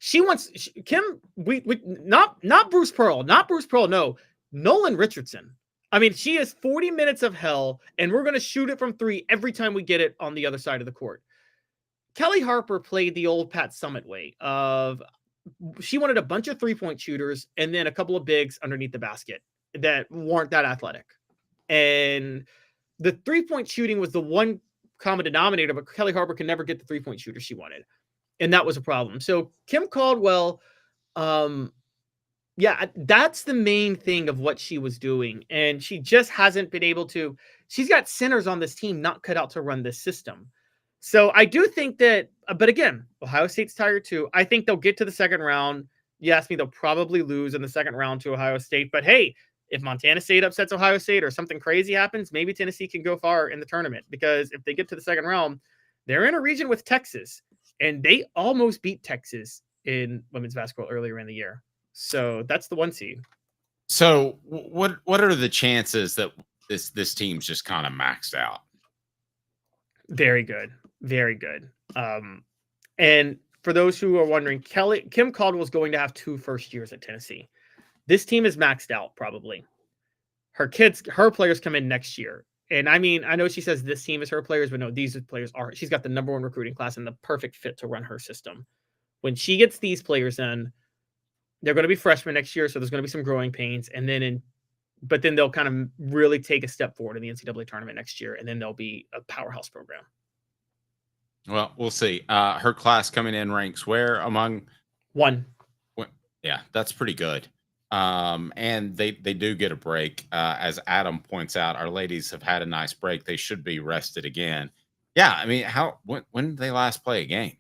Kim. We not Bruce Pearl, No, Nolan Richardson. I mean, she has 40 minutes of hell, and we're going to shoot it from 3 every time we get it on the other side of the court. Kelly Harper played the old Pat Summitt way of. She wanted a bunch of 3-point shooters and then a couple of bigs underneath the basket. that weren't that athletic. And the 3-point shooting was the one common denominator, but Kelly Harper could never get the 3-point shooter she wanted. And that was a problem. So Kim Caldwell, that's the main thing of what she was doing. And she just hasn't been able to. She's got centers on this team not cut out to run this system. So I do think that, but again, Ohio State's tired too. I think they'll get to the second round. You ask me, they'll probably lose in the second round to Ohio State. But hey, if Montana State upsets Ohio State or something crazy happens, maybe Tennessee can go far in the tournament, because if they get to the second round, they're in a region with Texas, and they almost beat Texas in women's basketball earlier in the year. So that's the 1 seed. So what are the chances that this team's just kind of maxed out? Very good. Very good. And for those who are wondering, Kim Caldwell is going to have 2 first years at Tennessee. This team is maxed out probably. Her players come in next year. And I mean, I know she says this team is her players, but no, these players are. She's got the number 1 recruiting class and the perfect fit to run her system. When she gets these players in, they're going to be freshmen next year, so there's going to be some growing pains. And then but then they'll kind of really take a step forward in the NCAA tournament next year, and then they'll be a powerhouse program. Well, we'll see. Her class coming in ranks where among 1. Yeah, that's pretty good. And they do get a break. As Adam points out, our ladies have had a nice break. They should be rested again. Yeah, I mean, when did they last play a game?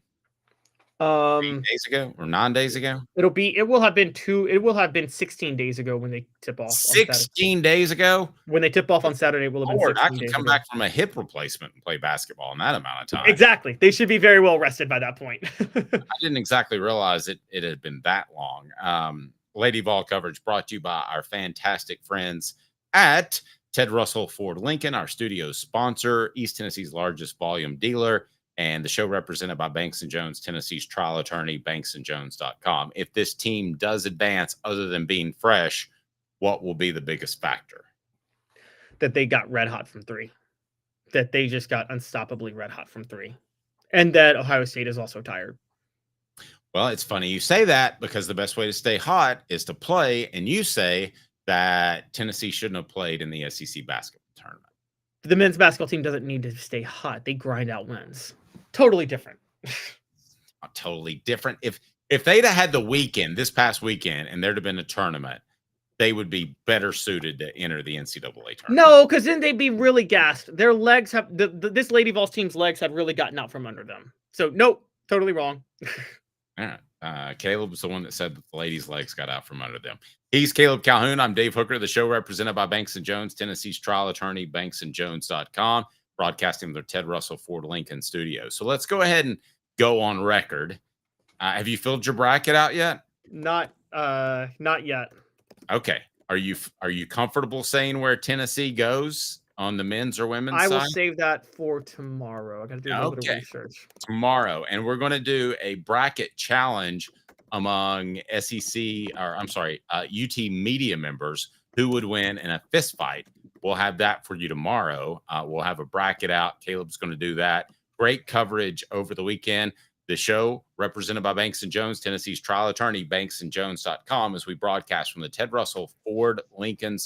8 days ago or 9 days ago? It will have been 16 days ago when they tip off. 16 days ago? When they tip off on Saturday, it will have been 16 I can days come ago. back from a hip replacement and play basketball in that amount of time. Exactly. They should be very well rested by that point. I didn't exactly realize it had been that long. Lady Vol coverage brought to you by our fantastic friends at Ted Russell Ford Lincoln, our studio sponsor, East Tennessee's largest volume dealer, and the show represented by Banks & Jones, Tennessee's trial attorney, banksandjones.com. If this team does advance, other than being fresh, what will be the biggest factor? That they got red hot from 3. That they just got unstoppably red hot from 3. And that Ohio State is also tired. Well, it's funny you say that, because the best way to stay hot is to play, and you say that Tennessee shouldn't have played in the SEC basketball tournament. The men's basketball team doesn't need to stay hot. They grind out wins. Totally different. Totally different. If they'd have had the weekend, this past weekend, and there'd have been a tournament, they would be better suited to enter the NCAA tournament. No, because then they'd be really gassed. Their legs have this Lady Vols team's legs have really gotten out from under them. So nope, totally wrong. All right. Caleb was the one that said that the ladies' legs got out from under them. He's Caleb Calhoun. I'm Dave Hooker. The show represented by Banks & Jones, Tennessee's trial attorney, banksandjones.com, broadcasting their Ted Russell Ford Lincoln studio. So let's go ahead and go on record. Have you filled your bracket out yet? Not yet. Okay. Are you comfortable saying where Tennessee goes on the men's or women's side? I will save that for tomorrow. I got to do a little bit of research. Tomorrow. And we're going to do a bracket challenge among UT media members who would win in a fist fight. We'll have that for you tomorrow. We'll have a bracket out. Caleb's going to do that. Great coverage over the weekend. The show represented by Banks & Jones, Tennessee's trial attorney, banksandjones.com, as we broadcast from the Ted Russell Ford Lincoln's